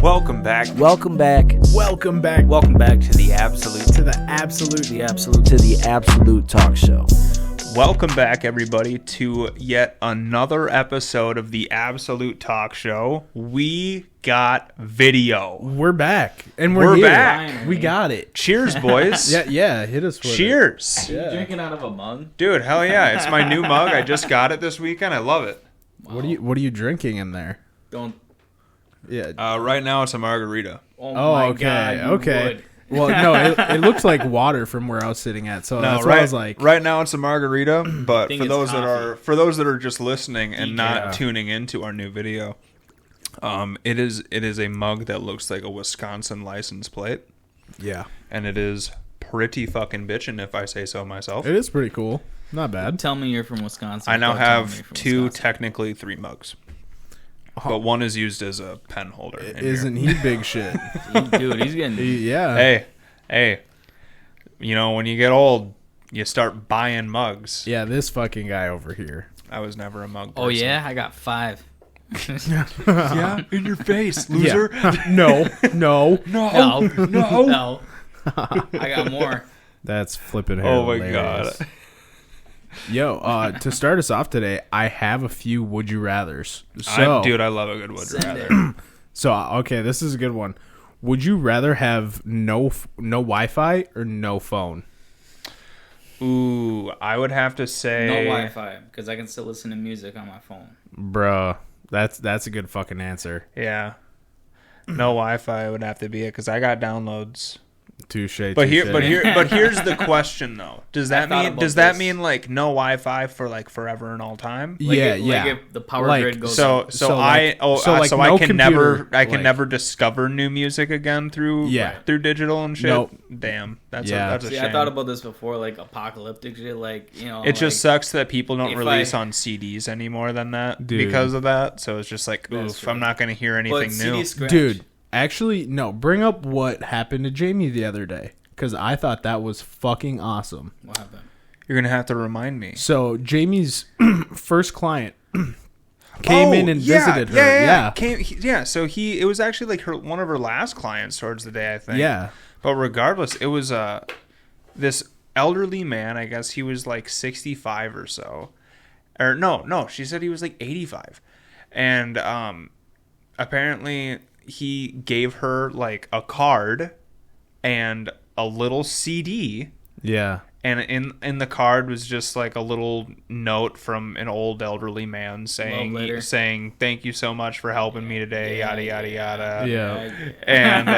Welcome back. Welcome back. Welcome back. Welcome back to the Absolute. To the absolute. To the Absolute Talk Show. Welcome back, everybody, to yet another episode of the Absolute Talk Show. We got video. We're back. And we're We're here. back. We got it. Cheers, boys. Yeah, hit us with Cheers. Yeah. You drinking out of a mug? Dude, hell yeah. It's my new mug. I just got it this weekend. I love it. What are you drinking in there? Don't. Yeah. Right now, it's a margarita. Oh, Oh, my okay. God, you Okay. would. Well, no, it looks like water from where I was sitting at. So that's what I was like. Right now it's a margarita, but think for it's those coffee. that are just listening and not Yeah. tuning into our new video, it is a mug that looks like a Wisconsin license plate, Yeah. and it is pretty fucking bitchin', if I say so myself. It is pretty cool. Not bad. Tell me you're from Wisconsin. I now Don't tell me have you're from two, Wisconsin. technically three mugs, but one is used as a pen holder. in here. Isn't he big shit? Dude, he's getting. Yeah. Hey, you know, when you get old, you start buying mugs. Yeah, this fucking guy over here. I was never a mug person. Oh yeah, I got 5. Yeah, in your face, loser. Yeah. No. No. No. I got more. That's flipping Oh my hilarious. God. Yo, to start us off today, I have a few would you rathers. So, Dude, I love a good would Send rather. So okay, this is a good one. Would you rather have no Wi-Fi or no phone? Ooh, I would have to say No Wi-Fi because I can still listen to music on my phone. Bruh, that's a good fucking answer. Yeah. No Wi-Fi would have to be it because I got downloads. Touche. But touche. here's the question though. Does that thought mean about does that this. mean like no Wi-Fi for like forever and all time? Like yeah, if, yeah. Like if the power Like, grid goes. So out. so so I no can never computer, like- never discover new music again through Yeah. through digital and shit. Nope. Damn, that's Yeah. that's a See, shame. I thought about this before, like apocalyptic shit, like It just like, sucks that people don't if release I- on CDs anymore than that Dude. because of that. So it's just like, That's oof, true. I'm not going to hear but anything new. CD scratch. Dude, actually, no. Bring up what happened to Jamie the other day because I thought that was fucking awesome. What happened? You're going to have to remind me. So Jamie's first client came in and visited her. Yeah. So it was actually like one of her last clients towards the day, I think. Yeah. But regardless, it was this elderly man. I guess he was like 65 or so. Or no, she said he was like 85. And apparently he gave her like a card and a little CD. Yeah. And in the card was just like a little note from an old elderly man Love saying letter. thank you so much for helping me today, yada yada yada. Yeah. And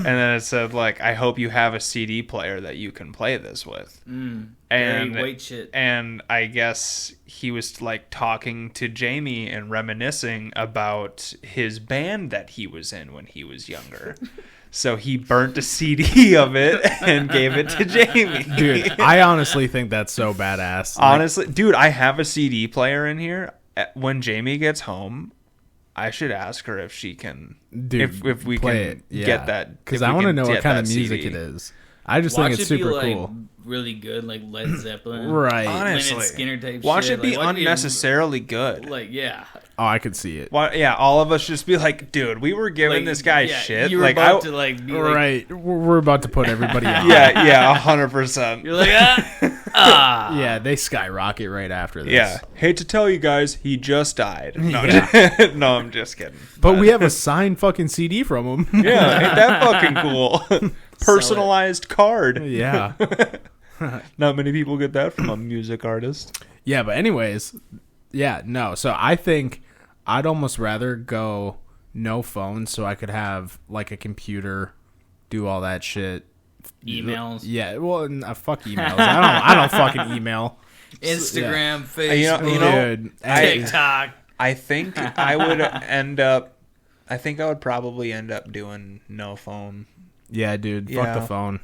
then it said like, I hope you have a CD player that you can play this with. Very And white shit. and I guess he was like talking to Jamie and reminiscing about his band that he was in when he was younger. So he burnt a CD of it and gave it to Jamie. Dude, I honestly think that's so badass. Like, Honestly, dude, I have a CD player in here. When Jamie gets home, I should ask her if she can, dude, if we play can it. Yeah. get that. Because if I we want to can know what get kind of that music CD. it is. I just Watch think it's it be super like cool. really good, like Led Zeppelin, Right. Honestly, Lynyrd Skinner type watch shit. it be Like, watch unnecessarily good. Like yeah, Oh, I could see it. Why, yeah, all of us just be like, dude, we were giving like, this guy yeah, shit. You were Like, about to like be like, Right. We're about to put everybody on. yeah, 100%. you're like ah. Yeah, they skyrocket right after this. Yeah, hate to tell you guys, he just died. No, no, I'm just kidding. But we have a signed fucking CD from him. Yeah, ain't that fucking cool? Personalized card. Yeah. Not many people get that from a music artist. Yeah, but anyways, yeah, no. So I think I'd almost rather go no phone so I could have like a computer do all that shit. Emails, Yeah, well, fuck emails. I don't fucking email. Instagram, You know, Facebook, Dude, TikTok. I think I would end up. I think I would probably end up doing no phone. yeah, dude, Yeah. fuck the phone.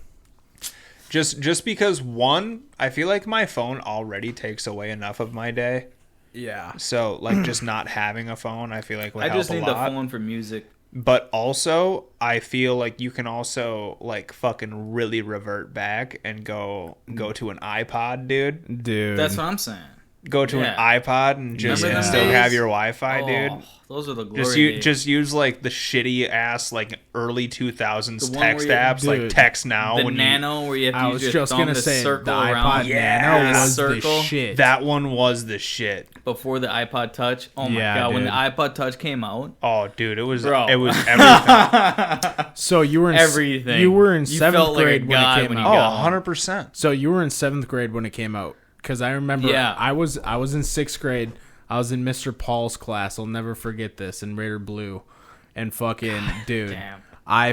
Just because one, I feel like my phone already takes away enough of my day. Yeah. So like just not having a phone, I feel like would I help just a need the lot. phone for music. But also, I feel like you can also like fucking really revert back and go to an iPod, dude. Dude. That's what I'm saying. go to Yeah. an iPod and just Remember them still days? have your Wi-Fi, dude. Those are the glory days. Just use like the shitty ass like early 2000s The one where text you- apps Dude, like Text Now. the when Nano where you have to I use was your just thumb gonna to say the circle iPod around. Nano Yeah. was Circle. the shit. that one was the shit. Before the iPod Touch. Oh my Yeah, god, when the dude. iPod Touch came out, Oh, dude, it was Bro. everything. So you were in everything. You were in You seventh felt like a grade when it god came when you out. Oh, got 100%. So you were in 7th grade when it came out, because I remember. Yeah. I was in 6th grade. I was in Mr. Paul's class. I'll never forget this, in Raider Blue, and fucking dude. Damn. I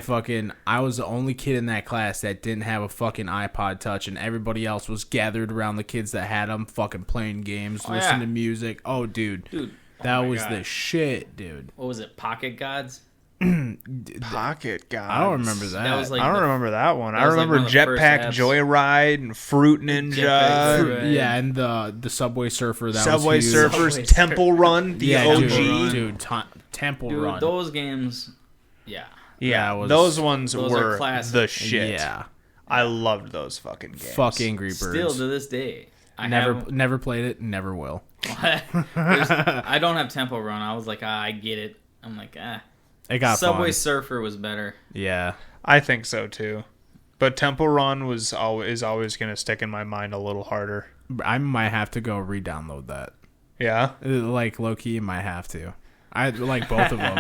was the only kid in that class that didn't have a fucking iPod Touch, and everybody else was gathered around the kids that had them, fucking playing games, Oh, listening yeah. to music. Oh, dude, Dude, that oh my was God. the shit, dude. What was it? Pocket Gods? Pocket Gods. I don't remember that. That was like I don't the- remember that one. I was, like, remember one of the first Jetpack apps. Joyride and Fruit Ninja, Jetpack Joyride. Yeah, and the Subway Surfer. That Subway was huge. Surfers, Subway Temple Run, the Yeah, OG. dude, Temple Dude, Run. those games, yeah. Yeah, That was- those ones those are were classic. the shit. Yeah, I loved those fucking games. fuck Angry Birds. Still to this day. I never played it. Never will. I don't have Temple Run. I was like, I get it. I'm like, It got Subway fun. Surfer was better. Yeah. I think so too. But Temple Run is always going to stick in my mind a little harder. I might have to go re-download that. Yeah. Like low key, might have to. I like both of them.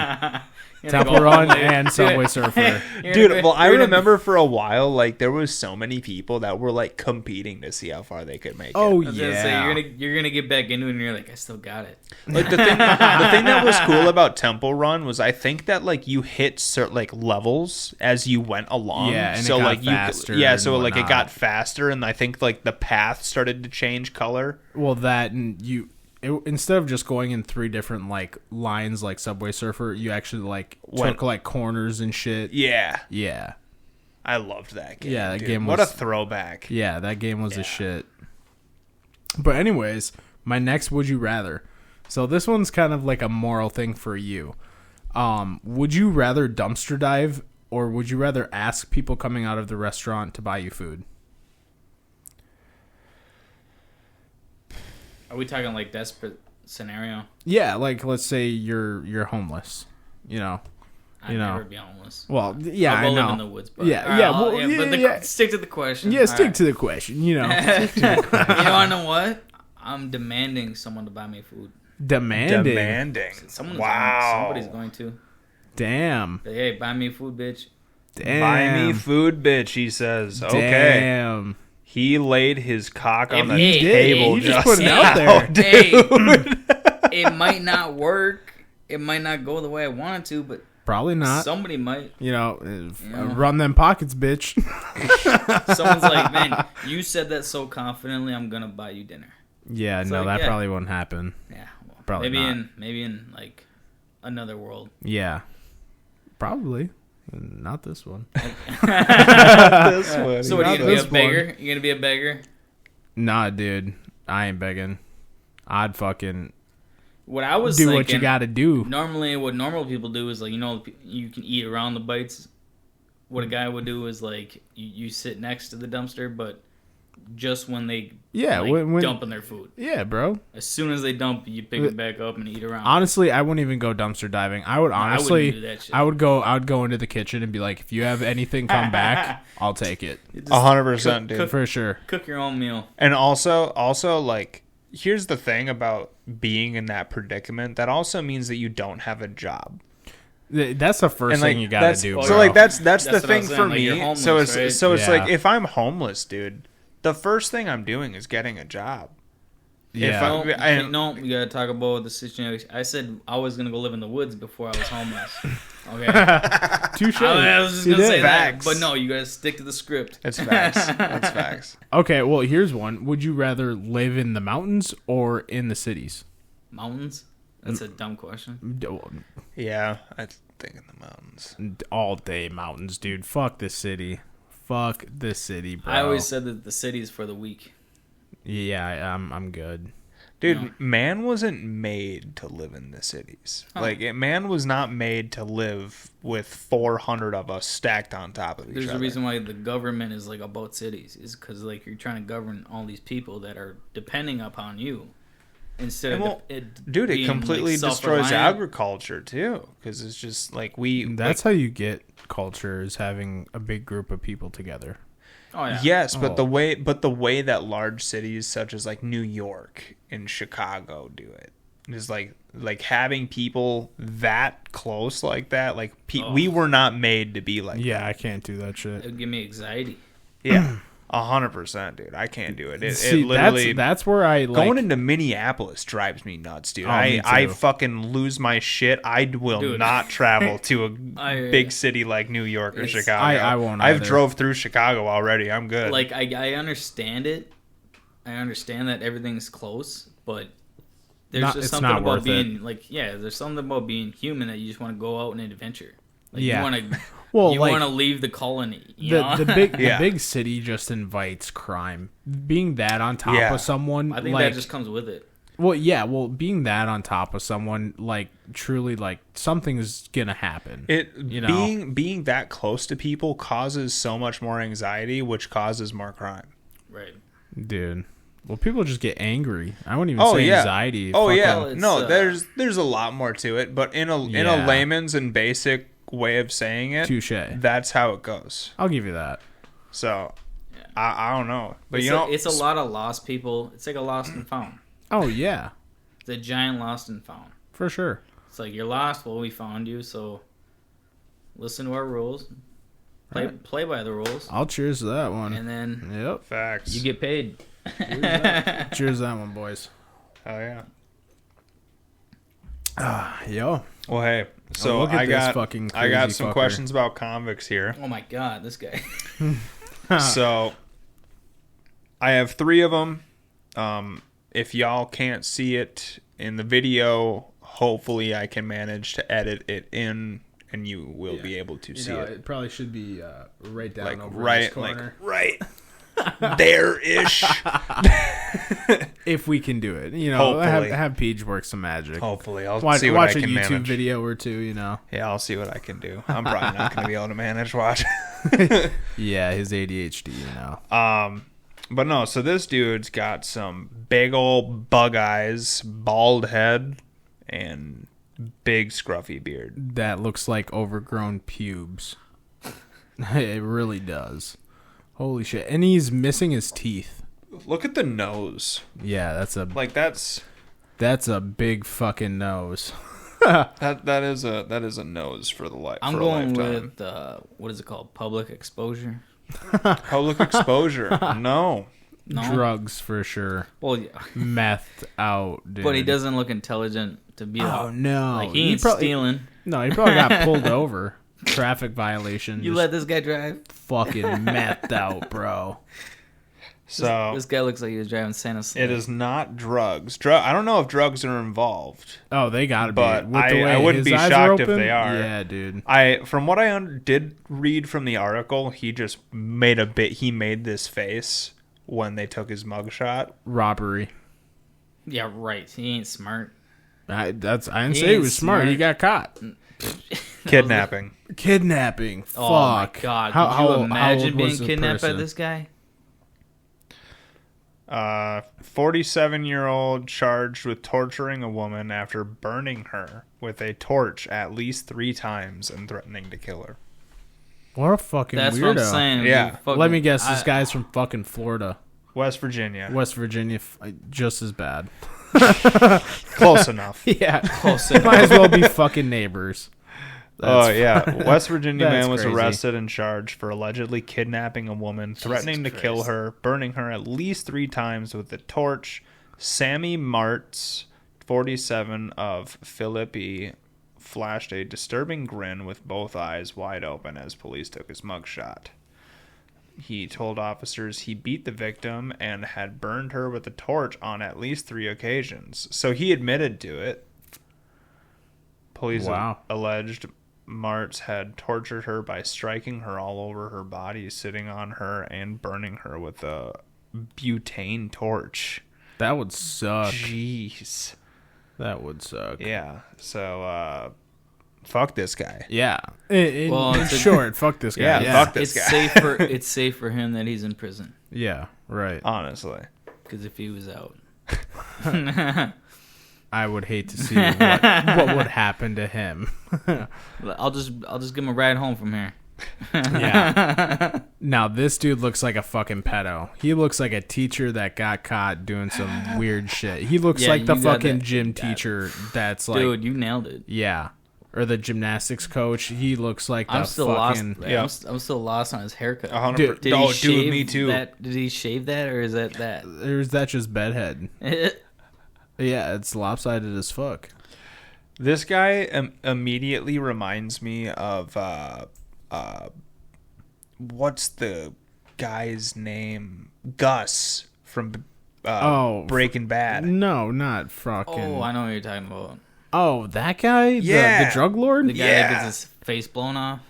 You're gonna Temple go Run home late. and Subway Surfer. Dude, well, I you're gonna- remember for a while, like, there was so many people that were, like, competing to see how far they could make Oh it. I was gonna say, yeah. you're gonna get back into it, and you're like, I still got it. Like, the thing that was cool about Temple Run was I think that, like, you hit certain, like, levels as you went along. Yeah, and it so, got like, faster yeah, and so, like, it whatnot. got faster, and I think, like, the path started to change color. Well, that and instead of just going in 3 different like lines like Subway Surfer, you actually like Went- took like corners and shit. Yeah. Yeah. I loved that game. Yeah, that dude. game What was- a throwback. Yeah, that game was a shit. But anyways, my next would you rather. So this one's kind of like a moral thing for you. Would you rather dumpster dive or would you rather ask people coming out of the restaurant to buy you food? Are we talking like desperate scenario? Yeah, like let's say you're homeless, you know. I'd You know. never be homeless. Well, yeah, I'll go I know. live in the woods. But, Yeah, all right, yeah, I'll- well, but yeah. stick to the question. Yeah, All stick right. to the question, you know. You know, what? I'm demanding someone to buy me food. Demanding. Somebody's going to. Damn. Say, hey, buy me food, bitch. Damn. Buy me food, bitch, he says. Okay. Damn. He laid his cock on the He did. table He just just put it out now, there. dude. Hey, it might not work. It might not go the way I wanted to, but Probably not. somebody might. You know, Yeah. run them pockets, bitch. Someone's like, man, you said that so confidently. I'm gonna buy you dinner. Yeah, It's no, like, that yeah. probably won't happen. Yeah, well, Probably not. maybe in like another world. Yeah. Probably. Not this one. This one, So what are you Not gonna be this a one. beggar? You gonna be a beggar? Nah, dude. I ain't begging. I'd fucking What I was do thinking, what you gotta do. Normally, what normal people do is like, you know, you can eat around the bites. What a guy would do is like you sit next to the dumpster, but just when they Yeah, like, when dumping their food. Yeah, bro. As soon as they dump, you pick it back up and eat around. Honestly, I wouldn't even go dumpster diving. I would I honestly wouldn't do that shit. I would go into the kitchen and be like, if you have anything come back, I'll take it. You just 100%, dude. For sure. cook your own meal. And also, like, here's the thing about being in that predicament. That also means that you don't have a job. That's the first And like, thing you gotta that's, do, so bro. like that's the That's what I thing was for saying, like, me. you're homeless, so it's right? so it's Yeah. like if I'm homeless, dude, the first thing I'm doing is getting a job. Yeah. No, we gotta talk about the situation. I said I was gonna go live in the woods before I was homeless. Okay, Touche. I was just You gonna did. say that, Facts. but no, you gotta stick to the script. It's facts. That's facts. Okay, well, here's one. Would you rather live in the mountains or in the cities? Mountains? That's a dumb question. Yeah, I think in the mountains. All day mountains, dude. Fuck this city. Fuck this city, bro. I always said that the city's for the weak. Yeah, I'm good. Dude, No. man wasn't made to live in the cities. Huh. Like, man was not made to live with 400 of us stacked on top of each There's other. a reason why the government is like about cities, is because like you're trying to govern all these people that are depending upon you. instead And of well, it Dude, it being, completely like, destroys self-reliant. agriculture too, because it's just like That's how you get culture, is having a big group of people together. Oh yeah. Yes, but Oh. the way that large cities such as like New York and Chicago do it is like having people that close like that. Like we were not made to be like Yeah, I can't do that shit. It would give me anxiety. yeah, 100%, dude. I can't do it. It See, literally that's where I like. going into Minneapolis drives me nuts, dude. Oh, me I too. fucking lose my shit. I will Dude. not travel to a I- big city like New York or It's- Chicago. I won't I've either. drove through Chicago already. I'm good. Like I understand it. I understand that everything's close, but there's Not- just it's something not about worth being there's something about being human that you just want to go out on an adventure. Like Yeah. you want to Well, you like, want to leave the colony, you know? the big Yeah. the big city just invites crime. Being that on top Yeah. of someone, I think like, that just comes with it. being that on top of someone, like, truly, like, something's gonna happen. It know? being that close to people causes so much more anxiety, which causes more crime. Right. Dude. Well, people just get angry. I wouldn't even Oh say yeah. anxiety. Oh Fucking- yeah. Well, it's, No, there's a lot more to it, but in a Yeah. layman's and basic way of saying it, Touche. that's how it goes. I'll give you that. So Yeah. I don't know, but It's you know, it's a lot of lost people. It's like a lost and found. Oh yeah, It's a giant lost and found. for sure. It's like you're lost. Well, we found you, so listen to our rules. Play by the rules, I'll cheers to that one. and then Yep. facts. you get paid. Cheers to that one, boys. Oh yeah. Yo. Well, hey. So look at I this got fucking I got crazy some fucker. questions about convicts here. Oh my god, this guy. So I have 3 of them. If y'all can't see it in the video, hopefully I can manage to edit it in, and you will be able to see it. probably should be right down Like right corner. there ish. If we can do it, have Hopefully. Peach work some magic. Hopefully I'll Watch, see what watch I a can YouTube manage. video or two. Yeah, I'll see what I can do. I'm probably not going to be able to manage watch. Yeah, his ADHD. But no, so this dude's got some big old bug eyes, bald head, and big scruffy beard. That looks like overgrown pubes. It really does. Holy shit! And he's missing his teeth. Look at the nose. Yeah, that's a big fucking nose. That is a nose for the life. I'm for going a lifetime. with what is it called? Public exposure. Public exposure. No. No. Drugs for sure. Well, yeah. Methed out, dude. But he doesn't look intelligent to be. Oh no! Like he ain't stealing. No, he probably got pulled over. Traffic violation. You just let this guy drive? fucking methed out, bro. So This guy looks like he was driving Santa sleigh. it is not drugs. I don't know if drugs are involved. Oh, they gotta But be. With the way I wouldn't his be eyes shocked are if open, they are. Yeah, dude. From what I did read from the article, he just made He made this face when they took his mugshot. Robbery. Yeah, right. He ain't smart. I didn't He say he ain't was smart. He got caught. Kidnapping. Kidnapping. Fuck. Oh my god! How, Could how, you how imagine old being was the kidnapped by person? this guy? 47-year-old charged with torturing a woman after burning her with a torch at least 3 times and threatening to kill her. What a fucking That's weirdo. what I'm saying. Yeah. You fucking- Let me guess. This I- guy's from fucking Florida, West Virginia. West Virginia, just as bad. Close enough. Yeah. Close Might enough. as well be fucking neighbors. Oh, yeah. West Virginia That's man was crazy. arrested and charged for allegedly kidnapping a woman, threatening to kill Christ. her, burning her at least 3 times with a torch. Sammy Martz, 47, of Philippi, flashed a disturbing grin with both eyes wide open as police took his mugshot. He told officers he beat the victim and had burned her with a torch on at least 3 occasions. So he admitted to it. Police Wow. alleged Martz had tortured her by striking her all over her body, sitting on her, and burning her with a butane torch. That would suck. Jeez. That would suck. Yeah. So, fuck this guy. Yeah. In Well, it's a- short, fuck this guy. Yeah, Yeah. fuck this It's guy. safe for it's safe for him that he's in prison Yeah, right. Honestly. because if he was out, I would hate to see what would happen to him. I'll just give him a ride home from here. Yeah. Now this dude looks like a fucking pedo. He looks like a teacher that got caught doing some weird shit. He looks Yeah, like the you got fucking that- gym teacher that's like, Dude, you nailed it. yeah, or the gymnastics coach. He looks like the I'm still fucking. lost. Yeah. I'm still lost on his haircut. 100%. Dude, Did Oh, he shave dude, me too. That, did he shave that, or is that that? Or is that just bedhead? Yeah, it's lopsided as fuck. This guy immediately reminds me of what's the guy's name? Gus from Breaking Bad. No, not fucking. Oh, I know what you're talking about. Oh, that guy? Yeah. The drug lord? The guy Yeah. that gets his face blown off.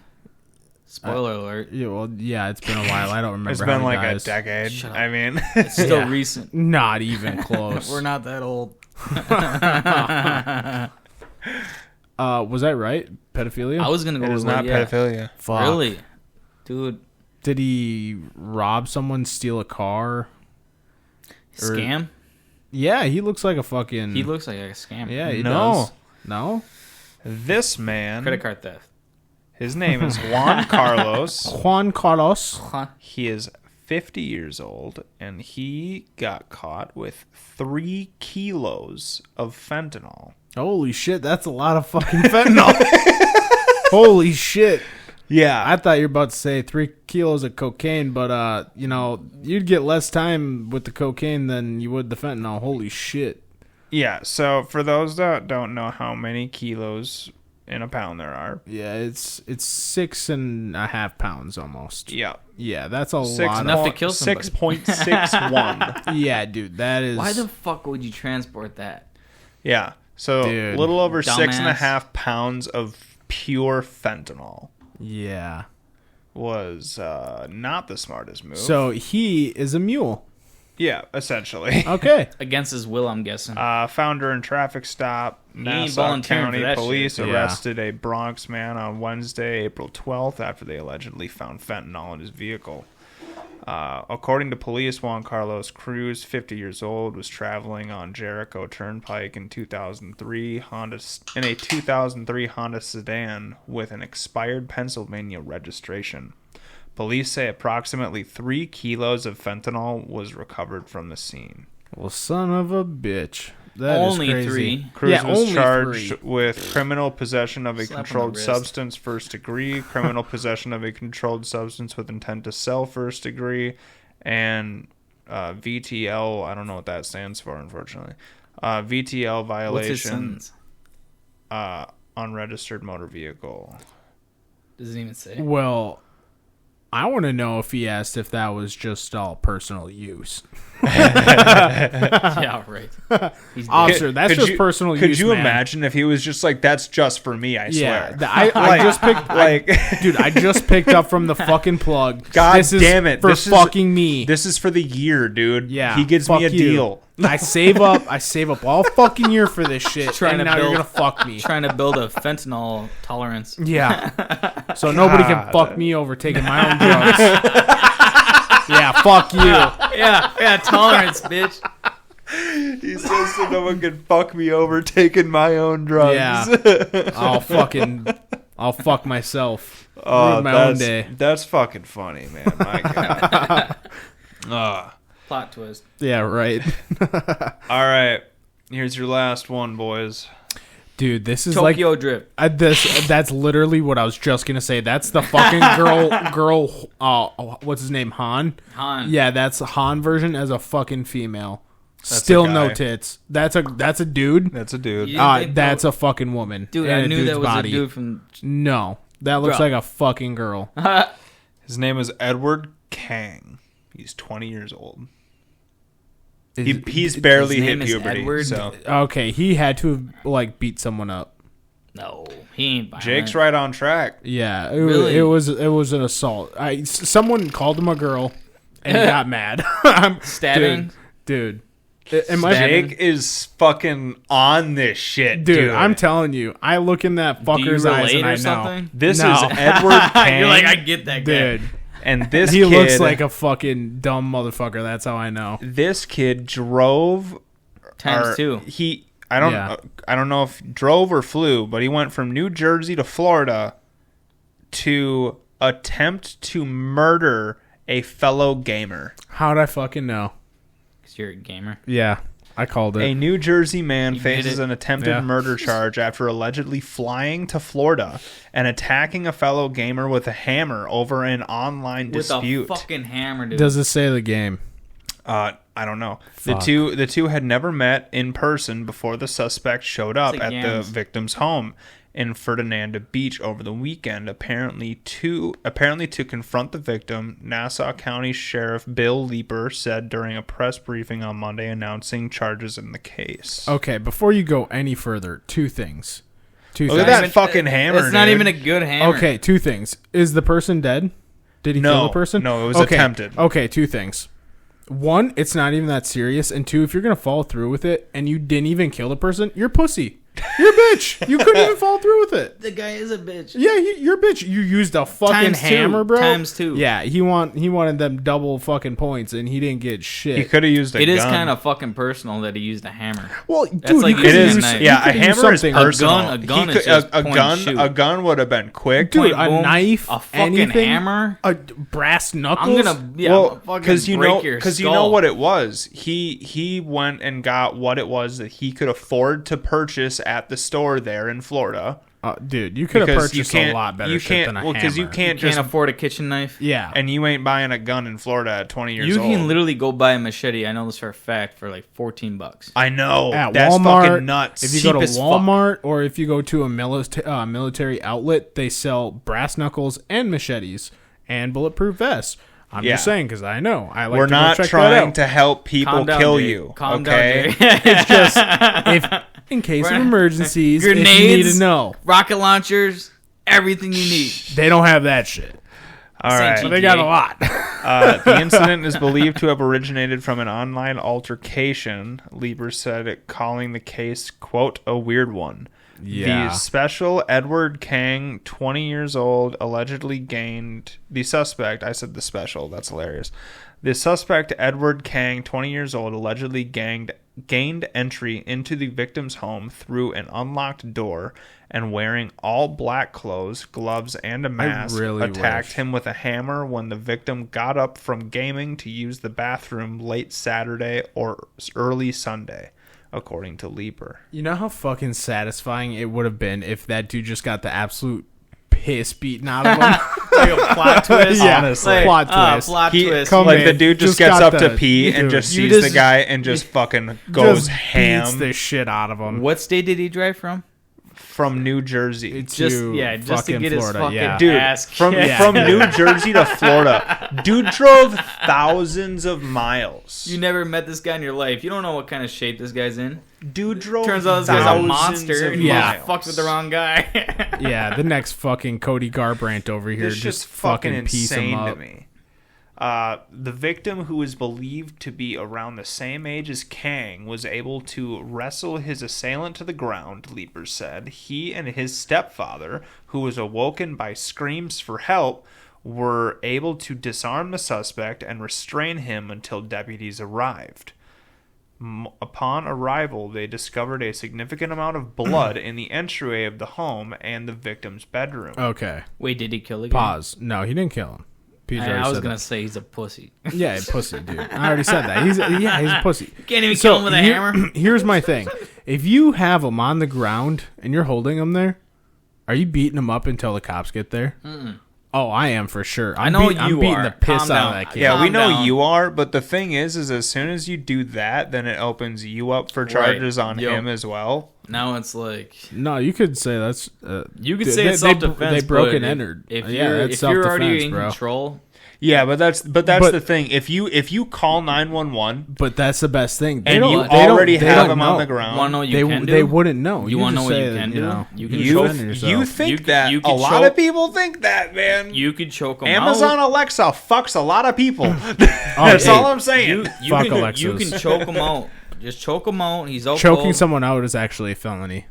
Spoiler alert. Yeah, well, yeah, it's been a while. I don't remember. It's how been he like dies. a decade. Shut up. I mean, It's still Yeah. recent. Not even close. We're not that old. Was that right? Pedophilia? I was gonna go it with is not yeah. pedophilia. Fuck. Really, dude. Did he rob someone, steal a car? Or- Scam. Yeah, he looks like a fucking. He looks like a scam. Yeah, he No. does. No? This man, Credit card theft. his name is Juan Carlos. Juan Carlos. Huh? He is 50 years old, and he got caught with 3 kilos of fentanyl. Holy shit, that's a lot of fucking fentanyl. Holy shit. Yeah, I thought you were about to say 3 kilos of cocaine, but you'd get less time with the cocaine than you would the fentanyl. Holy shit. yeah. So for those that don't know how many kilos in a pound there are, Yeah, it's 6.5 pounds almost. yeah, Yeah, that's a six lot. Enough to kill somebody. 6.61. Yeah, dude, that is. Why the fuck would you transport that? Yeah, so Dude. a little over Dumbass. 6.5 pounds of pure fentanyl Yeah. was not the smartest move. So he is a mule. yeah, essentially. Okay. Against his will, I'm guessing. Found during traffic stop. ain't Nassau volunteering County for that police shit. Yeah. arrested a Bronx man on Wednesday, April 12th, after they allegedly found fentanyl in his vehicle. According to police, Juan Carlos Cruz, 50 years old, was traveling on Jericho Turnpike in a 2003 Honda sedan with an expired Pennsylvania registration. Police say approximately 3 kilos of fentanyl was recovered from the scene. Well, son of a bitch. That is Only crazy. 3. Cruz Yeah, was only charged 3. with criminal possession of a Slap on the controlled wrist. substance first degree, criminal possession of a controlled substance with intent to sell first degree, and VTL. I don't know what that stands for, unfortunately. VTL What's his violation, sentence? unregistered motor vehicle. Doesn't even say. Well, I want to know if he asked if that was just all personal use. Yeah, right. He's dead. Officer, that's just you, personal could use. you man. imagine if he was just like, that's just for me, I Yeah, swear. I just picked. like, Dude, I just picked up from the fucking plug. God this is damn it, For this is- fucking me. this is for the year, dude. Yeah. He gives fuck me a you. deal. I save up all fucking year for this shit. Trying and to now you're build- gonna fuck me. Trying to build a fentanyl tolerance. Yeah. So nobody can God. fuck me over taking my own drugs. Yeah, fuck you. Yeah, tolerance, bitch. He says so no one can fuck me over taking my own drugs. Yeah. I'll fuck myself. Ruin my own day. That's fucking funny, man. My God. Plot twist. Yeah, right. All right. Here's your last one, boys. Dude, this is Tokyo Drift. that's literally what I was just gonna say. That's the fucking girl. What's his name? Han. Han. Yeah, that's the Han version as a fucking female. Still a no guy. tits. That's a dude. That's a dude. You didn't think That's that- a fucking woman. Dude, and I knew dude's that was body. a dude from. No, that looks Bro. like a fucking girl. His name is Edward Kang. He's 20 years old. He's barely his hit name is puberty. Edward? So Okay, he had to have like beat someone up. No, he ain't violent. Jake's right on track. Yeah, Really? it was an assault. Someone called him a girl, and he got mad. I'm Stabbing? dude. Am I, Jake is fucking on this shit, dude? I'm telling you, I look in that Do you fucker's eyes relate and I or know. something? This No. is Edward Kang. You're like, I get that guy. Dude, and this he kid looks like a fucking dumb motherfucker. That's how I know. this kid drove Times or 2. He I don't know if drove or flew, but he went from New Jersey to Florida to attempt to murder a fellow gamer. How'd I fucking know? Because you're a gamer. Yeah, I called it. A New Jersey man You faces did it. an attempted murder charge after allegedly flying to Florida and attacking a fellow gamer with a hammer over an online dispute. With a fucking hammer, dude. Does it say the game? I don't know. Fuck. The two had never met in person before the suspect showed up It's like at the yams. victim's home in Ferdinand Beach over the weekend, apparently to confront the victim. Nassau County Sheriff Bill Leeper said during a press briefing on Monday, announcing charges in the case. Okay, before you go any further, two things. Look at that fucking hammer, It's not dude. even a good hammer. Okay, two things. Is the person dead? Did he kill the person? No, it was Okay, attempted. Okay, two things. One, it's not even that serious. And two, if you're going to follow through with it and you didn't even kill the person, you're pussy. You're a bitch. You couldn't even follow through with it. The guy is a bitch. Yeah, you're a bitch. You used a fucking Times two. hammer, bro. Times two. Yeah, he wanted them double fucking points, and he didn't get shit. He could have used a gun. It is kind of fucking personal that he used a hammer. Well, That's dude, like you It could've is. using a used- knife. Yeah, you a could've used hammer is something- personal. A gun He is could- just a point gun. and shoot. A gun would have been quick. Dude, Point, a boom. knife, A fucking anything, hammer. a brass knuckles. I'm gonna fucking because you break know, your because skull. you know what it was. He went and got what it was that he could afford to purchase at the store there in Florida. Dude, you could have Because you purchased a can't- lot better you shit can't- than a well, hammer. 'cause you can't Can't just afford a kitchen knife. Yeah, and you ain't buying a gun in Florida at 20 years You old. can literally go buy a machete. I know this for a fact for like $14. I know. at That's Walmart, fucking nuts. if you go to Cheap as fuck. Walmart or if you go to a military outlet, they sell brass knuckles and machetes and bulletproof vests. I'm Yeah. just saying because I know. I like We're to go not check that trying out. to help people Calm down, kill Jay. you. Calm okay. down, Jay. It's just if in case of Right. emergencies, if you need Grenades. to know. Rocket launchers, everything you need. They don't have that shit. All Saint right. But they got a lot. The incident is believed to have originated from an online altercation. Lieber said, calling the case, quote, a weird one. Yeah. The special Edward Kang, 20 years old, allegedly gained... The suspect, I said the special, that's hilarious. The suspect, Edward Kang, 20 years old, allegedly gained entry into the victim's home through an unlocked door and wearing all black clothes, gloves, and a mask, really attacked wish. him with a hammer when the victim got up from gaming to use the bathroom late Saturday or early Sunday, according to Lieber. You know how fucking satisfying it would have been if that dude just got the absolute piss beaten out of him? Like a plot twist. Yeah, honestly. plot twist. Plot He, twist. Come like in, the dude just just gets got up to the- pee and dude, just you sees the just- guy and just fucking goes Just ham beats the shit out of him. What state did he drive from? from New Jersey. To Just to fucking get Florida, his fucking yeah. Dude, ass from kicked. from New Jersey to Florida, dude drove thousands of miles. You never met this guy in your life. You don't know what kind of shape this guy's in. Dude drove. Turns out this guy's a thousands monster. of And you Yeah. just fucked with the wrong guy. Yeah, the next fucking Cody Garbrandt over here This just just fucking piece him insane up. to me. The victim, who is believed to be around the same age as Kang, was able to wrestle his assailant to the ground, Lieber said. He and his stepfather, who was awoken by screams for help, were able to disarm the suspect and restrain him until deputies arrived. Upon arrival, they discovered a significant amount of blood in the entryway of the home and the victim's bedroom. Okay, Wait, did he kill the guy? pause. No, he didn't kill him. PJ already I was said gonna that. say he's a pussy. Yeah, pussy, dude. I already said that. He's a pussy. Can't even kill him with a hammer. Here's my thing: if you have him on the ground and you're holding him there, are you beating him up until the cops get there? Oh, I am for sure. I'm know I'm you beating are. the piss Calm out down. of that kid. Yeah, we Calm know down. you are, but the thing is as soon as you do that, then it opens you up for charges on Yo. him as well. Now it's like No, you could say that's. you could say it's self-defense. They broke but and entered. If Yeah, you're that's if you're already self-defense, in bro. control, Yeah, but that's But- the thing. If you call 911 But that's the best thing. They and don't- you they don't- already they have don't him on know. the ground, want to know what you can do? They wouldn't know. You wanna just know what you say, can do? know, You can you, defend yourself. you think You could- that you a could lot choke- of people think that, man. You could choke him Amazon out. Alexa fucks a lot of people. That's hey, all I'm saying. You Fuck can, Alexas. you can choke him out. Just choke him out. He's out Choking cold. someone out is actually a felony.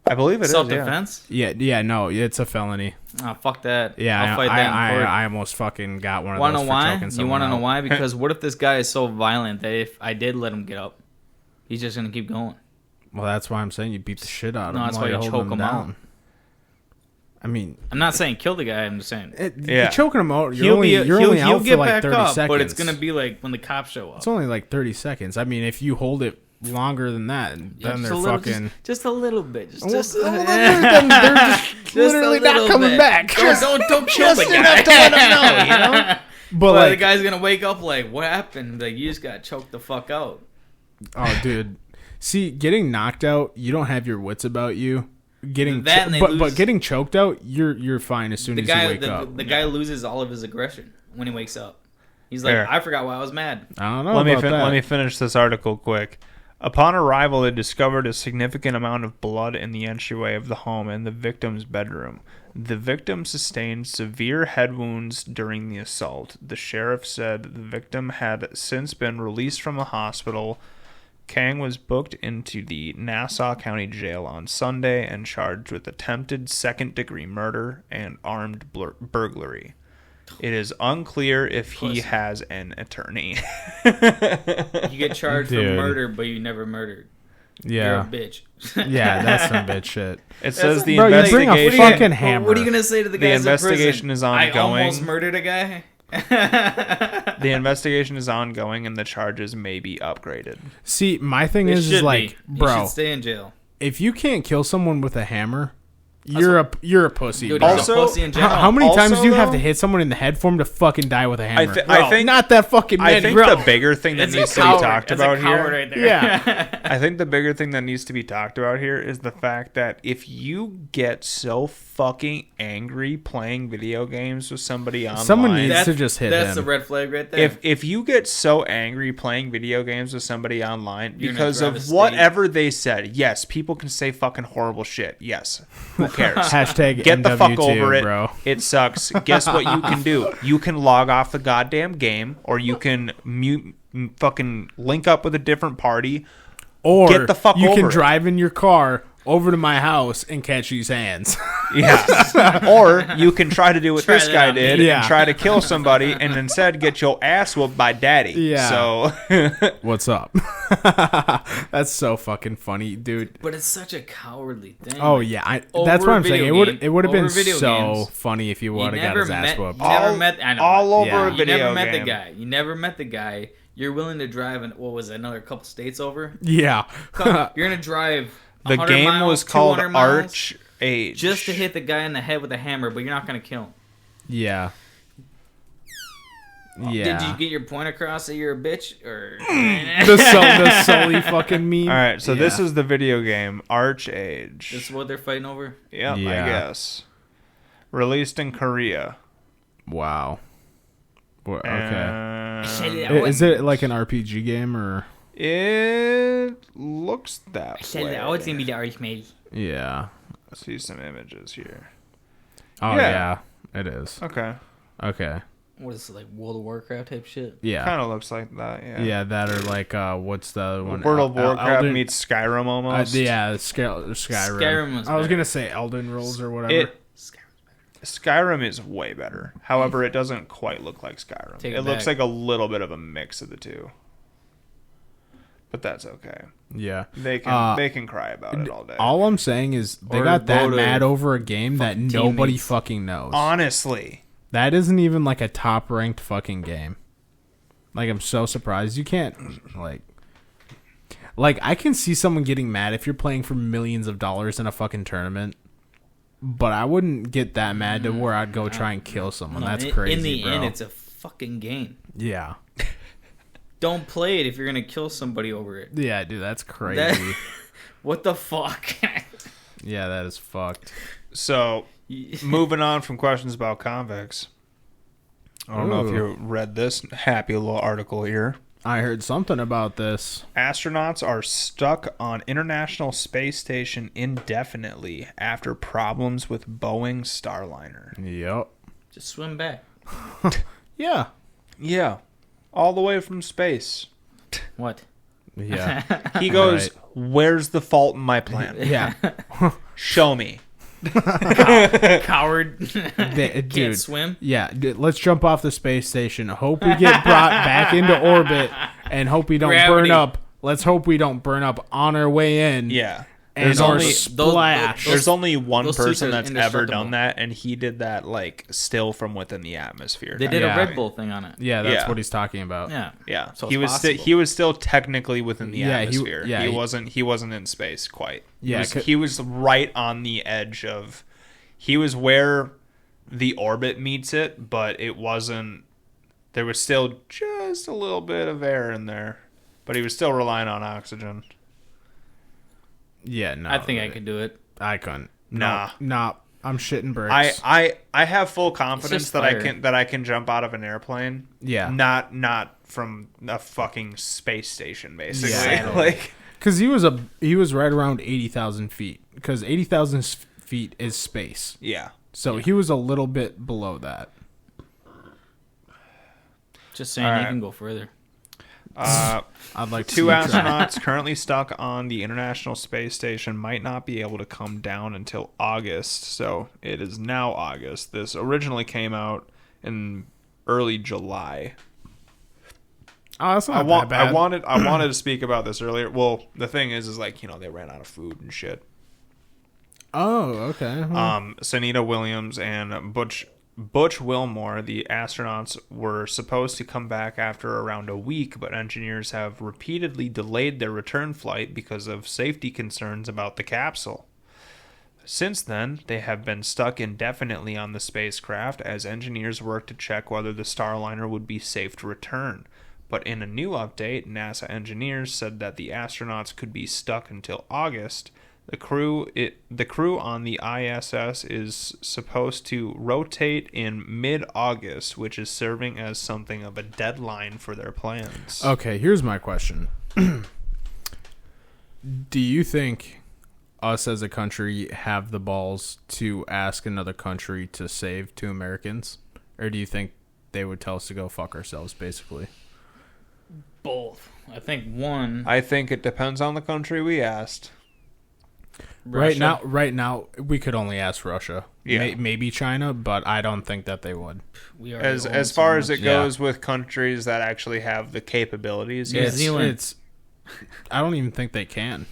I believe it is. Self-defense? Yeah, no, it's a felony. Ah, fuck that. Yeah, I'll fight that in court. I almost fucking got one of Want to those know for why? choking You someone want to know out. why? Because what if this guy is so violent that if I did let him get up, he's just gonna keep going. Well, that's why I'm saying you beat the shit out of No, him. that's while why you you're choke holding him down. out. I mean, I'm not saying kill the guy. I'm just saying you're choking him out. You're only out for like 30 seconds. but it's gonna be like when the cops show up. It's only like 30 seconds. I mean, if you hold it longer than that, then Yeah, they're a little, fucking. just a little bit. Just Then they're just literally not coming back. Don't kill the guy. to let them know, you know? But Well, the like, guy's gonna wake up like, what happened? Like, you just got choked the fuck out. oh, dude, see, getting knocked out, you don't have your wits about you. Getting That and they but lose- getting choked out, you're fine as soon The as guy, you wake up. the guy loses all of his aggression when he wakes up. He's like, Here. I forgot why I was mad. I don't know. Let about that. me finish this article quick. Upon arrival, they discovered a significant amount of blood in the entryway of the home and the victim's bedroom. The victim sustained severe head wounds during the assault. The sheriff said the victim had since been released from the hospital. Kang was booked into the Nassau County Jail on Sunday and charged with attempted second-degree murder and armed burglary. It is unclear if he Pussy. has an attorney. You get charged for Dude. murder, but you never murdered. You're a Yeah, bitch. yeah, that's some bitch shit. It says the Bro, you bring a investigation. fucking hammer. What are you gonna say to the The guys in prison? investigation is I ongoing. almost murdered a guy. The investigation is ongoing, and the charges may be upgraded. See, my thing It is should like, be. You bro, should stay in jail. if you can't kill someone with a hammer, you're a pussy. Dude, bro. he's Also- a pussy in How, general. how many times Also, do you have to though- hit someone in the head for him to fucking die with a hammer? I think not that fucking I many, think bro. the bigger thing that It's a needs to be coward. talked It's about a coward here. right there. Yeah. I think the bigger thing that needs to be talked about here is the fact that if you get so fucking angry playing video games with somebody online, Someone needs to just hit That's him. the red flag right there. if you get so angry playing video games with somebody online You're gonna because drive of a state. whatever they said, yes, people can say fucking horrible shit. Yes, who cares? Hashtag Get the fuck MW2, over it. bro. It sucks. Guess what you can do? You can log off the goddamn game, or you can fucking link up with a different party. Or Get the fuck you over can it. drive in your car over to my house and catch these hands. Yeah. Or you can try to do what Try this that guy on me. did Yeah. and try to kill somebody and instead get your ass whooped by daddy. Yeah. So What's up? That's so fucking funny, dude. but it's such a cowardly thing. Oh Like, yeah, over that's what I'm video saying. game- It would have been over video so games, funny if you you would have got never his ass met. whooped. You never met. I know. all over Yeah. a You video never met game. the guy. You never met the guy. You're willing to drive, and what was it, another couple states over? Yeah, You're gonna drive. The 100 game miles, was called 200 miles, Arch Age. just to hit the guy in the head with a hammer, but you're not gonna kill him. yeah, yeah. Did you get your point across that you're a bitch, or the Sully fucking meme? All right, so this Yeah. is the video game Arch Age. this is what they're fighting over? Yep, I Yeah. guess. Released in Korea. Wow. Okay. Is it like an RPG game or? It looks that way. be the Archmage. Yeah. See some images here. Oh Yeah. yeah, it is. Okay. Okay. What is it, like World of Warcraft type shit? Yeah. Kind of looks like that, yeah. Yeah, that or like what's the other one? World of Warcraft Elden- meets Skyrim almost. yeah, Skyrim. Skyrim was I was better. gonna say Elden Rolls or whatever. It Skyrim is way better. However, it doesn't quite look like Skyrim. Take It it looks back. like a little bit of a mix of the two. But that's okay. yeah. They can cry about it all day. All I'm saying is they Or got that vote mad of over a game that fucking nobody teammates. fucking knows. Honestly. That isn't even like a top ranked fucking game. Like I'm so surprised you can't like I can see someone getting mad if you're playing for millions of dollars in a fucking tournament. But I wouldn't get that mad to where I'd go try and kill someone. No, That's in- crazy, In the bro. end, it's a fucking game. Yeah. Don't play it if you're gonna kill somebody over it. Yeah, dude, that's crazy. That- What the fuck? Yeah, that is fucked. So, moving on from questions about convicts. I don't know if Ooh. you read this happy little article here. I heard something about this. Astronauts are stuck on International Space Station indefinitely after problems with Boeing Starliner. Yep. Just swim back. Yeah. Yeah. All the way from space. What? Yeah. He goes, Right. "Where's the fault in my plan? Yeah. Show me." Coward. Dude. Can't swim. Yeah, let's jump off the space station. Hope we get brought back into orbit and hope we don't Gravity. burn up Let's hope we don't burn up on our way in. Yeah. And There's our only- splash. There's only one those suits person are that's ever indestructible. done that, and he did that like still from within the atmosphere. They did Yeah. a Red Bull thing on it. Yeah, that's Yeah. what he's talking about. Yeah. Yeah, So he it's was possible. he was still technically within the Yeah, atmosphere. he He wasn't in space quite. Yeah, he was right on the edge of. He was where the orbit meets it, but it wasn't. There was still just a little bit of air in there, but he was still relying on oxygen. Yeah, no. I think I could do it. I couldn't. Nah. No, I'm shitting bricks. I have full confidence just that fire. I can jump out of an airplane. Yeah. Not from a fucking space station, basically. Yeah. Like. Because he was right around 80,000 feet. Because 80,000 feet is space. Yeah. So he was a little bit below that. Just saying, All you right. can go further. I'd like to Two see him try. astronauts currently stuck on the International Space Station might not be able to come down until August. So it is now August. This originally came out in early July. Oh, that's not that bad. I wanted to speak about this earlier. Well, the thing is like, they ran out of food and shit. Oh, okay. Sunita Williams and Butch Wilmore, the astronauts, were supposed to come back after around a week, but engineers have repeatedly delayed their return flight because of safety concerns about the capsule. Since then, they have been stuck indefinitely on the spacecraft as engineers work to check whether the Starliner would be safe to return. But in a new update, NASA engineers said that the astronauts could be stuck until August. The crew on the ISS is supposed to rotate in mid-August, which is serving as something of a deadline for their plans. Okay, here's my question. Do you think us as a country have the balls to ask another country to save 2 Americans? Or do you think they would tell us to go fuck ourselves, basically? Both. I think one. I think it depends on the country we asked. Russia. Right now, we could only ask Russia. Yeah. Maybe China, but I don't think that they would. We already As own far so as it much. goes with countries that actually have the capabilities, New yes. Zealand. I don't even think they can.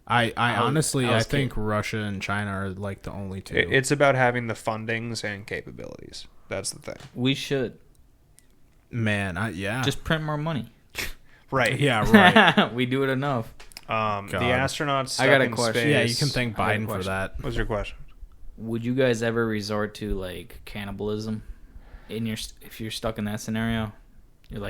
I honestly, I was think Russia and China are like the only two. It's about having the fundings and capabilities. That's the thing. We should Man, yeah. just print more money. Right. Yeah, right. We do it enough. The God. astronauts stuck I got a in question. space. Yeah, you can thank I got a Biden for question. that. What's your question? Would you guys ever resort to like cannibalism if you're stuck in that scenario? You're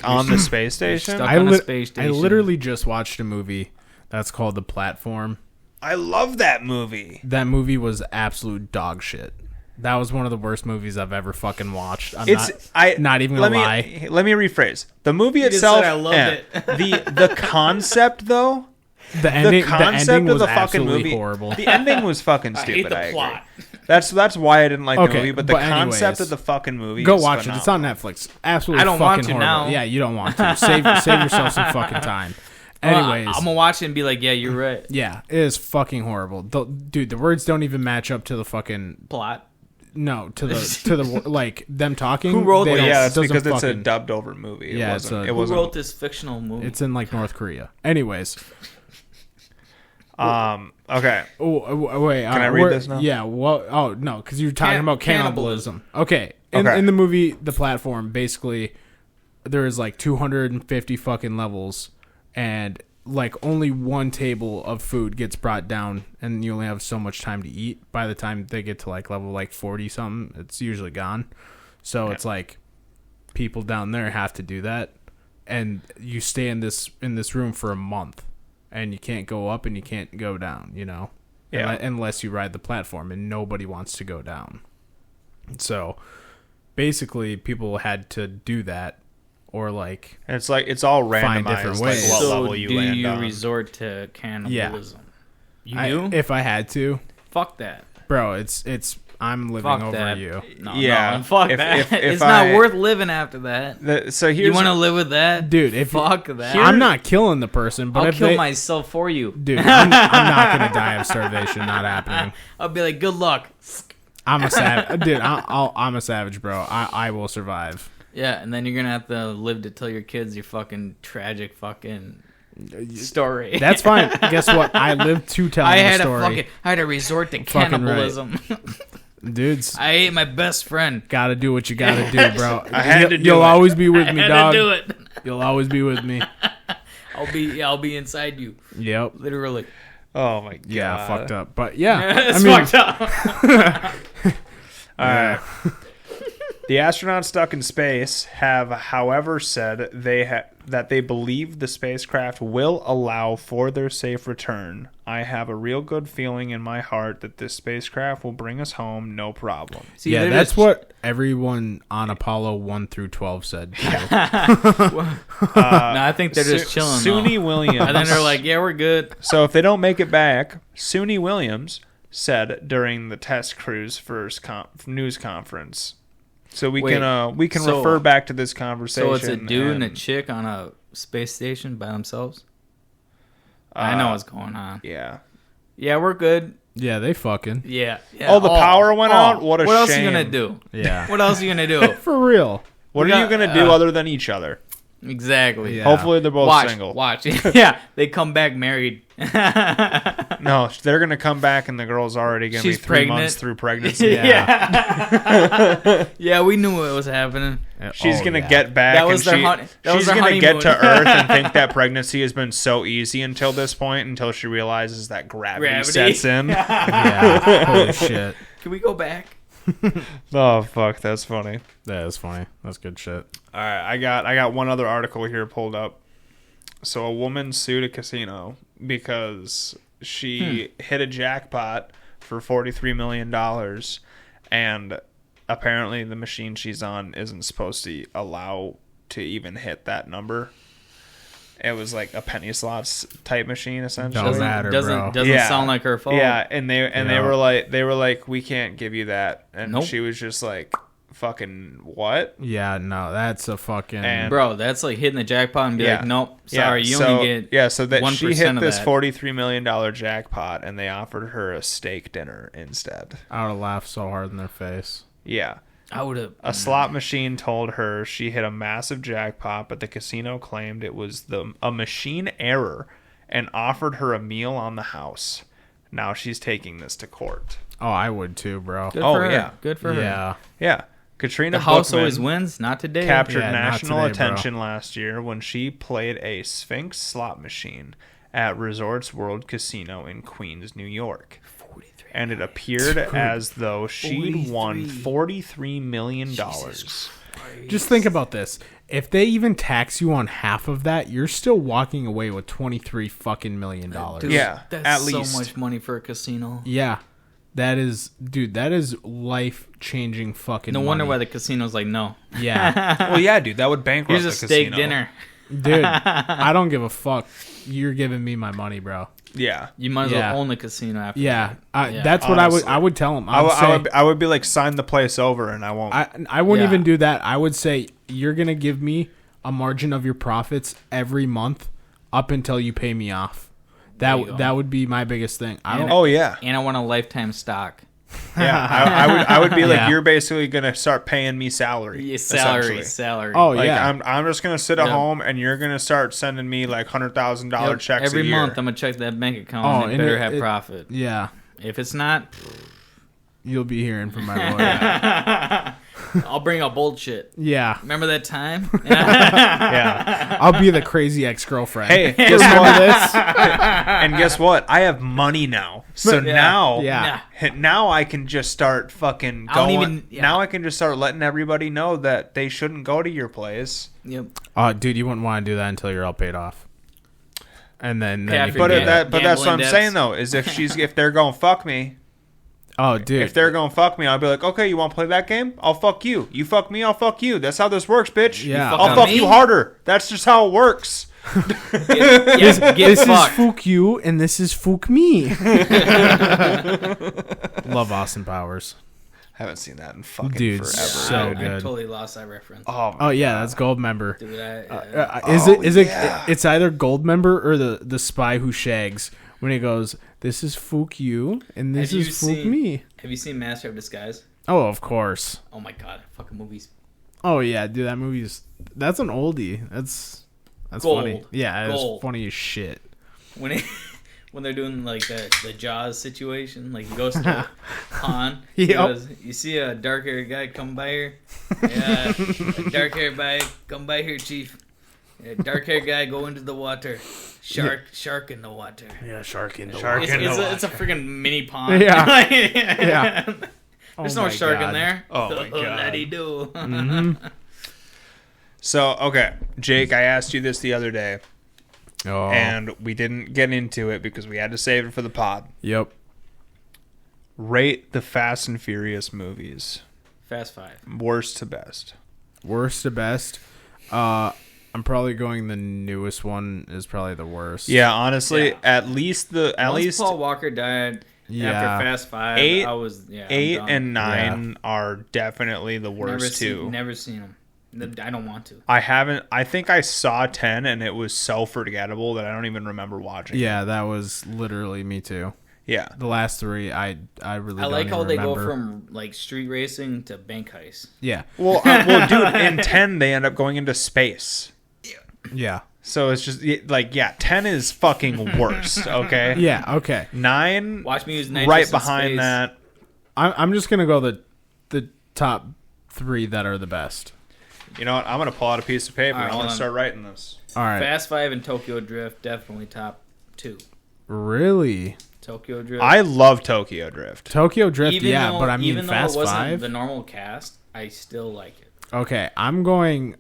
On the space station? stuck on a space I station. literally just watched a movie that's called The Platform. I love that movie. That movie was absolute dog shit. That was one of the worst movies I've ever fucking watched. I'm not even gonna lie. Let me rephrase. The movie just itself. said I loved it. The concept though. The ending, The concept ending of was the fucking absolutely movie. horrible. The ending was fucking I stupid. hate the agree. plot. That's why I didn't like the Okay, movie. But the but concept anyways, of the fucking movie. Go is watch it. It's on phenomenal. Netflix. Absolutely I don't fucking want to horrible. now. Yeah, you don't want to. Save yourself some fucking time. Anyways, I'm gonna watch it and be like, yeah, you're right. yeah, it is fucking horrible. Dude, the words don't even match up to the fucking Plot. to the like them talking. Who wrote they that? don't- Yeah, that's doesn't because it's a fucking- dubbed over movie. It Yeah, wasn't. it's a- It Who wasn't. wrote this fictional movie? It's in like North Korea. Anyways, Okay. wait. Can I read this now? Yeah. Well, oh no, because you're talking about cannibalism. Okay. Okay. In the movie, The Platform, basically, there is like 250 fucking levels, and like only one table of food gets brought down, and you only have so much time to eat. By the time they get to like level like 40 something, it's usually gone. So it's like people down there have to do that, and you stay in this room for a month, and you can't go up and you can't go down. Yeah. Unless you ride the platform, and nobody wants to go down. So basically, people had to do that, or like And it's all randomized. Find different like ways. what so level you do land you on. resort to cannibalism? You do? if I had to, Fuck that. bro. It's I'm living Fuck over that. you. No, Yeah. no, fuck If- that. if It's I- not worth living after that. So You here's want to live with that, Dude, if fuck that. I'm not killing the person, but I'll if kill they, myself for you. dude, I'm not gonna die of starvation. Not happening. I'll be like, good luck. I'm a savage, dude. I'm a savage, bro. I will survive. Yeah, and then you're gonna have to live to tell your kids your fucking tragic fucking story. That's fine. Guess what? I lived to tell I the had story. I had to resort to Fucking right. cannibalism. Dudes, I ate my best friend. gotta do what you gotta do, bro. I had to do You'll it. always be with me, I had dog. to do it. You'll always be with me. I'll be inside you, Yep. literally. Oh my god. Yeah, fucked up. But yeah, It's I mean, fucked up. All right. The astronauts stuck in space have, however, said that they believe the spacecraft will allow for their safe return. I have a real good feeling in my heart that this spacecraft will bring us home, no problem. See, yeah, they're that's just- what everyone on Apollo 1 through 12 said. Too. No, I think they're just chilling. Suni though. Williams. And then they're like, "Yeah, we're good." So if they don't make it back, Suni Williams said during the test crew's first news conference. So we Wait, can so- refer back to this conversation. So it's a dude and a chick on a space station by themselves. I know what's going on. Yeah. Yeah, we're good. Yeah, they fucking. Yeah. Oh, the power went out? What a What else are shame. you gonna do? Yeah. What else are you gonna do? For real. What We are you got- gonna do other than each other? Exactly. Yeah. Hopefully they're both Watch. single. Watch. Yeah, they come back married. No, they're gonna come back and the girl's already gonna She's be 3 pregnant. months through pregnancy. Yeah. Yeah, we knew what was happening. She's Oh, gonna yeah. get back. That was and their hun- that was she's their gonna get to honeymoon. Earth and think that pregnancy has been so easy until this point, until she realizes that gravity. sets in. Yeah. Holy shit. Can we go back? Oh fuck, that's funny. That is funny. That's good shit. All right, I got one other article here pulled up. So a woman sued a casino because she hit a jackpot for $43 million, and apparently the machine she's on isn't supposed to allow to even hit that number. It was like a penny slots type machine essentially. Don't matter, bro. Doesn't Yeah. sound like her fault. Yeah, and they Yeah. were like we can't give you that, and Nope. she was just like, fucking what? Yeah, no, that's a fucking. And- Bro, that's like hitting the jackpot and be Yeah. like, nope, sorry, you so, only get so that she 1% hit of this that. $43 million jackpot, and they offered her a steak dinner instead. I would have laughed so hard in their face. Yeah. I would have. A slot machine told her she hit a massive jackpot, but the casino claimed it was a machine error and offered her a meal on the house. Now she's taking this to court. Oh, I would too, bro. Good Oh, for her. yeah. Good for her. Yeah. Yeah. Katrina The house Bookman always wins, not today. captured Yeah, not national today, bro. attention last year when she played a Sphinx slot machine at Resorts World Casino in Queens, New York. And it appeared as though she'd won $43 million. Just think about this. If they even tax you on half of that, you're still walking away with $23 fucking million. Dude, Yeah, that's at so least. much money for a casino. Yeah. That is, dude, that is life-changing fucking No wonder money. why the casino's like, no. Yeah. Well, yeah, dude, that would bankrupt Here's a the steak casino. dinner. Dude, I don't give a fuck. You're giving me my money, bro. Yeah. You might as Yeah. well own the casino after Yeah. that. Yeah. That's what honestly. I would tell them. I would be like, sign the place over, and I won't. I wouldn't Yeah. even do that. I would say you're going to give me a margin of your profits every month up until you pay me off. There you go. That would be my biggest thing. I don't. Oh yeah, And I want a lifetime stock. yeah. I would be like, Yeah. you're basically gonna start paying me salary. Yeah, essentially. salary. Oh, Like yeah. I'm just gonna sit at Yeah. home, and you're gonna start sending me like $100,000 Yep, checks every a year. month I'm gonna check that bank account Oh, and it and better it- have it- profit. Yeah. If it's not, You'll be hearing from my lawyer. I'll bring up bullshit. Yeah. Remember that time? Yeah. I'll be the crazy ex-girlfriend. Hey, guess what? And guess what? I have money now. So Yeah. now, Yeah. now I can just start fucking I don't going. even- yeah. Now I can just start letting everybody know that they shouldn't go to your place. Yep. Oh, dude, you wouldn't want to do that until you're all paid off. And then Yeah, you if can But you're get- gambling that's what I'm debts. saying though. Is if they're gonna fuck me, oh, dude. if they're gonna fuck me, I'll be like, okay, you want to play that game? I'll fuck you. You fuck me, I'll fuck you. That's how this works, bitch. Yeah. fuck I'll on fuck me? you harder. That's just how it works. Get this fucked. is Fook you, and this is Fook me. Love Austin Powers. Haven't seen that in fucking Dude, forever. so I good. totally lost that reference. Oh, Oh yeah, that's Gold Member. Dude, Is it? yeah. It's either Gold Member or the spy who shags when he goes, "This is Fook you, and this Have is you Fook seen- me." have you seen Master of Disguise? Oh, of course. Oh my god, fucking movies. Oh yeah, dude, that's an oldie. That's Gold. funny. Yeah, it's Gold. funny as shit. when it, when they're doing like the Jaws situation, like he goes to Han. He Yep. goes, you see a dark haired guy come by here? Yeah, a dark haired guy come by here, Chief. A dark haired guy go into the water. Shark in the water. Yeah, shark in the Shark in the water. It's a freaking mini pond. Yeah. yeah. There's Oh no my shark God. in there. Oh my God. Let he do. So, okay, Jake, I asked you this the other day, Oh. and we didn't get into it because we had to save it for the pod. Yep. Rate the Fast and Furious movies, Fast Five. worst to best. Worst to best. I'm probably going the newest one is probably the worst. Yeah, honestly, Yeah. at least Once Paul Walker died Yeah. after Fast Five, Eight- I was I'm 8 done. and 9 are definitely the worst two. Never seen them. I don't want to. I think I saw 10 and it was so forgettable that I don't even remember watching. Yeah, that was literally me too. Yeah. The last three, I really. I don't like how even they go remember. from like street racing to bank heist. Yeah, Well, dude, in 10 they end up going into space. yeah, So it's just like, yeah, 10 is fucking worst, okay? yeah. Okay, 9 Watch me use nitrous right in behind space. that. I'm just gonna go the top 3 that are the best. You know what? I'm going to pull out a piece of paper. All right, I'm hold going to on. start writing this. All right, Fast Five and Tokyo Drift definitely top 2. really. Tokyo Drift. I love Tokyo Drift. Tokyo Drift, even yeah, though, but I mean even Fast though it wasn't 5. the normal cast, I still like it. Okay, I'm going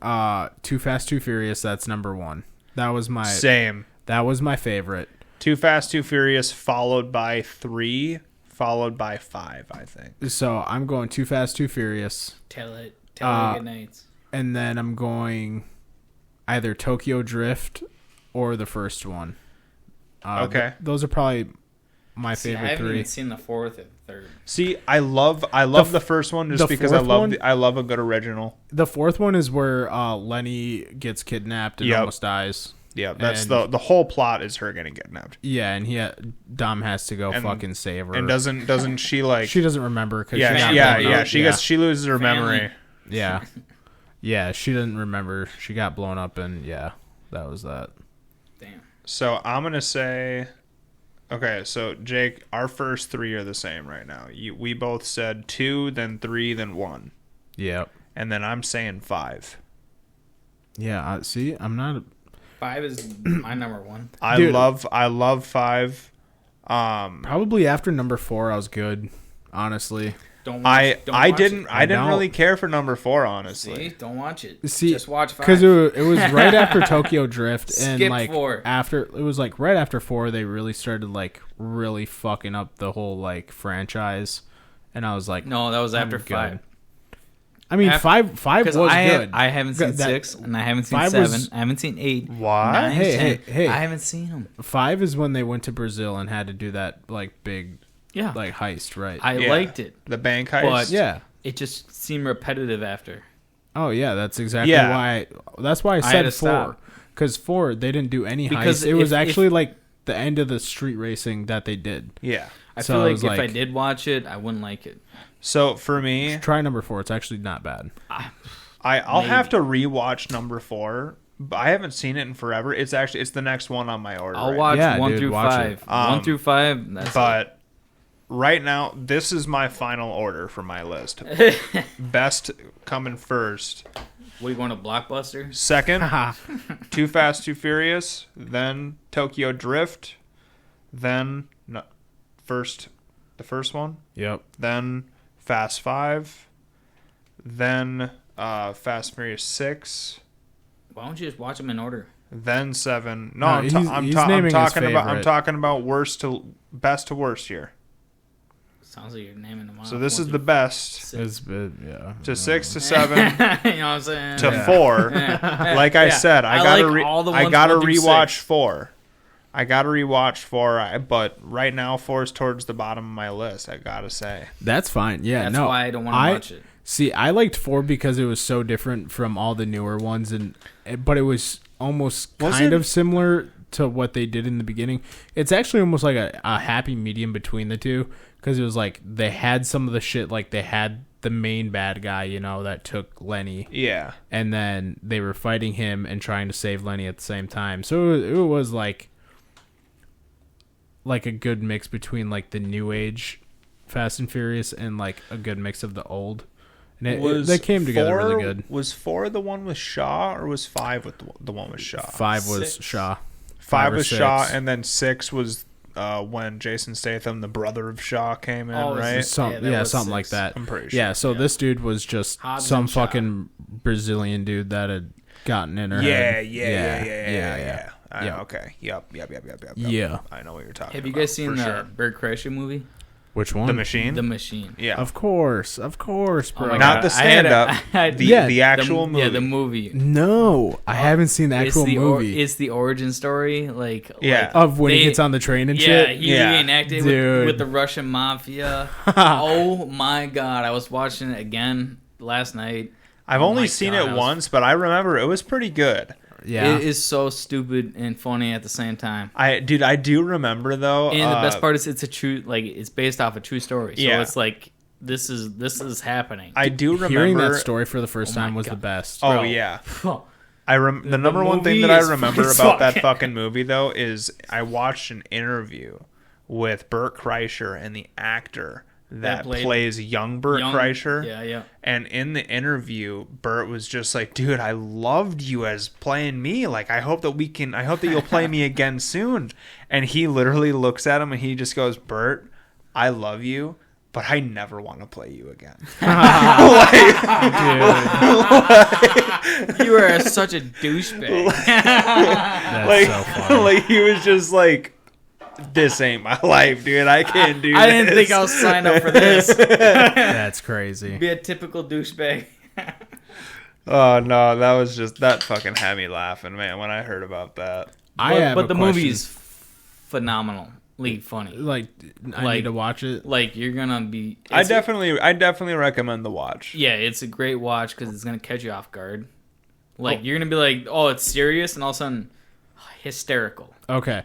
Too Fast, Too Furious. That's number 1. That was my Same. favorite. Too Fast, Too Furious, followed by 3, followed by 5, I think. So I'm going Too Fast, Too Furious, Tell it good nights. and then I'm going either Tokyo Drift or the first one. Okay. Those are probably my See, I favorite haven't 3. even seen the fourth and third. See, I love the first one just the because I fourth love one? I love a good original. The fourth one is where Lenny gets kidnapped and Yep. almost dies. Yeah, that's And- the whole plot is her getting kidnapped. Yeah, and Dom has to go And- fucking save her. And doesn't she like she doesn't remember because yeah, she loses her Family. memory. yeah, yeah, she doesn't remember. She got blown up, and yeah, that was that. Damn. So I'm gonna say, okay. So Jake, our first 3 are the same right now. We both said 2, then 3, then 1, Yep. and then I'm saying 5. Yeah. See, I'm not. 5 is my number 1. I Dude. love 5. Probably after number 4, I was good. Honestly. Don't watch, don't I watch didn't It. I didn't don't. really care for number 4, honestly. See, don't watch it. See, just watch 5. because it was right after Tokyo Drift, and Skip like 4. after it was like right after 4, they really started like really fucking up the whole like franchise, and I was like, No, that was after I'm good. 5. I mean, After- five was good. I haven't seen That- 6, and I haven't seen 5 7. was- I haven't seen 8. Why? 9, Hey, 10. hey. I haven't seen them. 5 is when they went to Brazil and had to do that like big Yeah. like heist, right? I Yeah. liked it. The bank heist. But- yeah. It just seemed repetitive after. Oh yeah, that's exactly Yeah. why. That's why I had said to 4. stop. Because 4, they didn't do any Because heist. It was if- actually like the end of the street racing that they did. Yeah. I So feel it like was if I like- did watch it, I wouldn't like it. So for me, Try number 4. It's actually not bad. I'll Maybe. have to rewatch number 4. But I haven't seen it in forever. It's the next one on my order. I'll right watch Yeah, 1 dude, through watch 5. it. 1 through 5. That's But right now, this is my final order for my list. Best coming first. it. What are you going to Blockbuster? Second, Too Fast, Too Furious. Then Tokyo Drift. Then the first one. Yep. Then Fast 5. Then Fast Furious 6. Why don't you just watch them in order? Then 7. No, No, I'm, ta- he's- I'm, he's ta- I'm naming his talking about. I'm favorite. talking about worst to best to worst here. Sounds like you're naming them off. So this 1 is the through best. 6. It's yeah. To 6 to 7 you know what I'm saying? to 4. Like I Yeah. said, I I gotta like all the I ones gotta 1 through rewatch 6. 4. I gotta rewatch 4. But right now 4 is towards the bottom of my list. I gotta say. That's fine. Yeah, That's no. why I don't want to watch it. See, I liked 4 because it was so different from all the newer ones, but it was almost kind of similar to what they did in the beginning. It's actually almost like a happy medium between the two, because it was like they had some of the shit, like they had the main bad guy, you know, that took Lenny. Yeah. And then they were fighting him and trying to save Lenny at the same time. So it was like a good mix between like the new age Fast and Furious and like a good mix of the old. And they came together really good. Was 4 the one with Shaw, or was 5 with the one with Shaw? 5 was 6. Shaw. 5 or was 6. Shaw, and then 6 was when Jason Statham, the brother of Shaw, came in, right? Something like 6. that. I'm pretty sure. Yeah, so this dude was just Hobbs some and Shaw. fucking Brazilian dude that had gotten in her Yeah. head. Yeah. Okay. Yep. Yeah. I know what you're talking about. Have you guys seen for the sure. Bert Kreischer movie? Which one? The Machine? The Machine. Yeah. Of course, bro. Oh my Not God. the stand-up. The actual movie. Yeah, the movie. No, I haven't seen the actual movie. It's the origin story, like Of when he they- gets on the train and yeah, shit. he Yeah. reenacted Dude. with the Russian mafia. Oh my God, I was watching it again last night. I've Oh only my seen God, it I was- once, but I remember it was pretty good. Yeah. It is so stupid and funny at the same time. I do remember though. And the best part is it's a true, like it's based off a true story. So Yeah. it's like this is happening. I do remember Hearing that story for the first Oh my time was the God. best. Oh Bro. yeah. Oh, The number one thing movie that I is remember fucking about that sucking. fucking movie though is I watched an interview with Bert Kreischer and the actor that played plays young Bert Kreischer. Yeah. And in the interview, Bert was just like, "Dude, I loved you as playing me. Like, I hope that you'll play me again soon." And he literally looks at him and he just goes, "Bert, I love you, but I never want to play you again." You are such a douchebag. That's Like, so funny. like he was just like, "This ain't my life, dude. I can't do this." I didn't think I was signed up for this. That's crazy. Be a typical douchebag. Oh no, that fucking had me laughing, man, when I heard about that. But the movie's phenomenally funny. like I Like- need to watch it. Like you're gonna be. I it's- definitely recommend the watch. Yeah, it's a great watch because it's gonna catch you off guard. Like you're gonna be like, oh, it's serious, and all of a sudden, hysterical. Okay.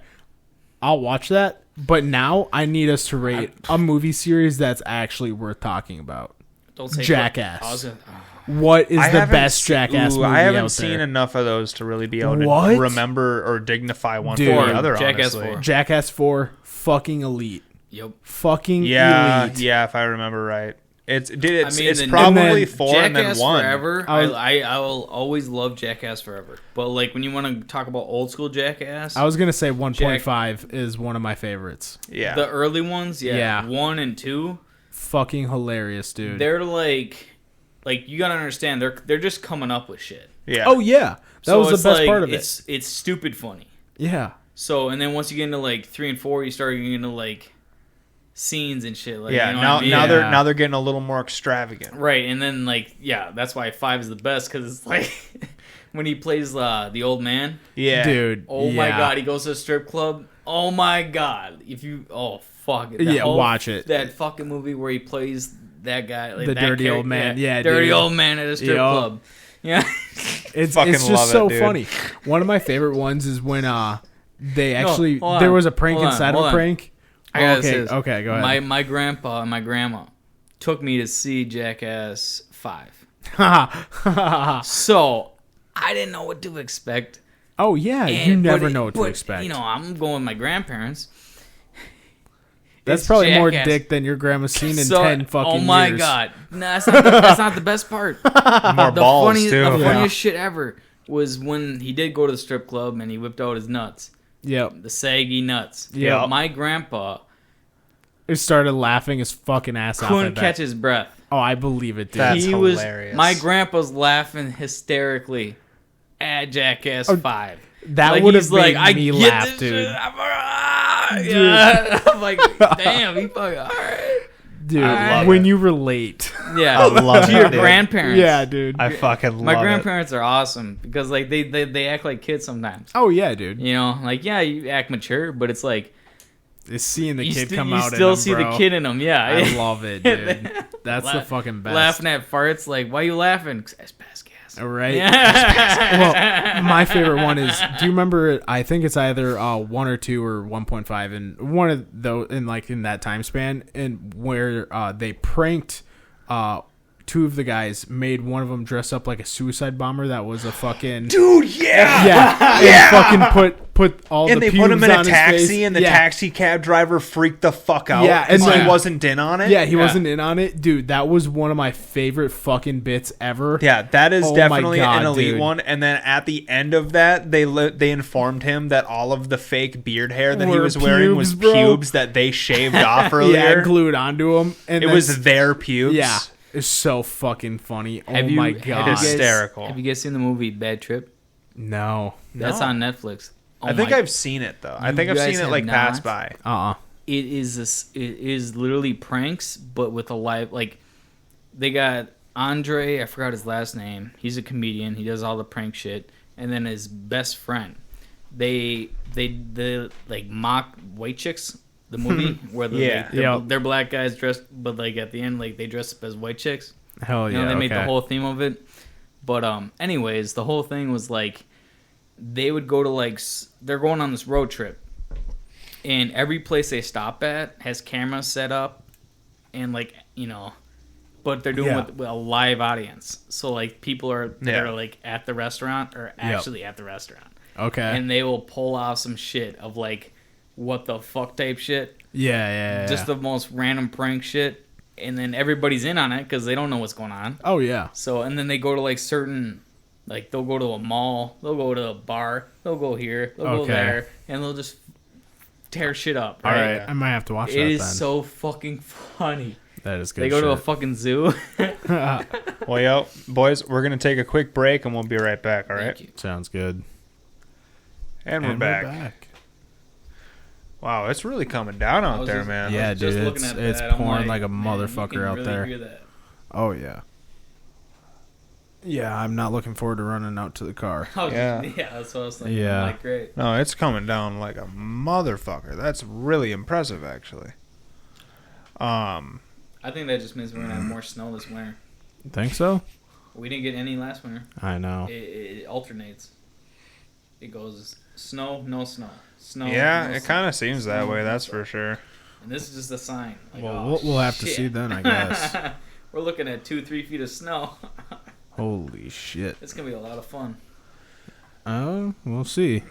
I'll watch that, but now I need us to rate a movie series that's actually worth talking about. Don't say Jackass. I was gonna- What is I the haven't best se- Jackass movie I haven't out seen there? enough of those to really be able to What? remember or dignify one Dude. from the other. Jackass honestly. 4. Jackass 4, fucking elite. Yep. Fucking Yeah, elite. yeah. If I remember right, it's the- probably and then 4 and then Jackass 1. Forever. I was- I will always love Jackass Forever. But like when you want to talk about old school Jackass, I was going to say 1.5 is one of my favorites. Yeah, the early ones, Yeah. 1 and 2, Fucking hilarious, dude. they're like you gotta understand they're just coming up with shit. yeah. Oh, yeah. That So was it's the best like, part of it. It's stupid funny. Yeah. So and then once you get into like 3 and 4, you start getting into like scenes and shit. Like, yeah. you know Now what I mean? now Yeah. they're getting a little more extravagant. Right, and then like that's why 5 is the best because it's like when he plays the old man. Yeah, Dude. Oh my yeah. god, he goes to a strip club. Oh my god, fuck it. Yeah, watch it. That fucking movie where he plays that guy, like The that dirty old man. Yeah, dirty dude. old man at a strip Yup. club. Yeah, It's Fucking just love it, so dude. funny. One of my favorite ones is when they actually hold on, there was a prank hold on, inside of hold a on. prank. I gotta okay, say this. okay, go ahead. My grandpa and my grandma took me to see Jackass 5, so I didn't know what to expect. Oh yeah, you And- never but- know what to but, expect. You know, I'm going with my grandparents. That's It's probably more Jackass. dick than your grandma's seen in So- 10 fucking years. Oh my god, no, that's not the best part. more balls too. The Yeah. funniest shit ever was when he did go to the strip club and he whipped out his nuts, Yep. the saggy nuts. Yeah. My grandpa It started laughing his fucking ass off. I couldn't bet. catch his breath. Oh, I believe it, dude. That's he hilarious. My grandpa's laughing hysterically at Jackass 5. that Like, would have he's made like, me I get laugh, this dude. shit. Yeah. I'm like, damn, he fucking all right. Dude, I- when you relate. Yeah, I love to it, your dude. grandparents. Yeah, dude. I fucking love My it. grandparents are awesome because like they act like kids sometimes. Oh yeah, dude. You know, like yeah, you act mature, but it's like It's seeing the you, kid st- come you out. still in see them, the bro. kid in them. Yeah, I love it, dude. That's the Laugh- fucking best. laughing at farts. Like, why you laughing? 'Cause that's past gas. All right. Yeah. Well, my favorite one is. Do you remember? I think it's either 1 or 2 or 1.5, and one of those in that time span, and where they pranked two of the guys made one of them dress up like a suicide bomber that was a fucking Dude, yeah. yeah, and fucking put all And the they put him pubes in a on his taxi, face. and the taxi cab driver freaked the fuck out. Yeah, and and he then- wasn't in on it. Yeah, he wasn't in on it, dude. That was one of my favorite fucking bits ever. Yeah, that is Oh my definitely God, an elite dude. one. And then at the end of that, they informed him that all of the fake beard hair that he Were was wearing was pubes, bro. pubes that they shaved off earlier. yeah, glued onto him, and it then- was their pubes. yeah, it's so fucking funny. Oh Have you, my have you god, guys- Hysterical. Have you guys seen the movie Bad Trip? no, That's No. on Netflix. Oh I think my- I've seen it though. I You think I've guys seen it have like pass not? by. It is literally pranks, but with a live, like, they got Andre, I forgot his last name. He's a comedian. He does all the prank shit. And then his best friend. They like mock White Chicks, the movie where Yeah. they're black guys dressed, but like at the end, like they dress up as white chicks. hell You yeah. know, they made the okay. whole theme of it. But anyways, the whole thing was like they would go to like they're going on this road trip, and every place they stop at has cameras set up, and like but they're doing Yeah. with a live audience. So like people that Yeah. are like at the restaurant or actually at the restaurant, Okay. and they will pull off some shit of like what the fuck type shit, yeah. just the most random prank shit, and then everybody's in on it because they don't know what's going on. oh yeah. So, and then they go to like certain, like they'll go to a mall, they'll go to a bar, they'll go here, they'll go Okay. there, and they'll just tear shit up. All Right? right, I might have to watch It that is then. so fucking funny. That is good. They go to a shit. fucking zoo. Well, yo, boys, we're gonna take a quick break and we'll be right back. All right, Thank you. Sounds good. and we're And back. Wow, it's really coming down I out was there, just- man. Yeah, I was just dude, looking it's- at it's that, I'm pouring like a man, you motherfucker can out really there. hear that. Oh yeah. Yeah, I'm not looking forward to running out to the car. I was Yeah. yeah, that's what I was thinking. Yeah. I'm like, great. No, it's coming down like a motherfucker. That's really impressive, actually. I think that just means we're gonna have more snow this winter. Think so? We didn't get any last winter. I know. It alternates. It goes snow, no snow, snow. Yeah, no it snow. kind of seems that Snow, way. no That's snow. for sure. And this is just a sign. Like, Well, oh, we'll have to shit. see then, I guess. We're looking at 2-3 feet of snow. Holy shit. It's gonna be a lot of fun. Oh, we'll see.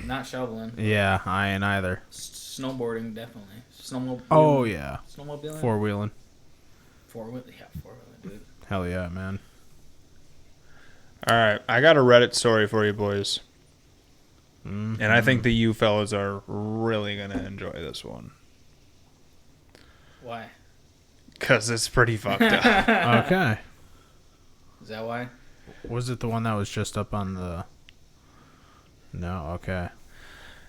Not shoveling, Yeah, I ain't either. snowboarding definitely. Snowmobile. Oh yeah, Snowmobiling. four wheeling. Four-wheel. Yeah, four-wheeling, dude. Hell yeah, man. All right, I got a Reddit story for you, boys. Mm-hmm. And I think that you fellas are really going to enjoy this one. Why? Because it's pretty fucked up. Okay. Is that why? Was it the one that was just up on the? No. Okay.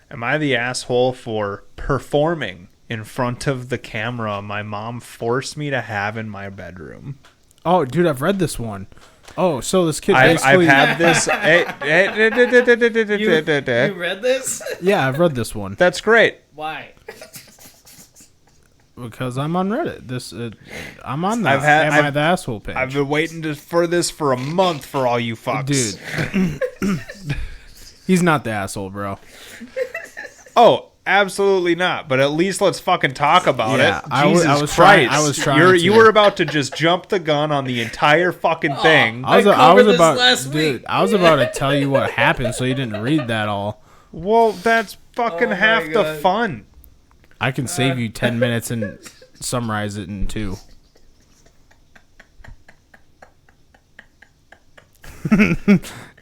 Am I the asshole for performing in front of the camera my mom forced me to have in my bedroom? Oh, dude, I've read this one. Oh, so this kid I've basically. had this. You read this? Yeah, I've read this one That's great. Why? because I'm on Reddit. I'm on that. I've- Am I the asshole page? I've been waiting for this for a month for all you fucks. Dude, he's not the asshole, bro. Oh, absolutely not. But at least let's fucking talk about Yeah, it. I Jesus was trying- Christ. I was trying You to. were about to just jump the gun on the entire fucking thing. I was covered this about, last dude. week. I was about to tell you what happened, so you didn't read that all. Well, that's fucking Oh my half the God. fun. I can save you 10 minutes and summarize it in 2.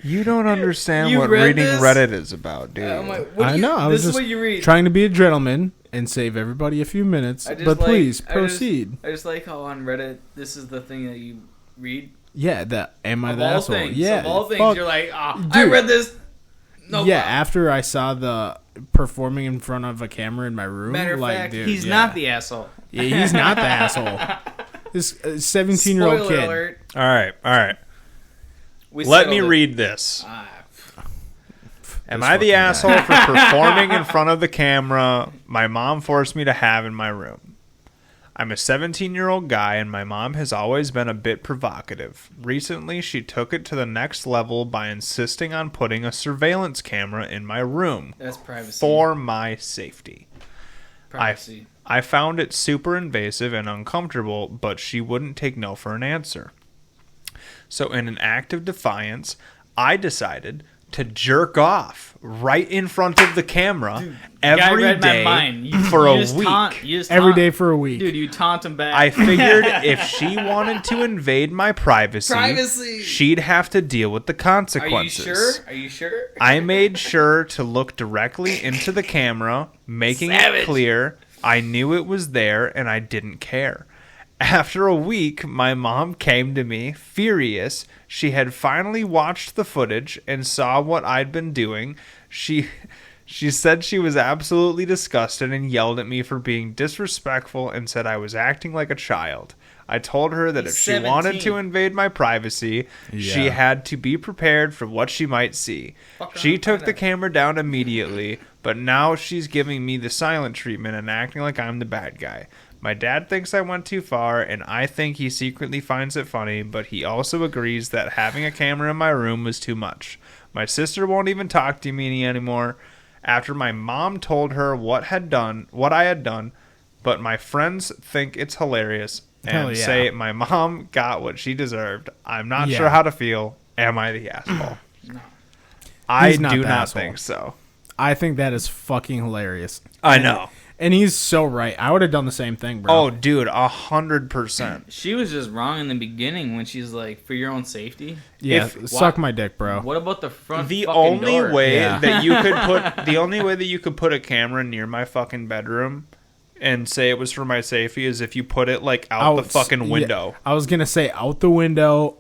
You don't understand You what read reading this? Reddit is about, dude. I'm like, what I do you- know. I was this is just what you read. trying to be a gentleman and save everybody a few minutes. I just But like- please I just- proceed. I just like how on Reddit, this is the thing that you read. Yeah, that am I Of the all asshole? things, Yeah, of all things, fuck. you're like, oh, I Dude. read this. No yeah. problem. After I saw the performing in front of a camera in my room, Matter of like, fact, dude, he's yeah. not the asshole. Yeah, he's not the asshole. This 17-year-old Spoiler kid. alert. All right. We Let settled me it. read this. Ah, Am This I the fucking guy. asshole for performing in front of the camera my mom forced me to have in my room? I'm a 17-year-old guy, and my mom has always been a bit provocative. Recently, she took it to the next level by insisting on putting a surveillance camera in my room that's privacy. for my safety. privacy. I found it super invasive and uncomfortable, but she wouldn't take no for an answer. So in an act of defiance, I decided to jerk off right in front of the camera every read my day mind. for a just week. you just Every taunt- day for a week. Dude, you taunt him back. I figured if she wanted to invade my privacy, Privacy. she'd have to deal with the Are you consequences. sure? Are you sure? I made sure to look directly into the camera, making Savage. it clear I knew it was there and I didn't care. After a week, my mom came to me, furious. She had finally watched the footage and saw what I'd been doing. She said she was absolutely disgusted and yelled at me for being disrespectful and said I was acting like a child. I told her that He's if she wanted 17. to invade my privacy, she Yeah. had to be prepared for what she might see. Fuck She around, took find the out. camera down immediately, but now she's giving me the silent treatment and acting like I'm the bad guy. My dad thinks I went too far, and I think he secretly finds it funny, but he also agrees that having a camera in my room was too much. My sister won't even talk to me anymore after my mom told her what I had done, but my friends think it's hilarious Hell and yeah. say my mom got what she deserved. I'm not Yeah. sure how to feel. Am I the asshole? I He's not do the not asshole. think so. I think that is fucking hilarious. I know. And he's so right. I would have done the same thing, bro. Oh, dude, 100%. She was just wrong in the beginning when she's like, for your own safety. yeah. if- Suck my dick, bro. What about the front The fucking only door? way Yeah. that you could put a camera near my fucking bedroom and say it was for my safety is if you put it like out the fucking yeah, window. I was gonna say out the window.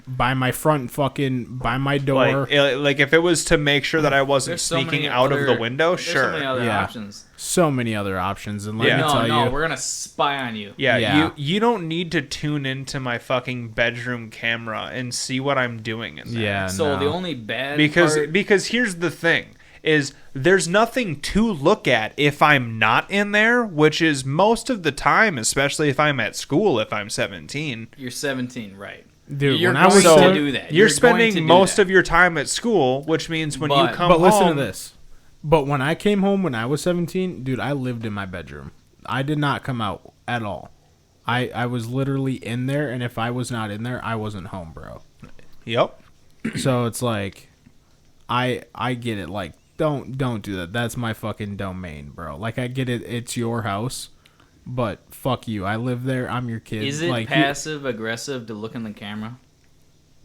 By my by my door. Like if it was to make sure that I wasn't There's so sneaking many out of the other- window, there's sure. so many other Yeah. options. So many other options, and let Yeah. me tell No, you, we're gonna spy on you. Yeah, Yeah. you don't need to tune into my fucking bedroom camera and see what I'm doing in there. yeah. So no. the only bad Because part, here's the thing is there's nothing to look at if I'm not in there, which is most of the time, especially if I'm at school if I'm 17. you're 17, right? Dude, You're when I was going to so- do that. You're going to spending do most that. of your time at school, which means when you But- come But home, listen to this. But when I came home when I was 17, dude, I lived in my bedroom. I did not come out at all. I was literally in there, and if I was not in there, I wasn't home, bro. Yep. So it's like, I get it. Like, don't do that. That's my fucking domain, bro. Like, I get it. It's your house, but fuck you. I live there. I'm your kid. Is it like, passive aggressive to look in the camera?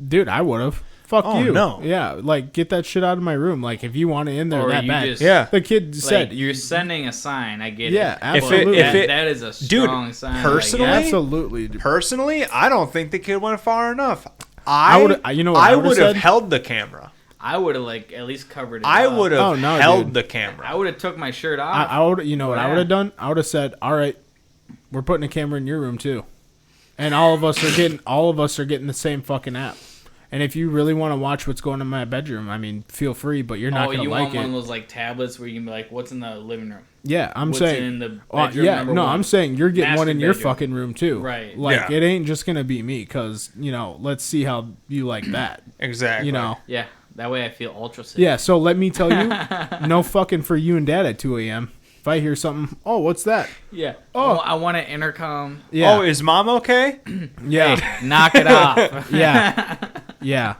dude? I would have. Fuck Oh, you. no. Yeah, like get that shit out of my room. Like if you want it in there Or that you bad. just- Yeah. The kid said, Like, you're sending a sign. I get Yeah, it. absolutely. If it- that is a Dude, strong sign. personally- like, absolutely. dude. Personally, I don't think the kid went far enough. I would've- you know what I would've would have said? held the camera. I would have like at least covered it. I up. would have Oh, no, held dude. the camera. I would have took my shirt I, off. I would. You know what I Yeah. would have done? I would have said, "All right, we're putting a camera in your room too, and all of us are getting the same fucking app. And if you really want to watch what's going on in my bedroom, I mean, feel free, but you're not Oh, gonna you like want one of it. those like tablets where you can be like, "What's in the living room?" Yeah, I'm What's saying. in the Well, bedroom yeah, number no, one? I'm saying you're getting one Master in your bedroom. fucking room too. Right. Like Yeah. it ain't just gonna be me, cause let's see how you like that. Exactly. You know. Yeah, that way I feel ultra safe. Yeah, so let me tell you, no fucking for you and dad at 2 a.m. If I hear something, oh, what's that? Yeah. Oh. I want an intercom. Yeah, Oh, is mom okay? yeah, Hey, knock it off. yeah, yeah.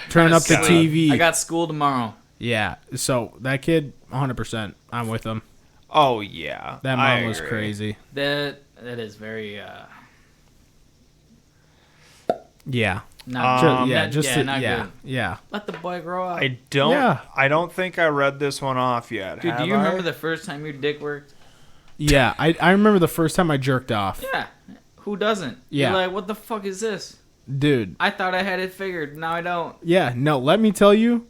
Turn up the Sleep. TV. I got school tomorrow. Yeah, so that kid, 100%. I'm with him. Oh yeah. That I mom was agree. crazy. That is very Yeah, not yeah, not yeah, good. yeah. Let the boy grow up. I don't. Yeah. I don't think I read this one off yet. Dude, have do you I? remember the first time your dick worked? Yeah, I remember the first time I jerked off. Yeah. Who doesn't? Yeah. You're like, what the fuck is this? Dude, I thought I had it figured. Now I don't. yeah, no, let me tell you.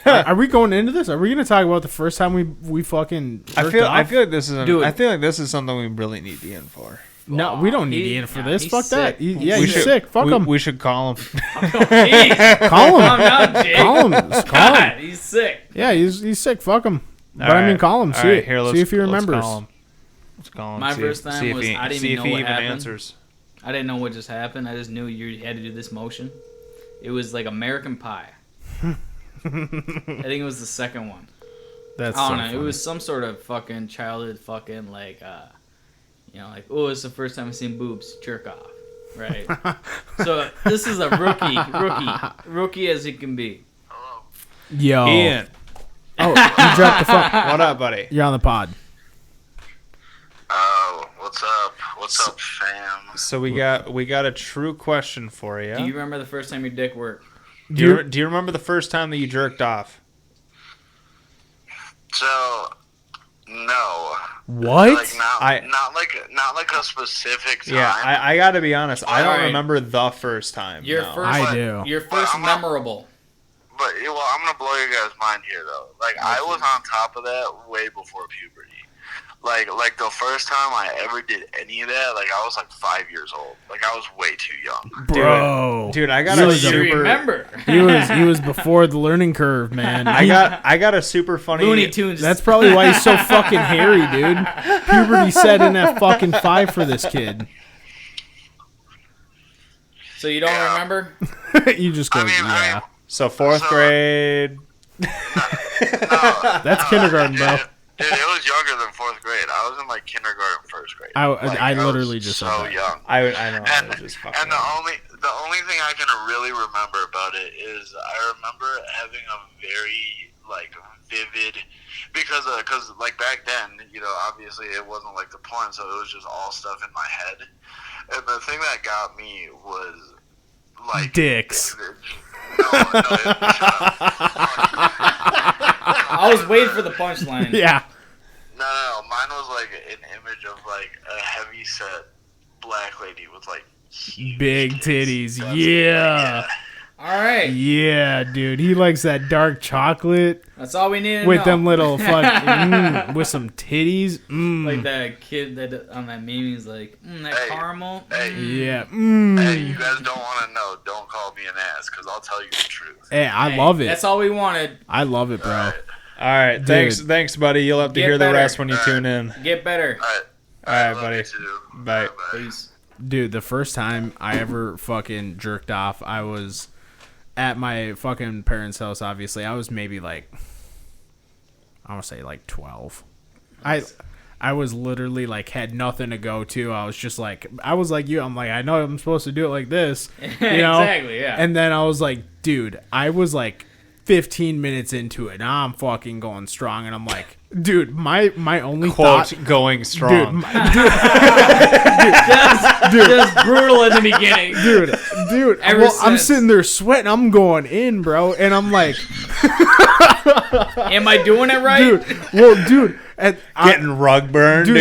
Are we going into this? Are we going to talk about the first time we fucking jerked I feel off? like this is. Dude. I feel like this is something we really need Ian for. No, we don't need He- Ian for yeah, this. he's Fuck that. sick. Yeah, We he's should- sick. Fuck him. We should call him. Jeez. Call Calm him. down, Jake. Call him. Just call God, him. he's sick. Yeah, he's sick. Fuck him. But All I mean, right. call him. All See, right, here, see if he remembers. Let's call him. Let's call him. My see first if, time see if was- he, I didn't see even if know he what even happened. answers. I didn't know what just happened. I just knew you had to do this motion. It was like American Pie. I think it was the second one. That's I so don't know. funny. It was some sort of fucking childhood fucking like, like, oh, it's the first time I've seen boobs. Jerk off. Right. So this is a rookie as it can be. Yo. Ian, Oh, you dropped the phone. what up, buddy? You're on the pod. Oh, what's up? What's up, fam? So we got a true question for you. Do you remember the first time your dick worked? Do you remember the first time that you jerked off? So, no. What? Like not like a specific time. Yeah, I got to be honest. I don't Alright. remember the first time. Your no. first, I do. Your first I'm not- memorable. But well, I'm gonna blow your guys' mind here though. Like I was on top of that way before puberty. Like the first time I ever did any of that, like I was like 5 years old. Like I was way too young. Bro. Dude, I got You a was a- You super. remember? He was before the learning curve, man. I got a super funny. Looney Tunes. That's probably why he's so fucking hairy, dude. Puberty set in at fucking 5 for this kid. So you don't Yeah. remember? You just go, yeah. So fourth So- grade. That's kindergarten, bro. Dude, it was younger than 4th grade. I was in like kindergarten, 1st grade. I was literally just said so that. young. I know. I And, was just fucking. and the only thing I can really remember about it is I remember having a very like vivid because like back then, you know, obviously it wasn't like the porn, so it was just all stuff in my head. And the thing that got me was like Dicks. No, shut up. I was waiting for the punchline. Yeah. No, mine was like an image of like a heavy set black lady with like huge Big titties. titties. That's- Yeah. All right. Yeah, dude. He likes that dark chocolate That's all we need to with know. them little with some titties. Like that kid that on that meme is like, that Hey. caramel. Hey, Yeah. hey, you guys don't want to know. Don't call me an ass, because I'll tell you the truth. Hey, I Hey, love it. That's all we wanted. I love it, bro. All right, All right, thanks, buddy. You'll have to Get hear the better. rest when you tune in. Get better. all right. All right, love buddy. you too. Bye. Please. Dude, the first time I ever fucking jerked off, I was at my fucking parents' house, obviously. I was maybe like, I want to say like 12. I was literally like, had nothing to go to. I was just like, I was like you. I'm like, I know I'm supposed to do it like this. You know? Exactly, yeah. And then I was like, dude, I was like 15 minutes into it. Now I'm fucking going strong. And I'm like, dude, my only Quote thought. going Dude, strong. Just brutal in the beginning. dude. Ever Well, I'm since. sitting there sweating. I'm going in, bro, and I'm like, Am I doing it right? dude. Getting rug burned, dude.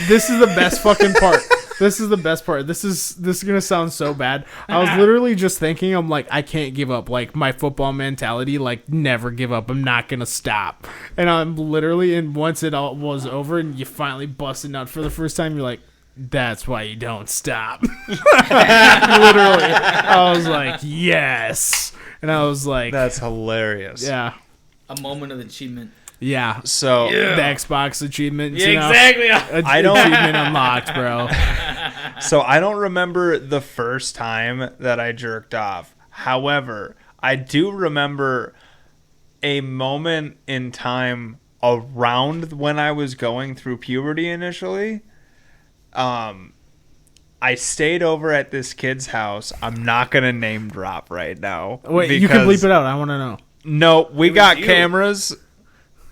This is the best fucking part. This is the best part. This is gonna sound so bad. I was literally just thinking, I'm like, I can't give up. Like my football mentality, like never give up. I'm not gonna stop. And I'm literally, and once it all was over, and you finally busted out for the first time, you're like, that's why you don't stop. Literally, I was like, yes, and I was like, That's hilarious. yeah, A moment of achievement. yeah. So The Xbox achievements, Yeah, you know? exactly. I don't- Achievement unlocked, bro. So I don't remember the first time that I jerked off. However, I do remember a moment in time around when I was going through puberty initially. I stayed over at this kid's house. I'm not gonna name drop right now. Wait, you can because- bleep it out. I want to know. No, we got you. cameras.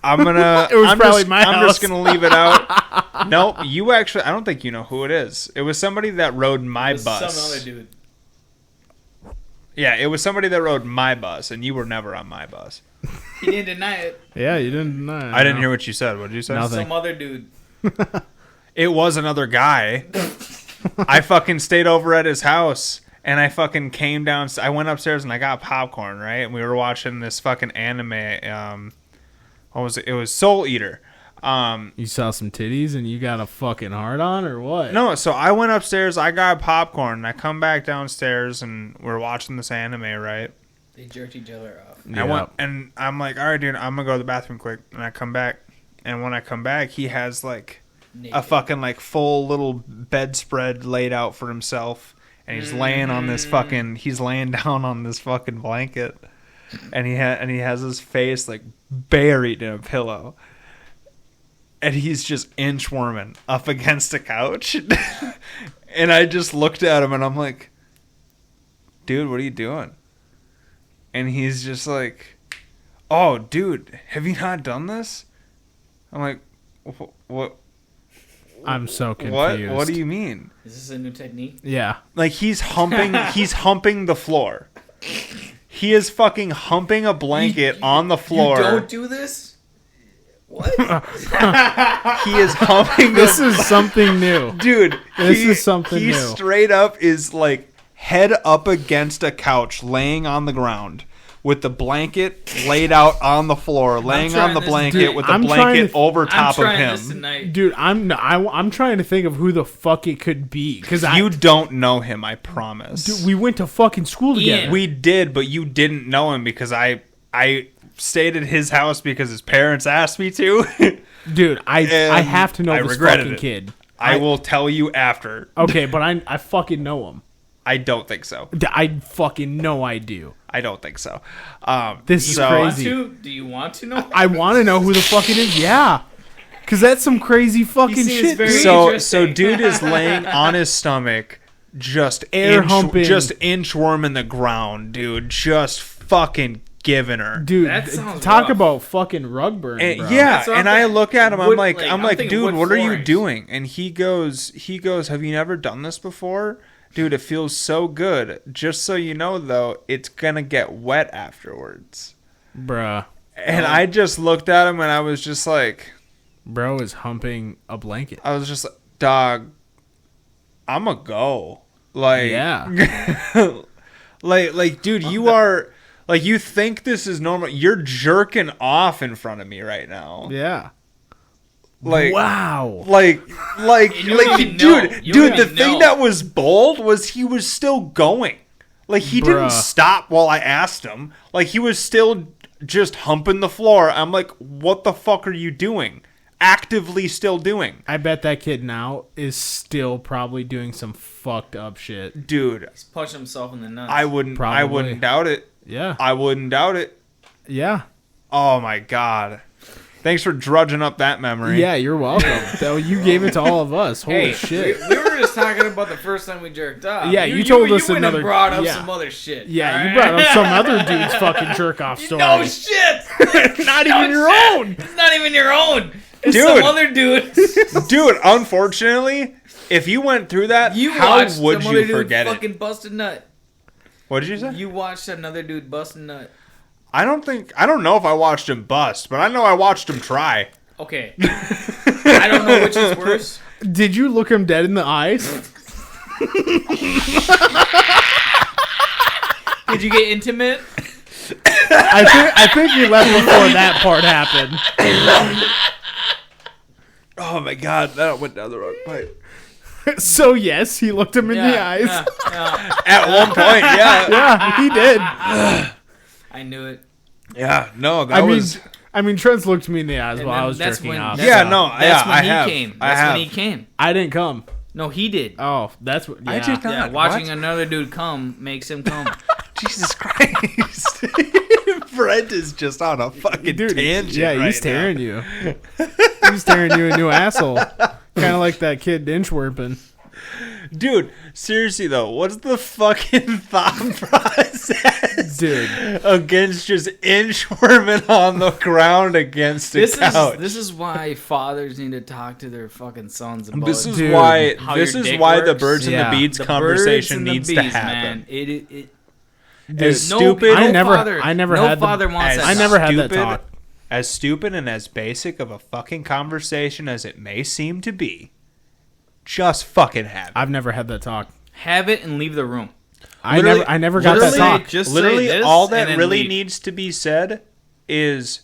I'm gonna. It was I'm probably just, my I'm just house. gonna leave it out. No, you actually. I don't think you know who it is. It was somebody that rode my bus. Some other dude. Yeah, it was somebody that rode my bus, and you were never on my bus. He didn't deny it. Yeah, you didn't deny it. I didn't hear what you said. What did you say? Nothing. Some other dude. It was another guy. I fucking stayed over at his house, and I fucking came down. I went upstairs and I got popcorn, right? And we were watching this fucking anime. What was it? It was Soul Eater. You saw some titties and you got a fucking hard on or what? No, so I went upstairs. I got popcorn. And I come back downstairs, and we're watching this anime, right? They jerked each other off. I went, and I'm like, all right, dude, I'm gonna go to the bathroom quick. And I come back, and when I come back, he has like Naked. a fucking like full little bedspread laid out for himself, and he's laying on this fucking. He's laying down on this fucking blanket, and he has his face like buried in a pillow, and he's just inchworming up against a couch, and I just looked at him, and I'm like, dude, what are you doing? And he's just like, oh, dude, have you not done this? I'm like, what? I'm so confused. What do you mean? Is this a new technique? Yeah. Like he's humping the floor. He is fucking humping a blanket on the floor. You don't do this? What? He is humping This is something new. dude. This is something he new. straight up is like head up against a couch, laying on the ground with the blanket laid out on the floor, laying on the blanket with the I'm blanket trying over I'm top of trying this him. tonight. Dude, I'm trying to think of who the fuck it could be because You don't know him, I promise. we went to fucking school together. Ian. We did, but you didn't know him because I stayed at his house because his parents asked me to. Dude, I And have to know I this regretted fucking it. kid. I will tell you after. Okay, but I fucking know him. I don't think so. I fucking know I do. I don't think so. This is so, crazy. Do you want to know? I want to know who the fuck it is. Yeah, because that's some crazy fucking seems shit. very- dude. So Interesting. dude is laying on his stomach, just Air humping. just inchworming the ground, dude. Just fucking giving her. Dude, That sounds talk rough. about fucking rug burn, And, bro. yeah, That's what and I'm I thinking. look at him. I'm Wood- like, like, I'm I'm like, thinking dude, wood what are you floorings. doing? And he goes, have you never done this before? Dude, it feels so good. Just so you know, though, it's gonna get wet afterwards. Bruh. And I just looked at him and I was just like, Bro is humping a blanket. I was just like, dog, I'ma go. Like, Yeah. like, dude, you are, like, you think this is normal. You're jerking off in front of me right now. Yeah. Like, Wow. like, You don't even know. dude, You don't the even thing know. that was bold was he was still going. Like, he Bruh. didn't stop while I asked him. Like, he was still just humping the floor. I'm like, what the fuck are you doing? Actively still doing. I bet that kid now is still probably doing some fucked up shit. Dude, He's punching himself in the nuts. I wouldn't Probably. doubt it. Yeah. I wouldn't doubt it. Yeah. Oh my god. Thanks for drudging up that memory. Yeah, you're welcome. Though you gave it to all of us. Holy Hey, shit. We were just talking about the first time we jerked off. Yeah, you told us went another- and brought up yeah. some other shit. Yeah, all you right? brought up some other dude's fucking jerk off story. No shit. Not No even your shit. own. It's not even your own. It's Dude. some other dude. Dude, unfortunately, if you went through that, You how watched would some other you dude forget it? fucking bust a nut. What did you say? You watched another dude bust a nut. I don't know if I watched him bust, but I know I watched him try. Okay. I don't know which is worse. Did you look him dead in the eyes? Did you get intimate? I think you left before that part happened. Oh my god, that went down the wrong pipe. So yes, he looked him in the eyes. Yeah. At one point, yeah. Yeah, he did. I knew it. Yeah, no, that was... I mean, Trent's looked me in the eyes And while then I was that's jerking when- off. that's- Yeah, no, That's yeah, when I he have. came. I That's have. when he came. I didn't come. No, he did. Oh, that's what. Yeah. I did not. Yeah, watching What? another dude come makes him come. Jesus Christ. Brent is just on a fucking tangent Yeah, right he's tearing you. He's tearing you a new asshole. Kind of like that kid inchworping. Dude, seriously though, what's the fucking thought process Dude. against just inchworming on the ground against a couch? This is why fathers need to talk to their fucking sons about This is Dude, why how this your is dick why the works. birds and Yeah. the beads the conversation birds and the needs to bees, happen. Man. It As no, stupid, I no never- father, I never no had the- father wants as that. I never had that stupid- talk. as stupid and as basic of a fucking conversation as it may seem to be, just fucking have it. I've never had that talk. Have it and leave the room. I never got that literally- talk. Just say Literally, this all and that then really leave. needs to be said is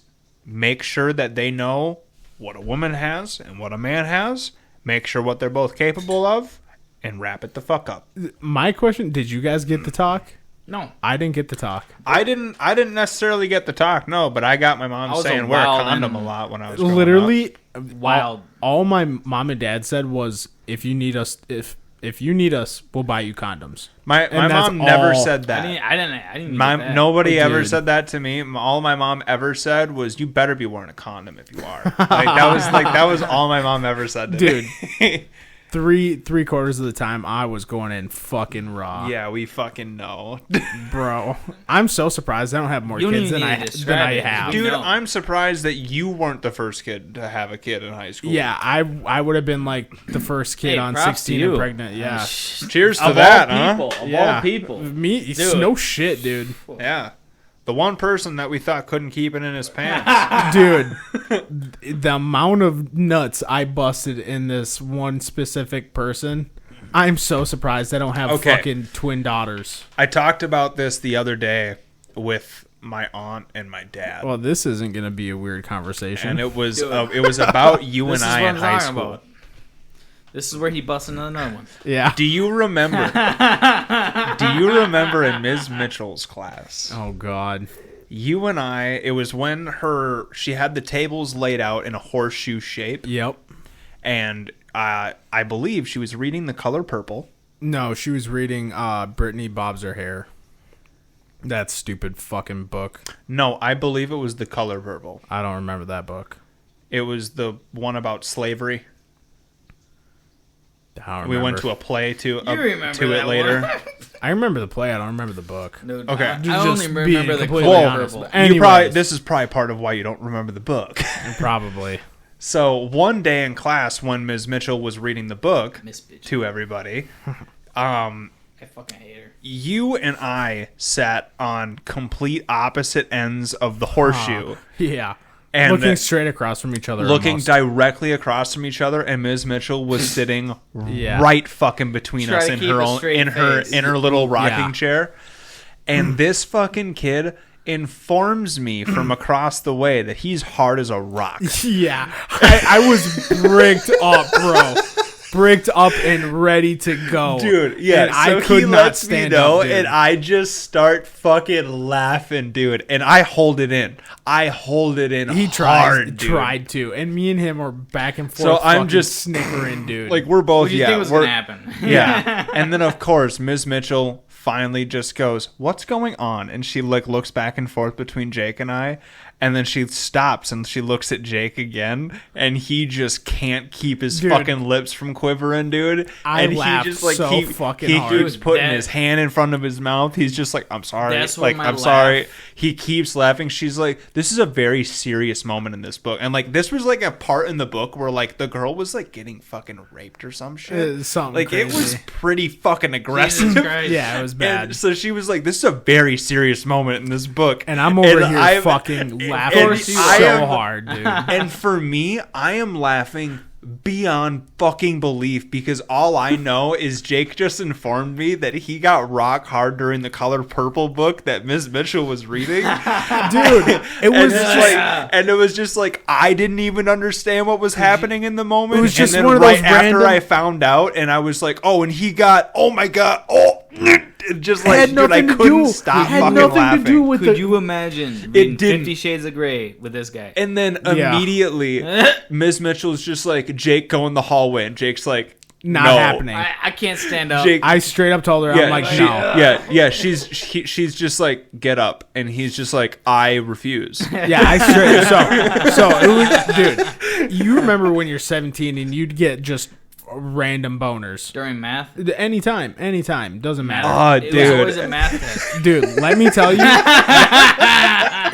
make sure that they know what a woman has and what a man has. Make sure what they're both capable of, and wrap it the fuck up. My question: did you guys get the talk? No. I didn't get the talk. I didn't necessarily get the talk, no, but I got my I mom was a saying wear a wild condom a animal. lot when I was growing Literally, Wild. All my mom and dad said was, "If you need us, if you need us, we'll buy you condoms." My And that's mom never all. said I that. didn't My, get that. nobody ever Dude. said that to me. All my mom ever said was, "You better be wearing a condom if you are." Like that was all my mom ever said to Dude. me. three quarters of the time I was going in fucking raw. Yeah, we fucking know. Bro. I'm so surprised I don't have more You don't kids even than need to I describe it. have. Dude, No. I'm surprised that you weren't the first kid to have a kid in high school. Yeah, I would have been like the first kid Hey, on props to 16 you. and pregnant. Yeah. Cheers to Of that, all huh? people, of Yeah. all people. Me, Dude. no shit, dude. Yeah. The one person that we thought couldn't keep it in his pants. Dude, the amount of nuts I busted in this one specific person, I'm so surprised I don't have Okay. fucking twin daughters. I talked about this the other day with my aunt and my dad. Well, this isn't going to be a weird conversation. And it was Dude. it was about you This and is I what in I'm high talking school. about. This is where he busts another one. yeah. Do you remember? In Ms. Mitchell's class? Oh, God. You and I, it was when she had the tables laid out in a horseshoe shape, Yep. and I believe she was reading The Color Purple. No, she was reading Brittany Bobs Her Hair. That stupid fucking book. No, I believe it was The Color Purple. I don't remember that book. It was the one about slavery. I don't We went remember. to a play to remember to it that later. one. I remember the play. I don't remember the book. Dude, Okay. I Just only being remember the completely color honest. purple. Anyways. This is probably part of why you don't remember the book. Probably. So one day in class, when Ms. Mitchell was reading the book Miss bitch. to everybody, I fucking hate her. you and I sat on complete opposite ends of the horseshoe, Yeah. and Looking straight across from each other. looking almost. directly across from each other, and Ms. Mitchell was sitting Yeah. right fucking between Try us to in keep her a own straight face. in her little rocking Yeah. chair, and this fucking kid informs me from across the way that he's hard as a rock. Yeah. I was bricked up, bro. Bricked up and ready to go. Dude, yeah, And so I could he not lets me stand know, up, dude. and I just start fucking laughing, dude. And I hold it in. He hard, dude. tried to. And me and him were back and forth. So I'm fucking just- snickering, dude. Like, we're both, What do you think was we're- gonna happen? Yeah. And then, of course, Ms. Mitchell finally just goes, "What's going on?" And she looks back and forth between Jake and I, and then she stops and she looks at Jake again, and he just can't keep his Dude. fucking lips from quivering, dude. I and laughed he just like so keeps fucking hard. putting That- his hand in front of his mouth. He's just like, "I'm sorry." That's when Like, my "I'm laugh- sorry." He keeps laughing. She's like, "This is a very serious moment in this book." And like, this was like a part in the book where like the girl was like getting fucking raped or some shit. Something Like, it was crazy. pretty fucking aggressive. Jesus Christ. Yeah, it was bad. And so she was like, "This is a very serious moment in this book," And I'm over here I'm- fucking and laughing course you so I am- hard, dude. And for me, I am laughing beyond fucking belief because all I know is Jake just informed me that he got rock hard during the Color Purple book that Ms. Mitchell was reading. Dude, it And was it's just like, and it was just like I didn't even understand what was happening in the moment. It was just and then one of right those after random- I found out, and I was like, "Oh, and he got, oh my god, oh!" It just like, had dude, I nothing to couldn't do. stop had fucking nothing laughing. to do with Could the. you imagine reading didn't. 50 Shades of Grey with this guy? And then Yeah. immediately, Ms. Mitchell's just like, "Jake, go in the hallway," and Jake's like, Not "No." happening. I can't stand up. Jake, I straight up told her, yeah, I'm like, she- no. yeah. She's just like, "Get up," and he's just like, "I refuse." Yeah, I straight. So it was, dude. You remember when you're 17 and you'd get just random boners? During math? Anytime, doesn't matter. Oh, It was dude. always a math test. Dude, let me tell you,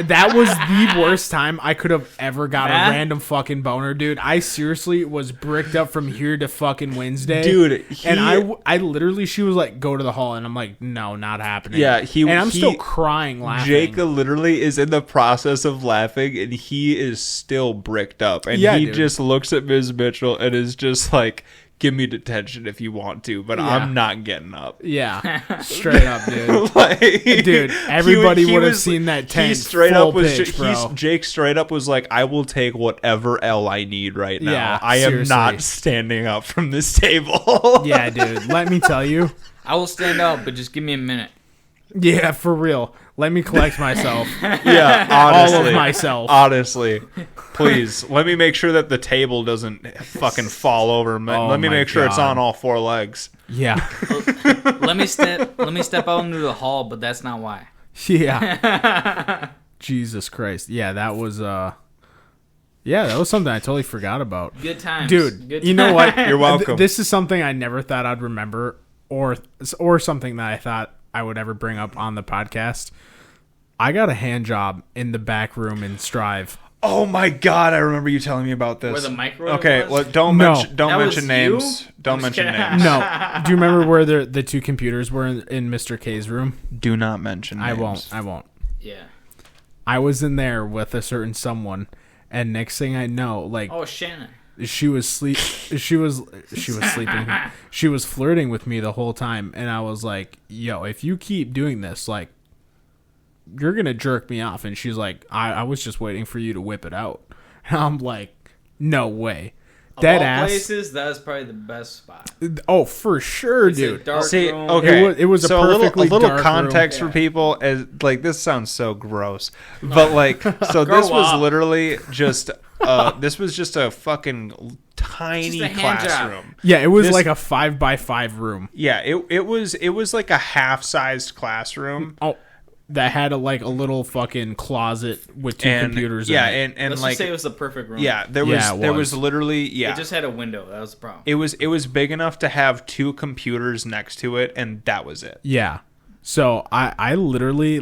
that was the worst time I could have ever got Math? a random fucking boner, dude. I seriously was bricked up from here to fucking Wednesday, Dude, and I literally, she was like, "Go to the hall," and I'm like, "No, not happening." Yeah, and I'm still crying, laughing. Jake literally is in the process of laughing, and he is still bricked up. And Yeah, he dude. just looks at Ms. Mitchell and is just like, "Give me detention if you want to, but Yeah. I'm not getting up." Yeah, straight up, dude. Like, Dude, everybody he would have was- seen that tent He straight full up was pitch, bro. Jake straight up was like, "I will take whatever L I need right now. Yeah, I am seriously. not standing up from this table." Yeah, dude. Let me tell you. I will stand up, but just give me a minute. Yeah, for real. Let me collect myself. Yeah, All honestly, of myself. Honestly, please let me make sure that the table doesn't fucking fall over. Oh Let me my make sure it's God. on all four legs. Yeah. Let me step out into the hall, but that's not why. Yeah. Jesus Christ. Yeah, that was Yeah, that was something I totally forgot about. Good times. Dude, Good you know what? You're welcome. This is something I never thought I'd remember or something that I thought I would ever bring up on the podcast. I got a hand job in the back room in Strive. Oh my god, I remember you telling me about this. Where the microwave Okay, was? well, don't No. mention That was mention you? names. Don't I'm mention just names. No. Do you remember where the two computers were in Mr. K's room? Do not mention names. I won't. Yeah. I was in there with a certain someone, and next thing I know, like Oh, Shannon. she was sleeping. She was flirting with me the whole time, and I was like, "Yo, if you keep doing this, like, you're gonna jerk me off." And she's like, "I was just waiting for you to whip it out." And I'm like, "No way." Dead Of all ass. places, that was probably the best spot. Oh, for sure, It's a dude. dark See, room. okay, It was a so perfectly a little dark context room. for people is like this sounds so gross, but like so this was up. literally just this was just a fucking tiny Just a hand job. classroom. Yeah, it was This- like a 5x5 room. Yeah, it was like a half-sized classroom. Oh, that had a little fucking closet with two And computers. yeah, in it. and Let's like just say it was the perfect room. yeah, there was Yeah, it there was. was literally It just had a window. That was the problem. it was big enough to have two computers next to it, and that was it. Yeah. So I literally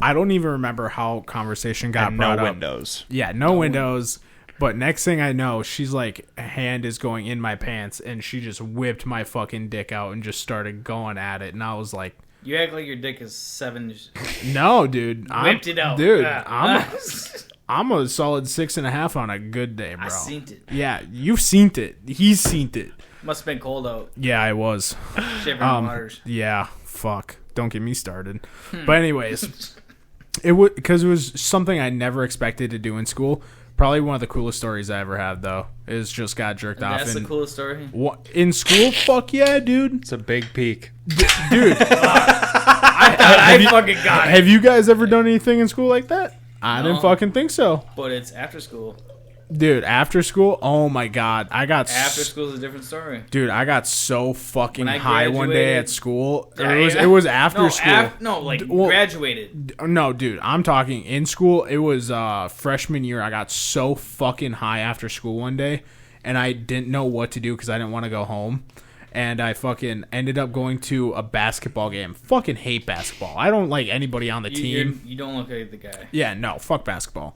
I don't even remember how conversation got And brought no up. windows. Yeah, no windows. But next thing I know, she's like, a hand is going in my pants, and she just whipped my fucking dick out and just started going at it. And I was like, You act like your dick is 7. no, dude. Whipped it out. Dude, Ah. I'm a solid 6.5 on a good day, bro. I seen it. Yeah, you've seen it. He's seen it. Must have been cold out. Yeah, I was. Shivering waters. Yeah, fuck. Don't get me started. Hmm. But anyways, it would because it was something I never expected to do in school. Probably one of the coolest stories I ever had, though, is just got jerked off. That's the in, coolest story. in school? Fuck yeah, dude. It's a big peak. Dude, I fucking got it. have you guys ever done anything in school like that? I No. didn't fucking think so. But it's after school. Dude, after school? Oh my god. After school is a different story. Dude, I got so fucking When I high one day graduated- at school. Yeah, It was after no, school. Well, graduated. No, dude, I'm talking in school. It was freshman year. I got so fucking high after school one day, and I didn't know what to do because I didn't want to go home. And I fucking ended up going to a basketball game. Fucking hate basketball. I don't like anybody on the team. You don't look like the guy. Yeah, no, fuck basketball.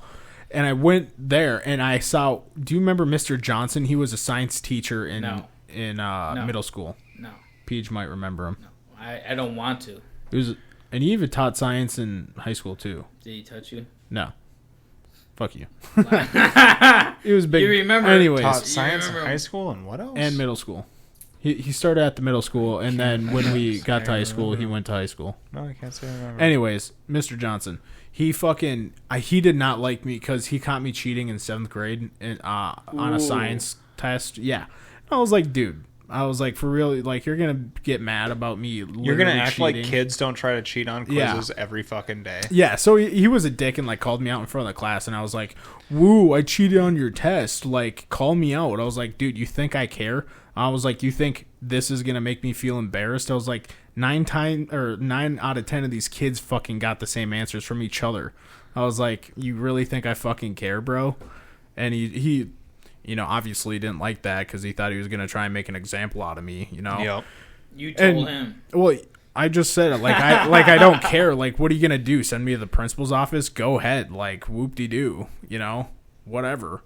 And I went there and I saw. Do you remember Mr. Johnson? He was a science teacher in No. middle school. No. Peach might remember him. I don't want to. He was, and he even taught science in high school too. Did he touch you? No. Fuck you. He was big. You remember- Anyways, Taught science in remember- high school and what else? and middle school. He started at the middle school, and then when we got to high school, he went to high school. No, I can't say I remember. Anyways, Mr. Johnson, he fucking he did not like me because he caught me cheating in 7th grade on a science test. Yeah, I was like, dude. I was like, for real, like you're gonna get mad about me. You're gonna literally act cheating. like kids don't try to cheat on Yeah. quizzes every fucking day. Yeah, so he was a dick and like called me out in front of the class, and I was like, "Woo, I cheated on your test. Like, call me out." I was like, "Dude, you think I care?" I was like, "You think this is gonna make me feel embarrassed?" I was like, 9 out of 10 of these kids fucking got the same answers from each other. I was like, "You really think I fucking care, bro?" And he you know, obviously didn't like that because he thought he was gonna try and make an example out of me. You know. Yep. You told And- him. Well, I just said it. Like I don't care. Like, what are you gonna do? Send me to the principal's office? Go ahead. Like, whoop de doo. You know, whatever.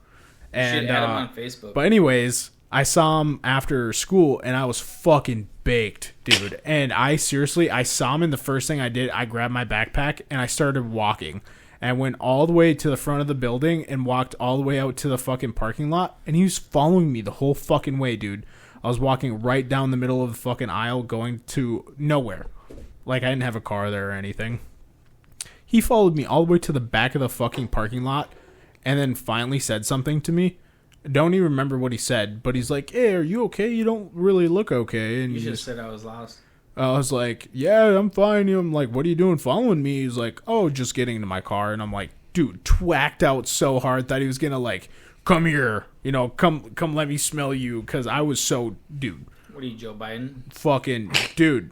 You And should add him on Facebook. but anyways, I saw him after school, and I was fucking baked, dude. And I saw him, and the first thing I did, I grabbed my backpack and I started walking. And I went all the way to the front of the building and walked all the way out to the fucking parking lot. And he was following me the whole fucking way, dude. I was walking right down the middle of the fucking aisle going to nowhere. Like, I didn't have a car there or anything. He followed me all the way to the back of the fucking parking lot and then finally said something to me. Don't even remember what he said, but he's like, "Hey, are you okay? You don't really look okay." And You should have he's- said I was lost. I was like, "Yeah, I'm fine." I'm like, "What are you doing following me?" He's like, "Oh, just getting into my car." And I'm like, dude, twacked out so hard that he was gonna like, "Come here, you know, come let me smell you," because I was so, dude, What are you, Joe Biden? Fucking dude,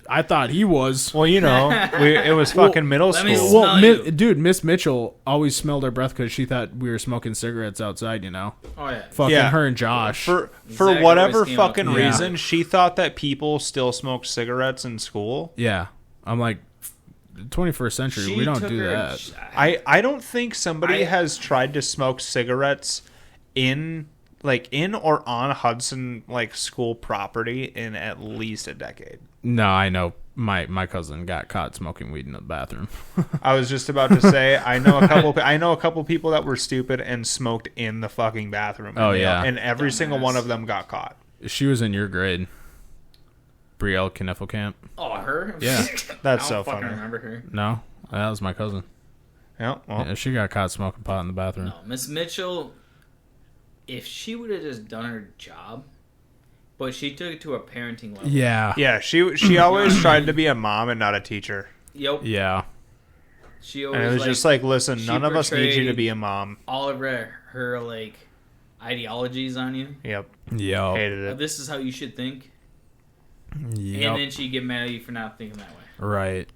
I thought he was. Well, you know, it was fucking middle let me school. smell you. Dude, Miss Mitchell always smelled our breath because she thought we were smoking cigarettes outside. You know, Oh yeah. fucking Yeah. her and Josh. For Zach whatever always came up fucking with that. reason, she thought that people still smoked cigarettes in school. Yeah, I'm like, 21st century. She We don't took do her- that. I don't think somebody I- has tried to smoke cigarettes in or on Hudson like school property in at least a decade. No, I know. My cousin got caught smoking weed in the bathroom. I was just about to say I know a couple people that were stupid and smoked in the fucking bathroom. Oh, and they- yeah. and every single Dumbass. one of them got caught. She was in your grade. Brielle Knifelkamp. Oh, her? Yeah. That's I so don't fucking funny. remember her. No, that was my cousin. Yeah, well, Yeah, she got caught smoking pot in the bathroom. No, Miss Mitchell, if she would have just done her job, but she took it to a parenting level. Yeah. yeah. She always tried to be a mom and not a teacher. Yep. Yeah. She And always it was just like, listen, she none of us need you to portrayed be a mom. all of her like ideologies on you. Yep, Yo. hated Well, it. this is how you should think, Yep. and then she get mad at you for not thinking that way. Right.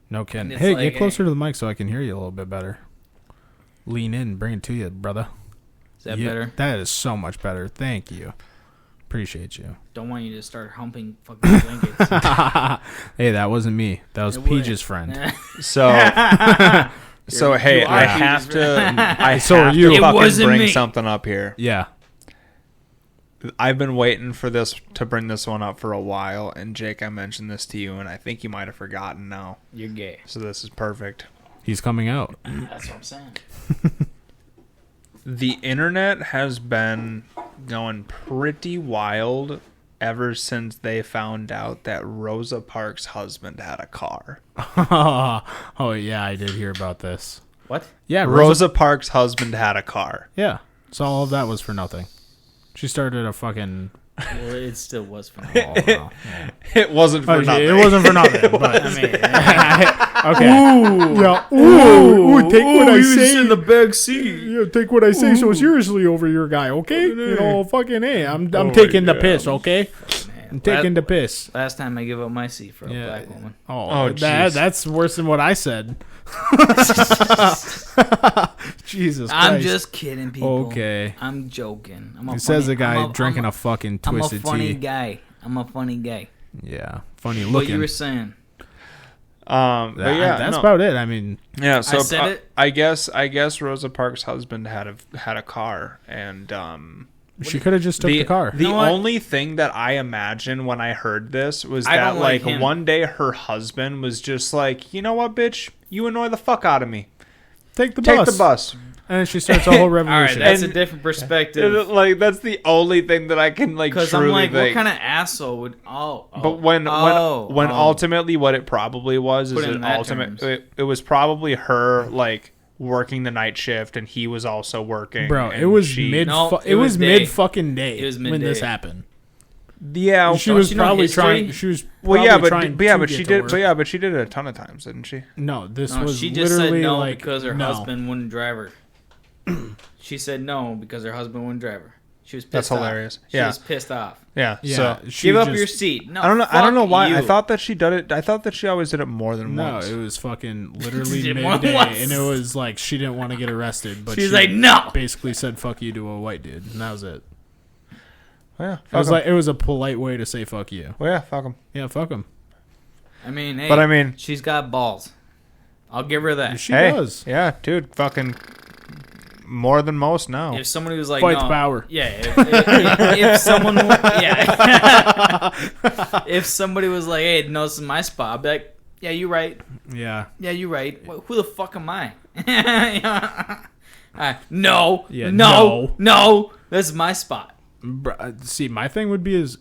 No kidding. And it's Hey, like, get closer to the mic so I can hear you a little bit better. Lean in, bring it to you, brother. Is that Yeah, better? That is so much better. Thank you. Appreciate you. Don't want you to start humping fucking blankets. Hey, that wasn't me. That was It would. Peach's friend. So, so hey, you are I have Peter's to. I So have are you. to It fucking wasn't bring me. something up here. Yeah. I've been waiting for this to bring this one up for a while, and Jake, I mentioned this to you, and I think you might have forgotten now. You're gay. So this is perfect. He's coming out. That's what I'm saying. The internet has been going pretty wild ever since they found out that Rosa Parks' husband had a car. Oh, yeah, I did hear about this. What? Yeah, Rosa Parks' husband had a car. Yeah. So all of that was for nothing. She started a fucking... Well, it still was for me. Oh, wow. Yeah. It wasn't for nothing. It wasn't for nothing, but... I mean, Okay. Ooh. Yeah. Ooh. Take what I say. in the back seat. Yeah, take what I say so seriously over your guy, okay? You know, fucking hey, I'm taking the piss, okay? I'm taking the piss. Last time I give up my seat for a Yeah. black woman. Oh, jeez. that's worse than what I said. Jesus Christ. I'm just kidding, people. Okay. I'm joking. I'm a He says funny- a guy I'm drinking I'm a fucking I'm a twisted funny tea. guy. I'm a funny guy. Yeah, funny What looking. you were saying? But yeah, that's no. about it. I mean, Yeah, so said it. I guess Rosa Parks' husband had a car, and she could have just took the car. The You know what? only thing that I imagined when I heard this was I that don't like like him. one day her husband was just like, you know what, bitch, you annoy the fuck out of me. Take the Take bus. the bus. And then she starts a whole All right, revolution. that's a And- different perspective. Like that's the only thing that I can like Because truly I'm like, think. what kind of asshole would? Oh, But when ultimately what it probably was Put is it in it that ultimate terms. it was probably her like working the night shift and he was also working. Bro, and it was she- mid. No, it it was was day. mid fucking day. It was when midday. this happened. Yeah, She don't was you know probably history? trying. She was well, yeah, probably trying to but get she to did, work. but yeah, but she did it a ton of times, didn't she? No, this No, was she just said literally no like because her no. husband wouldn't drive her. She said no because her husband wouldn't drive her. She was pissed That's off. hilarious. She Yeah. was pissed off. Yeah. Yeah, So she Give up just- your seat. No, I don't know. I don't know fuck why. I you. thought that she did it. I thought that she always did it more than No, once. it was fucking literally Did more midday, once. and it was like she didn't want to get arrested, but She's she like, no. basically said "fuck you" to a white dude, and that was it. Yeah. It Fuck was 'em. like it was a polite way to say "fuck you." Well, yeah. Fuck him. Yeah, fuck him. I mean, hey, But I mean, she's got balls. I'll give her that. She hey, does. yeah, dude, fucking more than most now. If somebody was like, Fight no, the power. Yeah. If someone, yeah. If somebody was like, hey, no, this is my spot, I'd be like, yeah, you're right. Yeah, Yeah, you're right. Who the fuck am I? No, Yeah, no, this is my spot. See, my thing would be is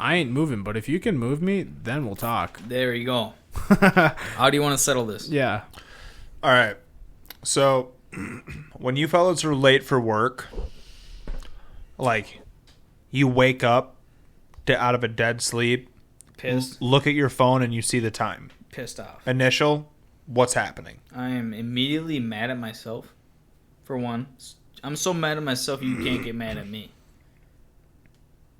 I ain't moving, but if you can move me, then we'll talk. There you go. How do you want to settle this? Yeah. All right. So, when you fellas are late for work, like, you wake up out of a dead sleep, Pissed, look at your phone, and you see the time. pissed off. Initial, what's happening? I am immediately mad at myself. For one, I'm so mad at myself you can't get mad at me.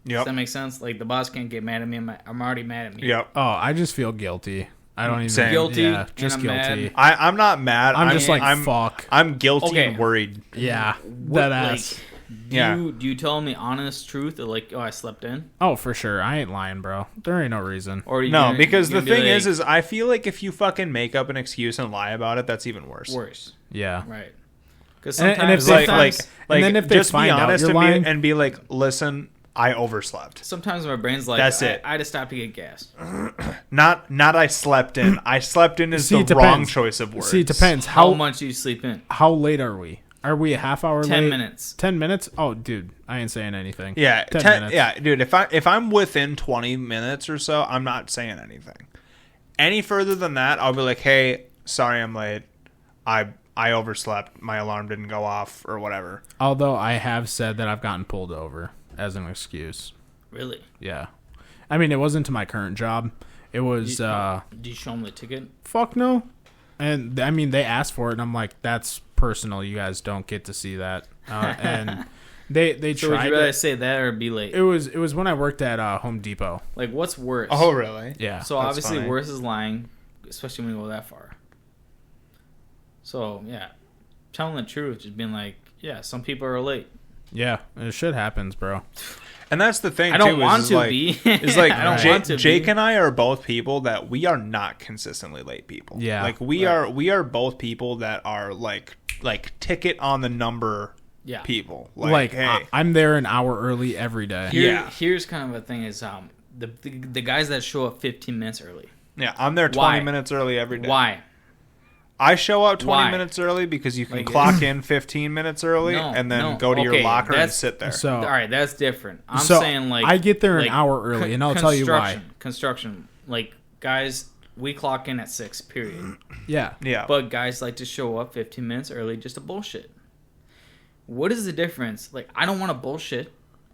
Does that make sense? Like the boss can't get mad at me. I'm already mad at me. Yep. Oh, I just feel guilty. I don't even Same. Guilty, Yeah, and just I'm guilty. mad. I'm not mad. I'm just like I'm, fuck. I'm guilty Okay. and worried. Yeah, What, that like, ass. do you tell them the honest truth or like, oh, I slept in? Oh, for sure. I ain't lying, bro. There ain't no reason. Or are you No, gonna- because you're the gonna be thing like, is I feel like if you fucking make up an excuse and lie about it, that's even worse. Oh, Yeah. Right. Because And- and if sometimes, they Like, find- like, and then if they just be find out honest you're and lying- and be like, listen, I overslept. sometimes my brain's like, That's it. I had to stop to get gas. Not I slept in. I slept in is See, the it wrong depends. choice of words. See, it depends. How How much do you sleep in? how late are we? Are we a half hour 10 late? minutes. 10 minutes? Oh, dude, I ain't saying anything. Yeah, 10 minutes. yeah, dude. If I'm within 20 minutes or so, I'm not saying anything. Any further than that, I'll be like, hey, sorry, I'm late. I overslept. My alarm didn't go off or whatever. Although I have said that I've gotten pulled over as an excuse. Really? Yeah. I mean, it wasn't to my current job. It was, Do you show them the ticket? fuck no. And, I mean, they asked for it, and I'm like, that's personal. You guys don't get to see that. And they So would tried you rather to- say that or be late? It was when I worked at Home Depot. Like, what's worse? Oh, really? Yeah. So That's obviously, funny. worse is lying, especially when you go that far. So yeah, telling the truth, just being like, yeah, some people are late. Yeah. Shit happens, bro. And that's the thing. I don't too, want is to like, be. Is like I don't Jake, want to Jake be. and I are both people that we are not consistently late people. Yeah. like we are both people that are like ticket on the number Yeah. people. Like, hey, I'm there an hour early every day. Yeah. Here's kind of a thing: is the guys that show up 15 minutes early. yeah, I'm there 20 Why? minutes early every day. Why? I show up 20 Why? minutes early because you can Like, clock in 15 minutes early No, and then no. go to your Okay, locker and that's- sit there. So, All right, that's different. I'm So, saying like I get there an like, hour early, and I'll tell you why. Construction, like guys, we clock in at 6. Period. yeah. yeah, But guys like to show up 15 minutes early just to bullshit. What is the difference? Like, I don't want to bullshit.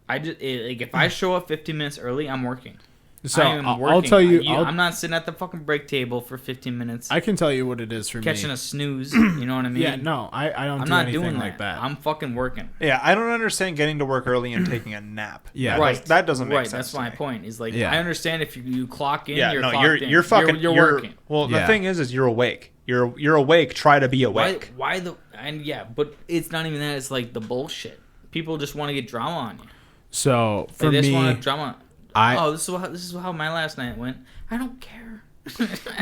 Like if I show up 15 minutes early, I'm working. So I am I'll working. tell you, I'm not sitting at the fucking break table for 15 minutes I can tell you what it is for catching me. a snooze. You know what I mean? Yeah, no, I don't I'm do not anything doing like that. I'm fucking working. yeah. I don't understand getting to work early and taking a nap. Yeah. That doesn't make right. sense. That's to my me. point. Is like Yeah. I understand if you clock in, Yeah, you're no, clocked in. you're fucking you're working. Well, the Yeah. thing is you're awake. You're awake. Try to be Why? awake. Why the? And yeah, but it's not even that. It's like the bullshit. People just want to get drama on you. So for Like, they just me, want drama. I This is how my last night went. I don't care.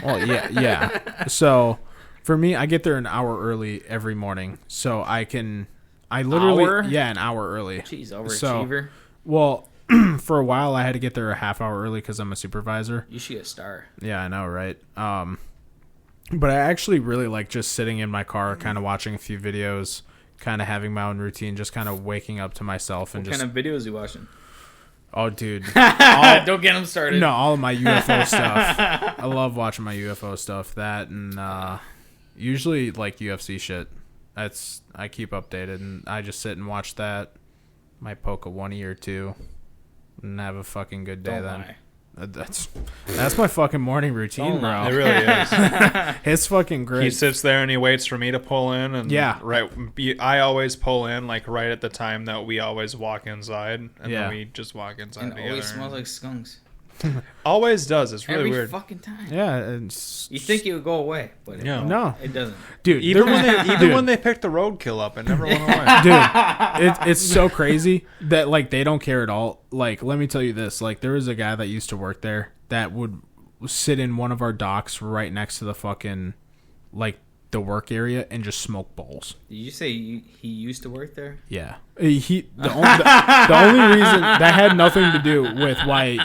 well, yeah. So for me, I get there an hour early every morning, so I literally Hour? an hour early. Jeez, overachiever. Well, for a while I had to get there a half hour early because I'm a supervisor. You should get a star. Yeah, I know, right? But I actually really like just sitting in my car, kind of watching a few videos, kind of having my own routine, just kind of waking up to myself and What just. kind of videos you watching? Oh, dude. Don't get them started. No, all of my UFO stuff. I love watching my UFO stuff. That and usually like UFC shit. I keep updated, and I just sit and watch that. Might poke a 1 or 2, and have a fucking good day Don't then. lie. That's my fucking morning routine, Don't bro. lie. It really is. It's fucking great. He sits there and he waits for me to pull in, and Yeah. I always pull in like right at the time that we always walk inside, and Yeah. then we just walk inside And it together. always smells like skunks. Always does. It's really Every weird. fucking time. Yeah, You think it would go away, but Yeah. No. it doesn't. dude. Even Dude. when they picked the roadkill up, it never went away. Dude, it's so crazy that like they don't care at all. Like, let me tell you this: like, there was a guy that used to work there that would sit in one of our docks right next to the fucking like the work area and just smoke bowls. Did you say he used to work there? Yeah, the only reason that had nothing to do with why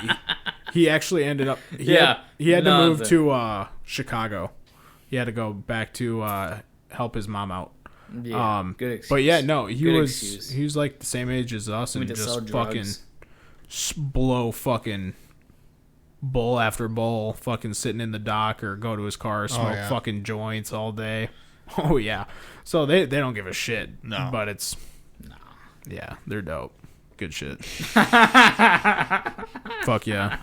he actually ended up. He had to move nothing. to Chicago. He had to go back to help his mom out. Yeah, good excuse. But yeah, no, he Good was excuse. he was like the same age as us and Went to sell just fucking drugs. blow fucking bowl after bowl, fucking sitting in the dock or go to his car, smoke yeah. fucking joints all day. Oh yeah, so they don't give a shit. No. But it's yeah, they're dope. Good shit. Fuck yeah,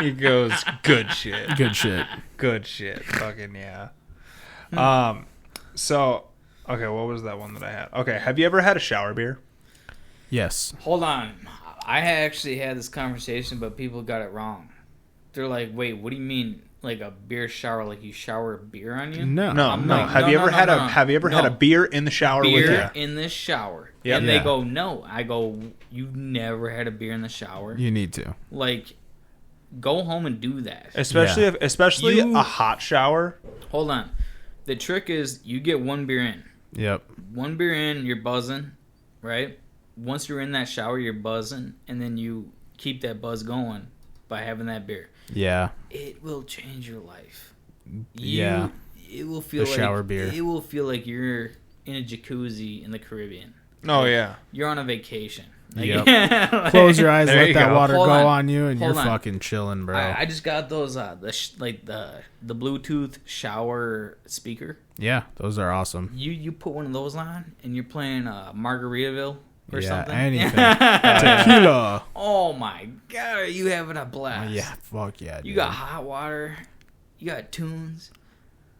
He goes, good shit. good shit. Good shit. Fucking yeah. So, okay, what was that one that I had? Okay, have you ever had a shower beer? Yes. Hold on. I actually had this conversation, but people got it wrong. They're like, "Wait, what do you mean, like a beer shower? Like you shower beer on you?" No. No, I'm no. like, Have no, you no, ever no, had no, a no. Have you ever had a No. beer in the shower with Beer you? in the shower. Yep. And they Yeah. go, "No." I go, "You've never had a beer in the shower? You need to. Like, go home and do that." Especially Yeah. especially You- a hot shower. Hold on. The trick is you get one beer in. Yep. One beer in, you're buzzing, right? Once you're in that shower, you're buzzing, and then you keep that buzz going by having that beer. Yeah. It will change your life. Yeah. It will feel The like shower beer. It will feel like you're in a jacuzzi in the Caribbean. Oh yeah. You're on a vacation. Like, Yep. like- Close your eyes, There let you that go. water Hold go on. on you, and Hold you're on. fucking chilling, bro. I just got those the Bluetooth shower speaker. Yeah, those are awesome. You put one of those on and you're playing Margaritaville or Yeah, something. anything. Tequila. Oh my god, are you having a blast? Yeah, fuck yeah. You dude. got hot water, you got tunes,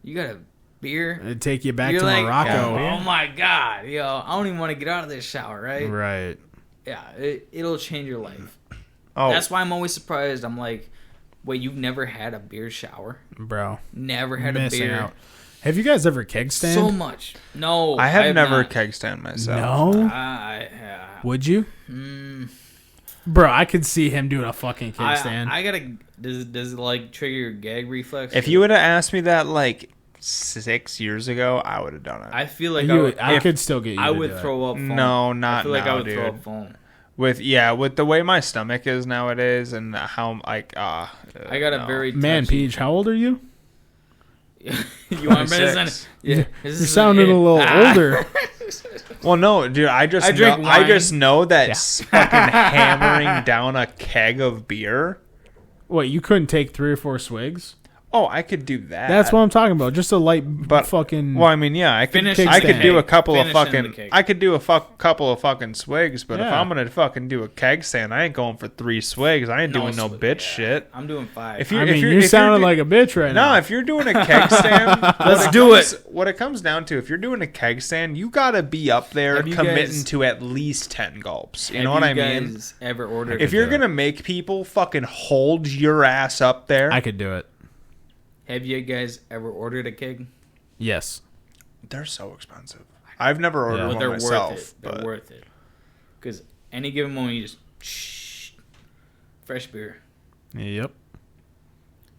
you got a beer. It'd take you back You're to like, Morocco. oh my god, yo, I don't even want to get out of this shower, right? Right. Yeah, it'll change your life. Oh, That's why I'm always surprised. I'm like, wait, you've never had a beer shower? Bro. Never had Missing a beer? out. Have you guys ever keg stand? So much. No, I have never not. keg stand myself. No? Would you? Bro, I could see him doing a fucking keg stand. I gotta. Does it like trigger your gag reflex? If you would have asked me that like 6 years ago, I would have done it. I feel like I could still get you I to would do it. throw up. Foam. No, I not feel like now, I would dude. throw up foam. with the way my stomach is nowadays and how like I got a very Man, touchy- Peach, how old are you? You want me to 26. send? Yeah, You're sounding a little older. Well, no, dude. I I drink just know that Yeah. fucking hammering down a keg of beer. What, you couldn't take 3 or 4 swigs? Oh, I could do that. That's what I'm talking about. Just a light But fucking... Well, I mean, yeah, I could. Finish I the could do keg. a couple of Finish in the fucking. keg. I could do a couple of fucking swigs, but if Yeah. I'm gonna fucking do a keg stand, I ain't going for 3 swigs. I ain't doing no bitch shit. I'm doing 5. If you, I if mean, you're, you're if sounding you're, like a bitch right now. no, if you're doing a keg stand, Let's do it. What it comes down to, if you're doing a keg stand, you gotta be up there Have you committing guys- to at least 10 gulps. You Have know what I you mean? guys ever ordered? If you're gonna make people fucking hold your ass up there, I could do it. Have you guys ever ordered a keg? Yes. they're so expensive. I've never ordered Yeah. But one they're myself, worth it. They're but worth it. Because any given moment, you just fresh beer. Yep.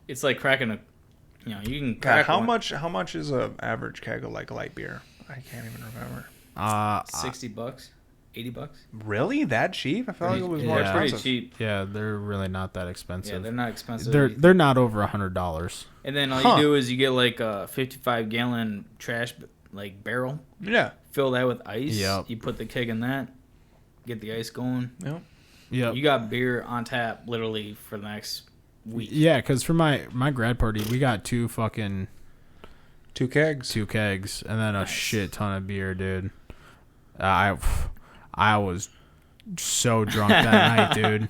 It's like cracking a. You can God, crack how one. much is a average keg of like light beer? I can't even remember. $60, $80. Really, that cheap? I felt like it was more Yeah. Pretty expensive. cheap. Yeah, they're really not that Yeah, expensive. they're not expensive. they're not over $100. And then all Huh. you do is you get like a 55-gallon trash like barrel. Yeah. Fill that with ice. Yep. You put the keg in that. Get the ice going. Yep. Yep. You got beer on tap literally for the next week. Yeah, because for my grad party, we got 2 2 kegs and then a shit ton of beer, dude. I was so drunk that night, dude.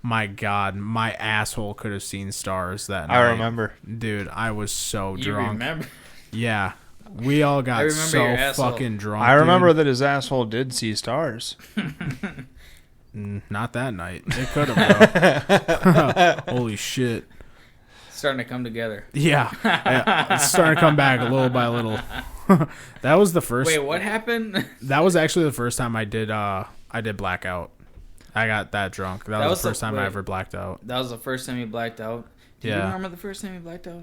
My God, my asshole could have seen stars that night. I remember. Dude, I was so You drunk. remember? Yeah, we all I got remember so your asshole. fucking drunk. I remember dude. that his asshole did see stars. Not that night. It could have, bro. Holy shit. Starting to come together. Yeah, it's starting to come back little by little. That was the first. Wait, what happened? That was actually the first time I did blackout. I got that drunk. That was the first time I ever blacked out. That was the first time you blacked out. Do you Yeah. remember the first time you blacked out?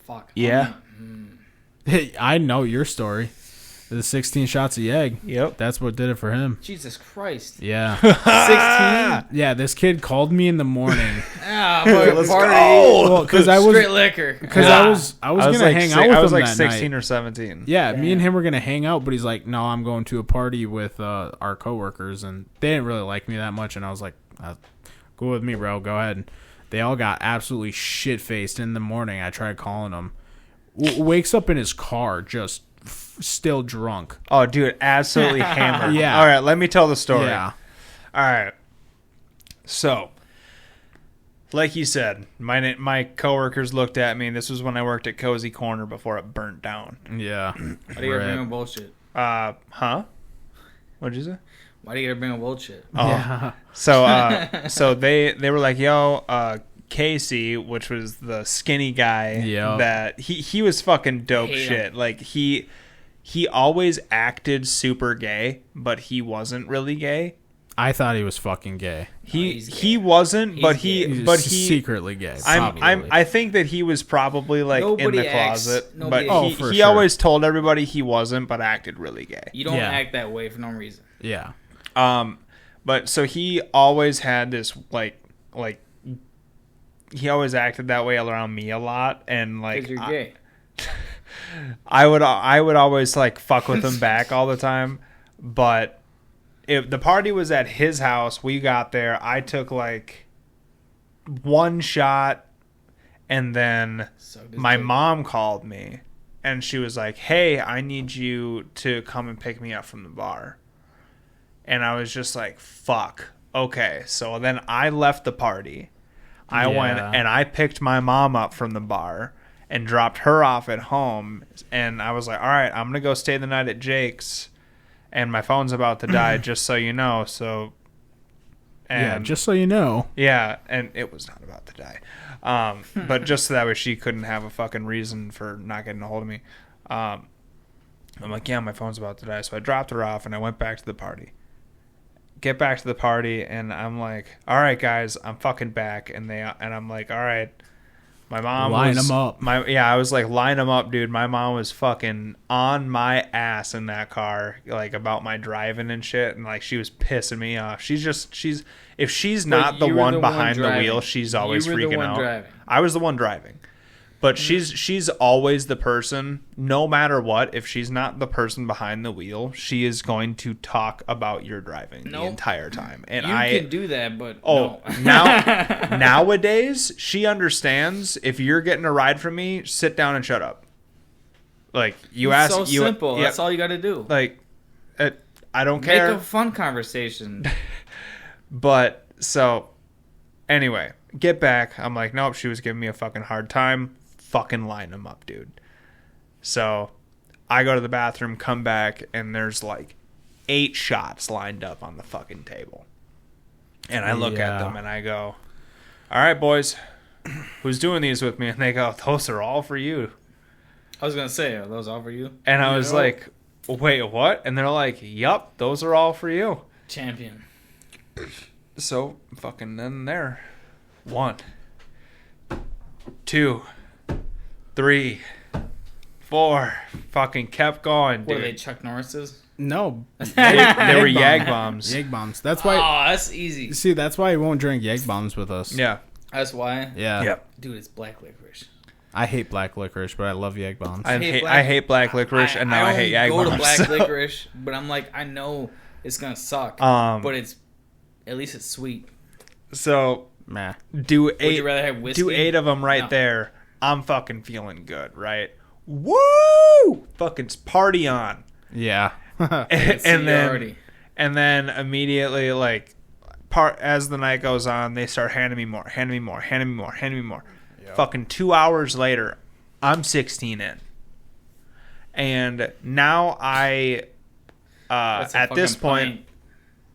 Fuck. Yeah. Hey, I know your story. The 16 shots of Yeg. Yep. That's what did it for him. Jesus Christ. Yeah. 16? Yeah, this kid called me in the morning. Ah, boy, Let's party. go. Well, because I was Straight liquor. I was gonna like hang si- out with I was him like that 16 night. or 17. Yeah, me and him were gonna hang out, but he's like, "No, I'm going to a party with our coworkers," and they didn't really like me that much. And I was like, "Go with me, bro. Go ahead." And they all got absolutely shit faced in the morning. I tried calling him. Wakes up in his car, just still drunk. Oh, dude, absolutely hammered. Yeah. All right, let me tell the story. Yeah, All right. So, like you said, my coworkers looked at me. This was when I worked at Cozy Corner before it burnt down. yeah. Why do you ever bring up bullshit? Huh? What'd you say? Why do you gotta bring up old shit? Oh. Yeah. So they were like, yo, Casey, which was the skinny guy, Yep. that he was fucking dope Hate shit. Like he always acted super gay, but he wasn't really gay. I thought he was fucking gay. he's He gay. wasn't, He's but gay. He's secretly gay. Probably. I think that he was probably like in Nobody the acts- closet, nobody- but Oh, he for sure. always told everybody he wasn't, but acted really gay. You don't Yeah. act that way for no reason. Yeah. But so he always had this like he always acted that way around me a lot, and like Because you're gay. I would always like fuck with him back all the time. But if the party was at his house, we got there, I took like one shot, and then Sucked his my dick. mom called me and she was like, hey, I need you to come and pick me up from the bar. And I was just like, fuck. Okay. So then I left the party. I went Yeah. and I picked my mom up from the bar and dropped her off at home. And I was like, all right, I'm going to go stay the night at Jake's. And my phone's about to die, just so you know. So, Yeah, and just so you know. yeah, and it was not about to die. But just so that way she couldn't have a fucking reason for not getting a hold of me. I'm like, yeah, my phone's about to die. So I dropped her off and I went back to the party. Get back to the party and I'm like, all right, guys, I'm fucking back. And I'm like, all right. My mom Line was, 'em up. I was like, line them up, dude. My mom was fucking on my ass in that car, like about my driving and shit, and like she was pissing me off. She's if she's not the you were one the one behind the driving. wheel, she's always You were the freaking one out. driving. I was the one driving. But she's always the person, no matter what, if she's not the person behind the wheel, she is going to talk about your driving the Nope. entire time. And You can do that, but Oh, no. nowadays she understands. If you're getting a ride from me, sit down and shut up. Like you It's ask, so you, simple. yeah, That's all you got to do. like I don't Make care. a fun conversation. But so anyway, get back. I'm like, nope. She was giving me a fucking hard time. Fucking line them up, dude. So I go to the bathroom, come back, and there's like 8 shots lined up on the fucking table. And I look at Yeah. them and I go, all right, boys, who's doing these with me? And they go, those are all for you. I was gonna say, are those all for you? And I was like, wait, what? And they're like, yup, those are all for you. Champion. So fucking then there. 1, 2, 3, 4. Fucking kept going, What are they, dude. Chuck Norris's? No. They were Yag Yag bomb. bombs. Yag bombs. That's why. Oh, that's easy. See, that's why he won't drink Yag bombs with us. Yeah. That's why. Yeah. Yep. Dude, it's black licorice. I hate black licorice, but I love Yag bombs. I hate black licorice, and now I hate Yag go bombs. to black licorice, but I'm like, I know it's gonna suck, but it's at least it's sweet. So Meh. do Would 8. you rather have whiskey? Do 8 of them right No. there. I'm fucking feeling good, right? Woo! Fucking party on. Yeah. And then immediately, like, as the night goes on, they start handing me more. Fucking 2 hours later, I'm 16 in. And now That's a at this fucking point, pint.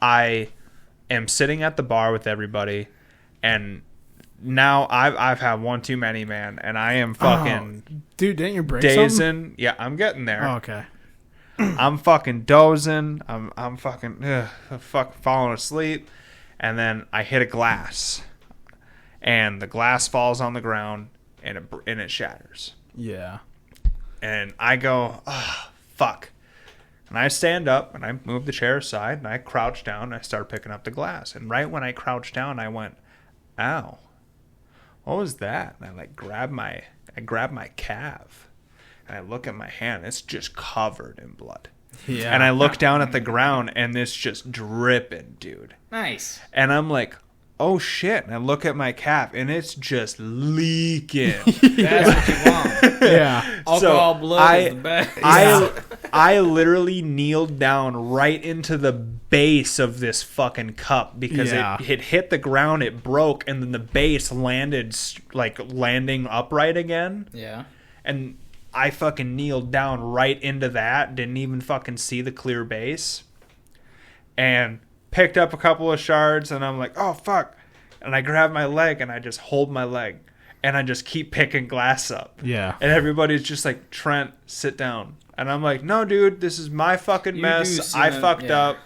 I am sitting at the bar with everybody, and now I've had one too many, man, and I am fucking Dude, didn't you break something? dazing. Yeah, I'm getting there. Oh, okay. I'm fucking dozing. I'm fucking falling asleep, and then I hit a glass, and the glass falls on the ground, and it shatters. Yeah. And I go, oh, fuck. And I stand up and I move the chair aside and I crouch down and I start picking up the glass. And right when I crouched down, I went, ow, what was that? And I grab my calf and I look at my hand. It's just covered in blood. Yeah. And I look down at the ground and it's just dripping, dude. Nice. And I'm like, oh shit. And I look at my calf and it's just leaking. That's what you want. Yeah. Alcohol blood is the best. I literally kneeled down right into the base of this fucking cup because Yeah. it hit the ground, it broke, and then the base landing upright again. Yeah. And I fucking kneeled down right into that, didn't even fucking see the clear base. and picked up a couple of shards, and I'm like, oh, fuck. And I grab my leg, and I just hold my leg, and I just keep picking glass up. Yeah. And everybody's just like, Trent, sit down. And I'm like, no, dude, this is my fucking mess. I fucked up.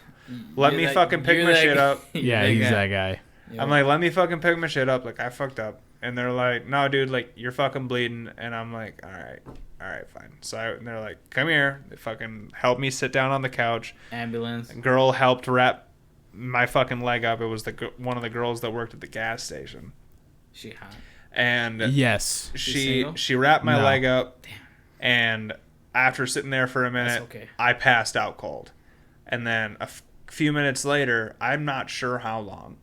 Let me fucking pick my shit up. Yeah, he's that guy. Yeah. I'm like, let me fucking pick my shit up. Like, I fucked up. And they're like, no, dude, like, you're fucking bleeding. And I'm like, all right, fine. So and they're like, come here. They fucking helped me sit down on the couch. Ambulance. A girl helped wrap my fucking leg up. It was one of the girls that worked at the gas station. She hot. And Yes. she wrapped my No. leg up. Damn. And after sitting there for a minute, That's okay. I passed out cold. And then a few minutes later, I'm not sure how long,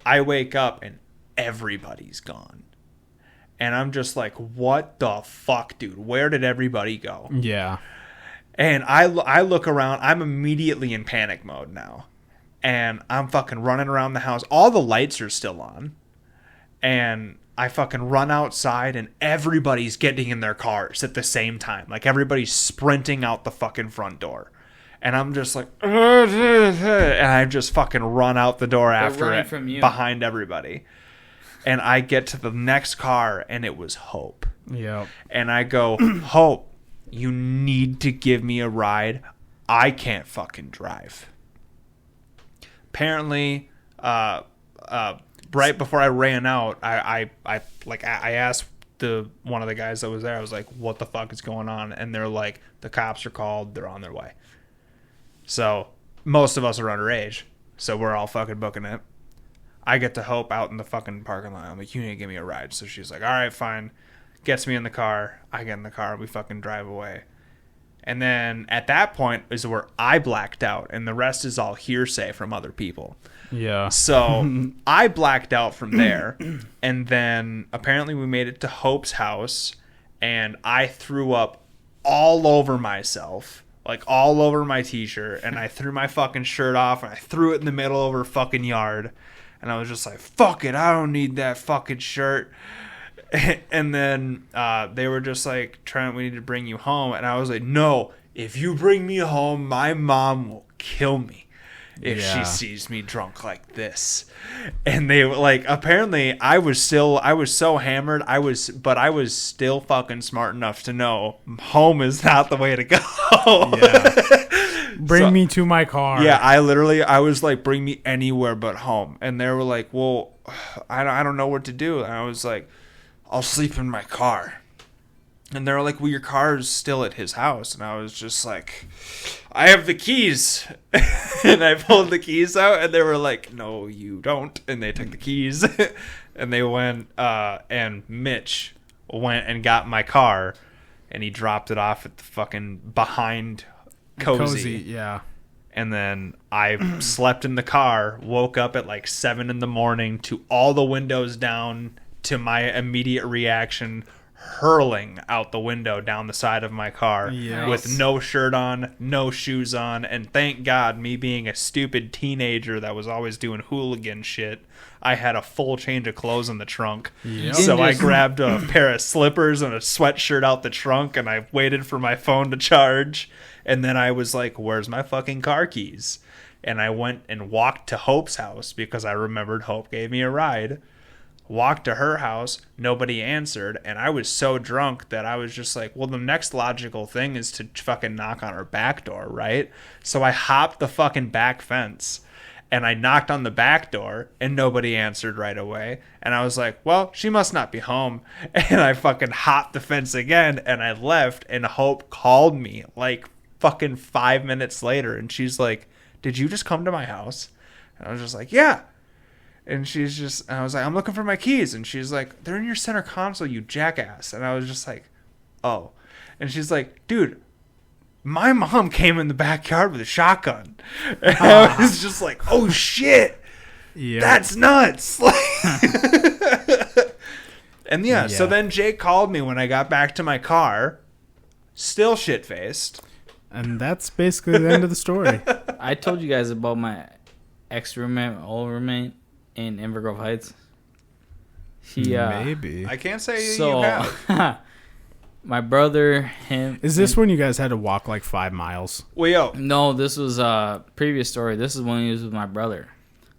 I wake up and everybody's gone. And I'm just like, what the fuck, dude? Where did everybody go? Yeah. And I look around. I'm immediately in panic mode now. And I'm fucking running around the house. All the lights are still on. And I fucking run outside and everybody's getting in their cars at the same time. Like everybody's sprinting out the fucking front door. And I'm just like, and I just fucking run out the door after running it from you. behind everybody. And I get to the next car and it was Hope. Yep. And I go, Hope, you need to give me a ride. I can't fucking drive. Apparently, right before I ran out, I asked one of the guys that was there. I was like, "What the fuck is going on?" And they're like, "The cops are called. They're on their way." So most of us are underage, so we're all fucking booking it. I get to Hope out in the fucking parking lot. I'm like, "You need to give me a ride." So she's like, "All right, fine." Gets me in the car. I get in the car. We fucking drive away. And then at that point is where I blacked out, and the rest is all hearsay from other people. Yeah. So I blacked out from there, and then apparently we made it to Hope's house, and I threw up all over myself, like all over my t-shirt, and I threw my fucking shirt off, and I threw it in the middle of her fucking yard, and I was just like, fuck it, I don't need that fucking shirt. And then they were just like, Trent, we need to bring you home. And I was like, no, if you bring me home, my mom will kill me if she sees me drunk like this. And they like, apparently I was so hammered. But I was still fucking smart enough to know home is not the way to go. Yeah. Bring me to my car. Yeah, I was like, bring me anywhere but home. And they were like, well, I don't know what to do. And I was like, I'll sleep in my car. And they were like, well, your car is still at his house. And I was just like, I have the keys. And I pulled the keys out, and they were like, no, you don't. And they took the keys. And they went, and Mitch went and got my car, and he dropped it off at the fucking behind Cozy. Yeah. And then I slept in the car, woke up at like 7 a.m. to all the windows down, to my immediate reaction, hurling out the window down the side of my car with no shirt on, no shoes on, and thank God, me being a stupid teenager that was always doing hooligan shit, I had a full change of clothes in the trunk. Yep. So I grabbed a pair of slippers and a sweatshirt out the trunk, and I waited for my phone to charge, and then I was like, where's my fucking car keys? And I went and walked to Hope's house because I remembered Hope gave me a ride. Walked to her house, nobody answered, and I was so drunk that I was just like, well, the next logical thing is to fucking knock on her back door, right? So I hopped the fucking back fence, and I knocked on the back door, and nobody answered right away, and I was like, well, she must not be home, and I fucking hopped the fence again, and I left, and Hope called me, like, fucking 5 minutes later, and she's like, did you just come to my house? And I was just like, yeah. And I was like, I'm looking for my keys. And she's like, they're in your center console, you jackass. And I was just like, oh. And she's like, dude, my mom came in the backyard with a shotgun. And I was just like, oh shit. Yeah. That's nuts. And so then Jake called me when I got back to my car, still shit-faced. And that's basically the end of the story. I told you guys about my ex-roommate, old roommate in Invergrove Heights. He Maybe. I can't say so you have. My brother, him. Is this when you guys had to walk like 5 miles? Well, yo, No, this was a previous story. This is when he was with my brother.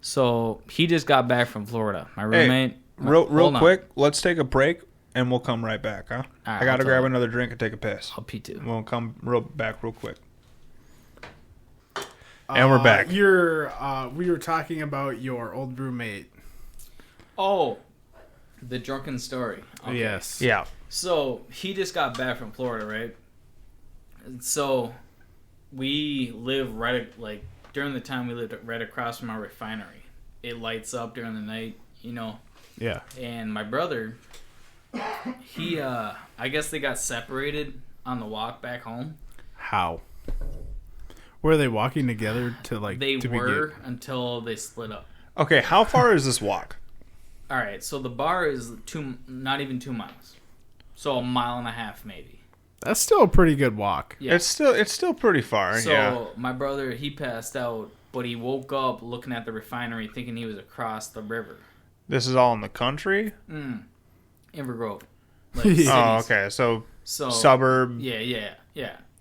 So he just got back from Florida. My roommate. real Hold on. quick, let's take a break and we'll come right back, huh? All right, I gotta I'll tell grab you. another drink and take a piss. I'll pee too. We'll come back real quick. And we're back. We were talking about your old roommate. Oh, the drunken story. Okay. Yes. Yeah. So he just got back from Florida, right? So we live during the time we lived right across from our refinery. It lights up during the night, Yeah. And my brother, he I guess they got separated on the walk back home. How? Were they walking together to like? They to were begin? until they split up. Okay, how far is this walk? All right, so the bar is not even 2 miles, so 1.5 miles maybe. That's still a pretty good walk. Yeah. It's still pretty far. So yeah. my brother, he passed out, but he woke up looking at the refinery, thinking he was across the river. This is all in the country. Inver Grove. Like Oh, cities. Oh, okay. So So suburb. Yeah.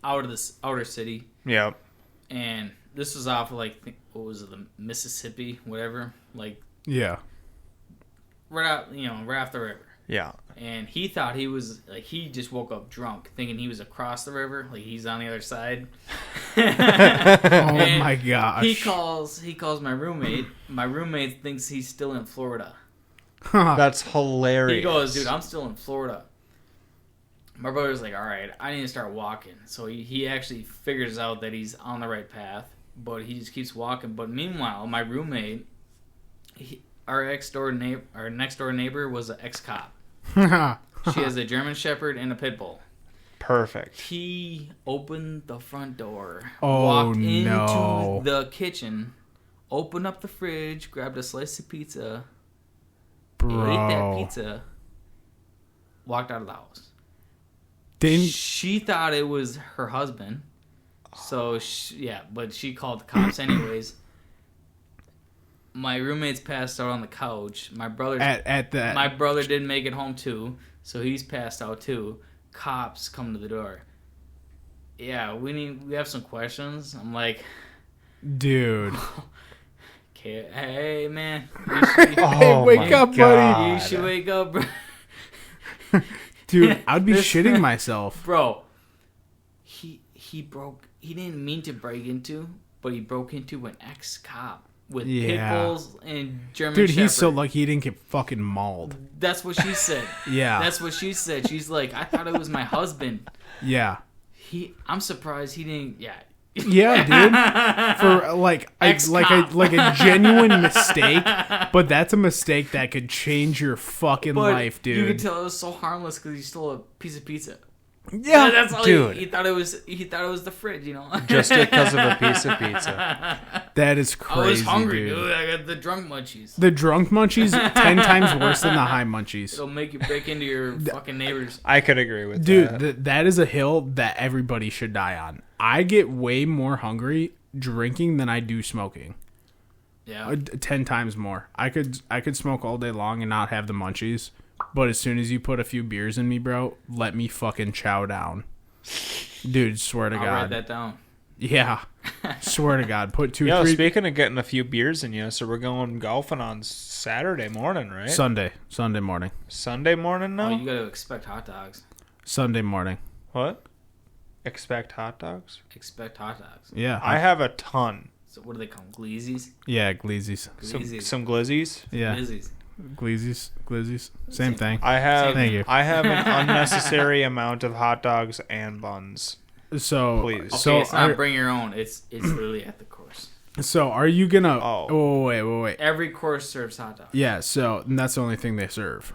Out of this outer city, Yeah. and this was off of what was it, the Mississippi, whatever, like Yeah. right out, right off the river. Yeah. And he thought he was he just woke up drunk, thinking he was across the river, like he's on the other side. Oh And my gosh. He calls my roommate. My roommate thinks he's still in Florida. That's hilarious. He goes, dude, I'm still in Florida. My brother's like, all right, I need to start walking. So he actually figures out that he's on the right path, but he just keeps walking. But meanwhile, my roommate, our next door neighbor was an ex-cop. She has a German Shepherd and a pit bull. Perfect. He opened the front door, Oh, walked no. into the kitchen, opened up the fridge, grabbed a slice of pizza, ate that Bro. pizza, walked out of the house. Didn't She thought it was her husband, so but she called the cops anyways. My roommate's passed out on the couch. My brother at brother didn't make it home too, so he's passed out too. Cops come to the door. Yeah, we have some questions. I'm like, dude. okay, hey man, Hey, wake my up, buddy. God. you should wake up, bro. Dude, I'd be This- shitting myself. Bro, he didn't mean to break into, but he broke into an ex-cop with pit Yeah. bulls and German Dude, he's so Shepherd. lucky he didn't get fucking mauled. That's what she said. Yeah. That's what she said. She's like, I thought it was my husband. Yeah. I'm surprised he didn't. Yeah. Yeah, dude. For like Ex-cop. a genuine mistake, but that's a mistake that could change your fucking But life, dude. you could tell it was so harmless because he stole a piece of pizza. Yeah, That's all dude. he thought it was. He thought it was the fridge, Just because of a piece of pizza. that is I was crazy, hungry, dude. dude. I got the drunk munchies. The drunk munchies 10 times worse than the high munchies. It'll make you break into your fucking neighbors. I could agree with Dude, that. that is a hill that everybody should die on. I get way more hungry drinking than I do smoking. Yeah. 10 times more. I could smoke all day long and not have the munchies, but as soon as you put a few beers in me, bro, let me fucking chow down. Dude, swear to I'll God. write that down. Yeah. Swear to God. Put two, Yo, 3 speaking of getting a few beers in you, so we're going golfing on Saturday morning, right? Sunday morning. Sunday morning Oh, now? you gotta expect hot dogs. Sunday morning. What? Expect hot dogs? Expect hot dogs. Yeah. I have a ton. So what do they call them? Gleezies? yeah, glizzies. Gleezies. Some glizzies. Yeah. Glizzies. Glizzies. Same thing. I have Thank you. I have an unnecessary amount of hot dogs and buns. So, Please. Okay, so it's not are, bring your own. It's literally at the course. so are you gonna? Oh. Oh, wait. Every course serves hot dogs. Yeah. So that's the only thing they serve.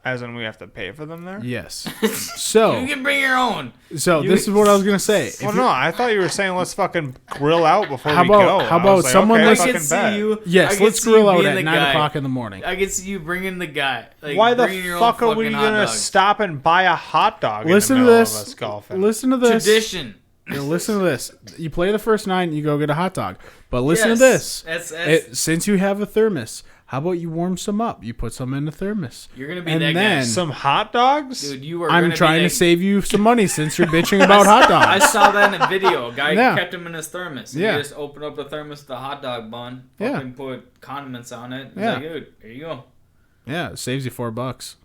As in we have to pay for them there? Yes. You So, can bring your own. so this is what I was gonna say. If Well, you- no, I thought you were saying let's fucking grill out before How we about- go. how I about was like, someone okay, lets- I fucking can see bet. you. I Yes, can let's see you grill out being at the 9 guy. o'clock in the morning. I can see you bringing the guy. Like, Why the bringing your own fuck are we fucking hot gonna dogs. stop and buy a hot dog Listen in to the middle this. of us golfing? Listen to this. Tradition. Yeah, listen to this. You play the first 9, you go get a hot dog. But listen Yes, to this. That's Since you have a thermos, How about you warm some up? You put some in the thermos. You're gonna be And that then- guy, Some hot dogs? dude. You are. I'm gonna trying be to save you some money since you're bitching about hot I dogs. saw that in a video. A guy Yeah. kept him in his thermos. And Yeah. He just opened up the thermos, the hot dog bun, Yeah. fucking put condiments on it. He's Yeah. like, dude, here you go. Yeah, it saves you $4.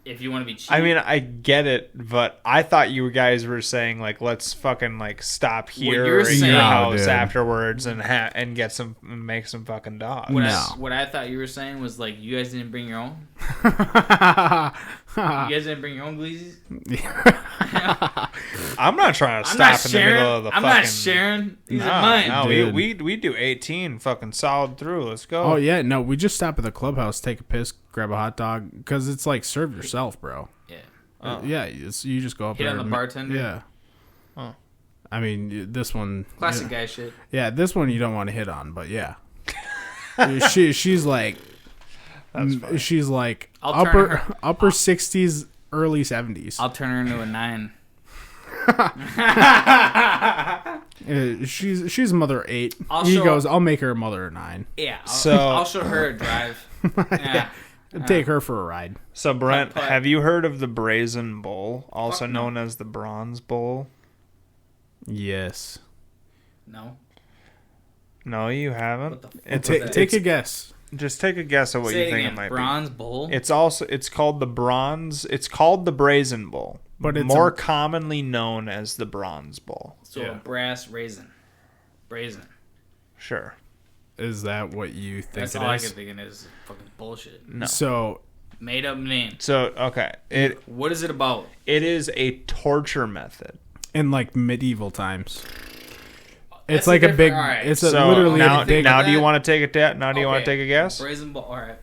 If you want to be cheap. I mean, I get it, but I thought you guys were saying like, let's fucking like stop here you're at your saying- house No, dude. afterwards and get some make some fucking dogs. What I thought you were saying was like, you guys didn't bring your own. No. You guys didn't bring your own glizzies. I'm not trying to I'm stop not in sharing. the middle of the I'm fucking. not sharing. These No, are mine. no, Dude. we do 18 fucking solid through. Let's go. Oh yeah, no, we just stop at the clubhouse, take a piss, grab a hot dog, because it's like serve yourself, bro. Yeah. Yeah, you just go up Hit there. on the and- bartender? Yeah. Oh. I mean, this one. Classic yeah. guy shit. Yeah, this one you don't want to hit on, but yeah. she's like, she's like I'll turn her- upper 60s, early 70s. I'll turn her into a 9. She's mother 8. I'll He show- goes, I'll make her a mother 9. Yeah. So- I'll show her a drive. Yeah. Take her for a ride. So Brent, Putt-putt. have you heard of the Brazen Bull, also Fuck no. known as the Bronze Bull? Yes. No. No, you haven't. What the fuck? It's What's that? Take a guess. just take a guess at what Say you it think again. it might Bronze bull. be. It's called the Bronze. It's called the Brazen Bull, But it's more a- commonly known as the Bronze Bull. so yeah. a brass raisin. Brazen. Sure. Is that what you think That's it all I is? can think of is fucking bullshit. No. So, Made up name. So okay, What is it about? it is a torture method. in like medieval times. That's It's like a different- big. alright. It's So literally now, a big. now do you that- want to take a now do you want Okay. to take a guess? Brazen bull. All right.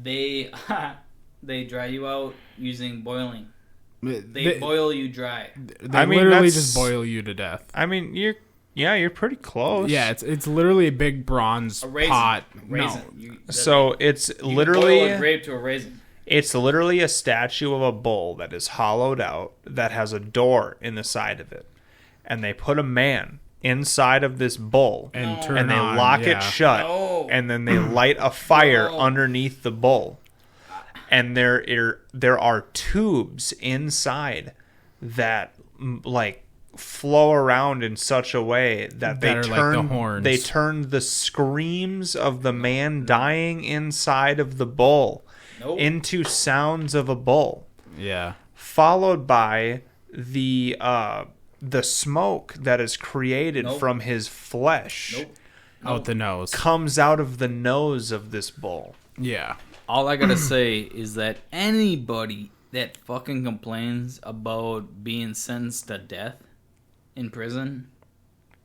They they dry you out using boiling. They boil you dry. They I mean, literally that's- just boil you to death. I mean, you're pretty close. Yeah, it's literally a big bronze A raisin. pot. Raisin. No, You, So it's you boil a literally grape to a raisin. it's literally a statue of a bull that is hollowed out that has a door in the side of it, and they put a man inside of this bull and turn and they on, lock yeah. it shut, No. and then they light a fire No. underneath the bull, and there are tubes inside that like flow around in such a way that they That are like turn the horns. they turn the screams of the man dying inside of the bull Nope. into sounds of a bull, Yeah. followed by the smoke that is created Nope. from his flesh Nope. Out the nose. comes out of the nose of this bull. Yeah. All I gotta say is that anybody that fucking complains about being sentenced to death in prison,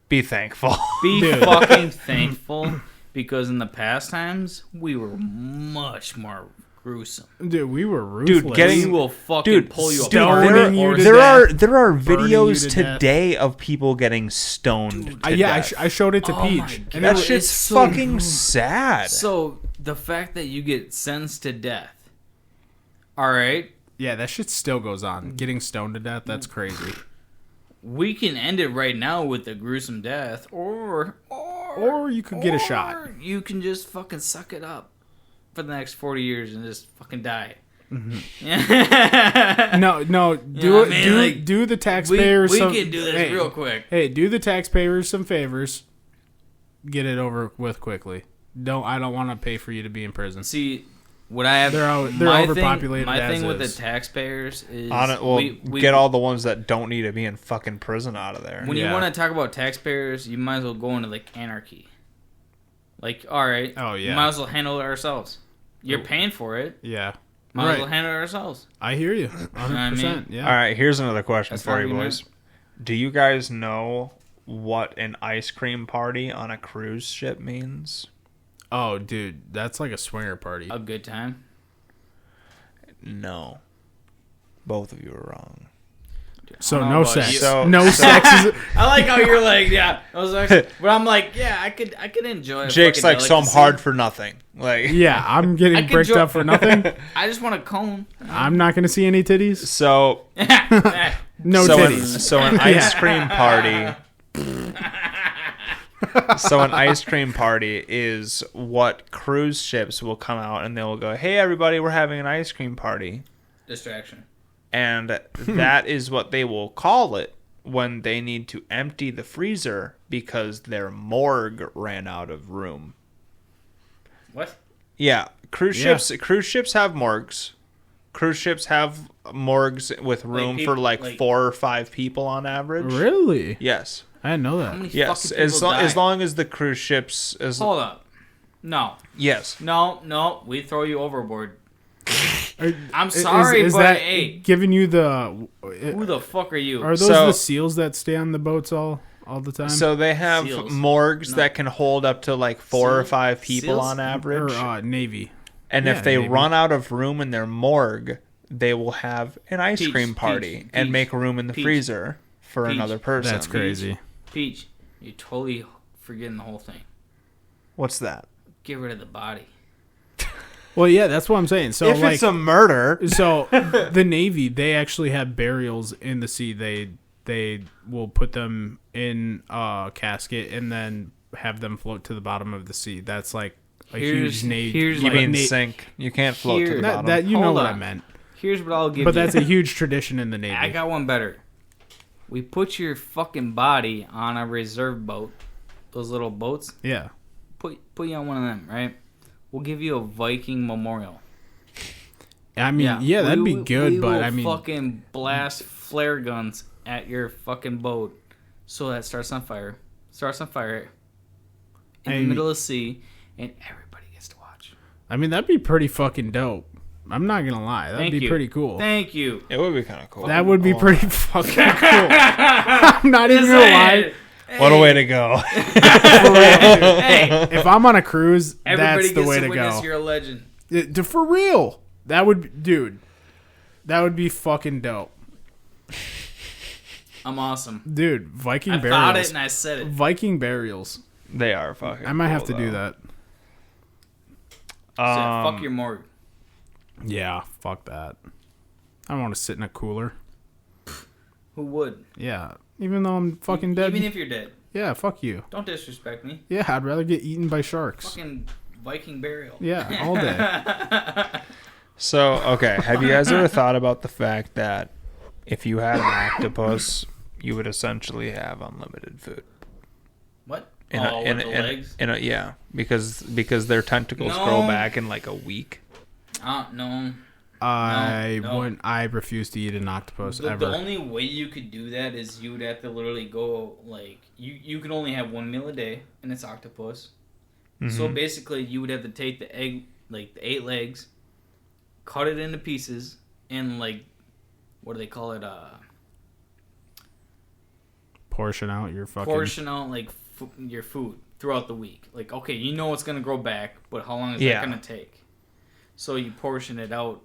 Be thankful. be Dude. fucking thankful, because in the past times we were much more gruesome. Dude, we were ruthless. Dude, getting- We will fucking Dude, pull you dude, apart. stoning you to there death, are burning you videos to death. today of people getting stoned to yeah, death. I showed it to Oh my Peach. God. And that it was- shit's it's so fucking sad. So the fact that you get sentenced to death, all right, yeah, that shit still goes on. Getting stoned to death, that's crazy. we can end it right now with a gruesome death, or Or you could get a shot. or you can just fucking suck it up for the next 40 years and just fucking die. Mm-hmm. No, do know what it. I mean? Do, Like, do the we taxpayers some. can do this hey, real quick. Hey, do the taxpayers some favors. Get it over with quickly. I don't want to pay for you to be in prison. See, what I have, They're my overpopulated Thing, my as thing with the is. taxpayers is On it, well, we get all the ones that don't need to be in fucking prison out of there. when you Yeah. want to talk about taxpayers, you might as well go into like anarchy. Like, all right, Oh, yeah. might as well handle it ourselves. You're paying for it. Yeah, Might as right. well handle it ourselves. I hear you. 100%. Yeah. All right, here's another question That's for not you even boys. Do you guys know what an ice cream party on a cruise ship means? Oh, dude, that's like a swinger party. A good time. No. Both of you are wrong. So I don't no know about sex. you. No sex is. I like how you're like, yeah, I was like, but I'm like, yeah, I could enjoy. A Jake's fucking like, so I'm delicacy. hard for nothing. Like, Yeah, I'm I getting could bricked jo- up for nothing. I just want a cone. I'm not going to see any titties. so No so titties. so an ice cream party. So an ice cream party is what cruise ships will come out and they will go, "Hey everybody, we're having an ice cream party." Distraction. And that is what they will call it when they need to empty the freezer because their morgue ran out of room. What? Yeah, cruise ships have morgues. Cruise ships have morgues with room for like 4 or 5 people on average. Really? Yes. I didn't know that. How many Yes, fucking people die? as long as the cruise ships Hold up. No. Yes. No. We throw you overboard. Are- I'm sorry, is but that hey, giving you the? who the fuck are you? Are those So- the seals that stay on the boats all the time? So they have Seals. morgues No. that can hold up to like 4 or Seal- 5 people seals? on average. or Navy. And Yeah, if they maybe. run out of room in their morgue, they will have an ice Peach, cream party Peach, and Peach, make room in the Peach, freezer for Peach. another person. That's crazy. Peach, you're totally forgetting the whole thing. What's that? Get rid of the body. Well, yeah, that's what I'm saying. So if like, it's a murder, so the Navy, they actually have burials in the sea. They will put them in a casket and then have them float to the bottom of the sea. That's like a huge Navy. here's you like- mean sink. You can't float to Here- the that, bottom. that you know Hold what on. I meant. Here's what I'll give But you. that's a huge tradition in the Navy. I got one better. We put your fucking body on a reserve boat. Those little boats. Yeah. Put you on one of them, right? We'll give you a Viking memorial. I mean, yeah, that'd be good, we but will I mean, fucking blast flare guns at your fucking boat so that starts on fire. Starts on fire in the middle of the sea, and everybody gets to watch. I mean, that'd be pretty fucking dope. I'm not gonna lie, that'd Thank be you. pretty cool. Thank you. it would be kind of cool. That would be Oh, pretty fucking cool. I'm not even gonna lie. What a way to go. Hey, If I'm on a cruise, everybody that's the gets way to to witness go. you're a legend. For real, that would, dude. That would be fucking dope, I'm awesome. dude. Viking I burials. thought it and I said it. Viking burials. They are fucking I might have to cool, do though. that. Fuck your morgue. Yeah, fuck that. I don't want to sit in a cooler. Who would? Yeah, even though I'm fucking dead. Even if you're dead. Yeah, fuck you. Don't disrespect me. Yeah, I'd rather get eaten by sharks. Fucking Viking burial. Yeah, all day. So, okay, have you guys ever thought about the fact that if you had an octopus, you would essentially have unlimited food? What? In with the legs? Yeah, because their tentacles No. grow back in like a week. No. I No. wouldn't. I refuse to eat an octopus The ever. only way you could do that is you would have to literally go like you can only have one meal a day and it's octopus. So basically you would have to take the egg, like the 8 legs, cut it into pieces, and like what do they call it? Portion out your fucking. Portion out like your food throughout the week. Like okay, you know it's gonna grow back, but how long is Yeah. that gonna take? So you portion it out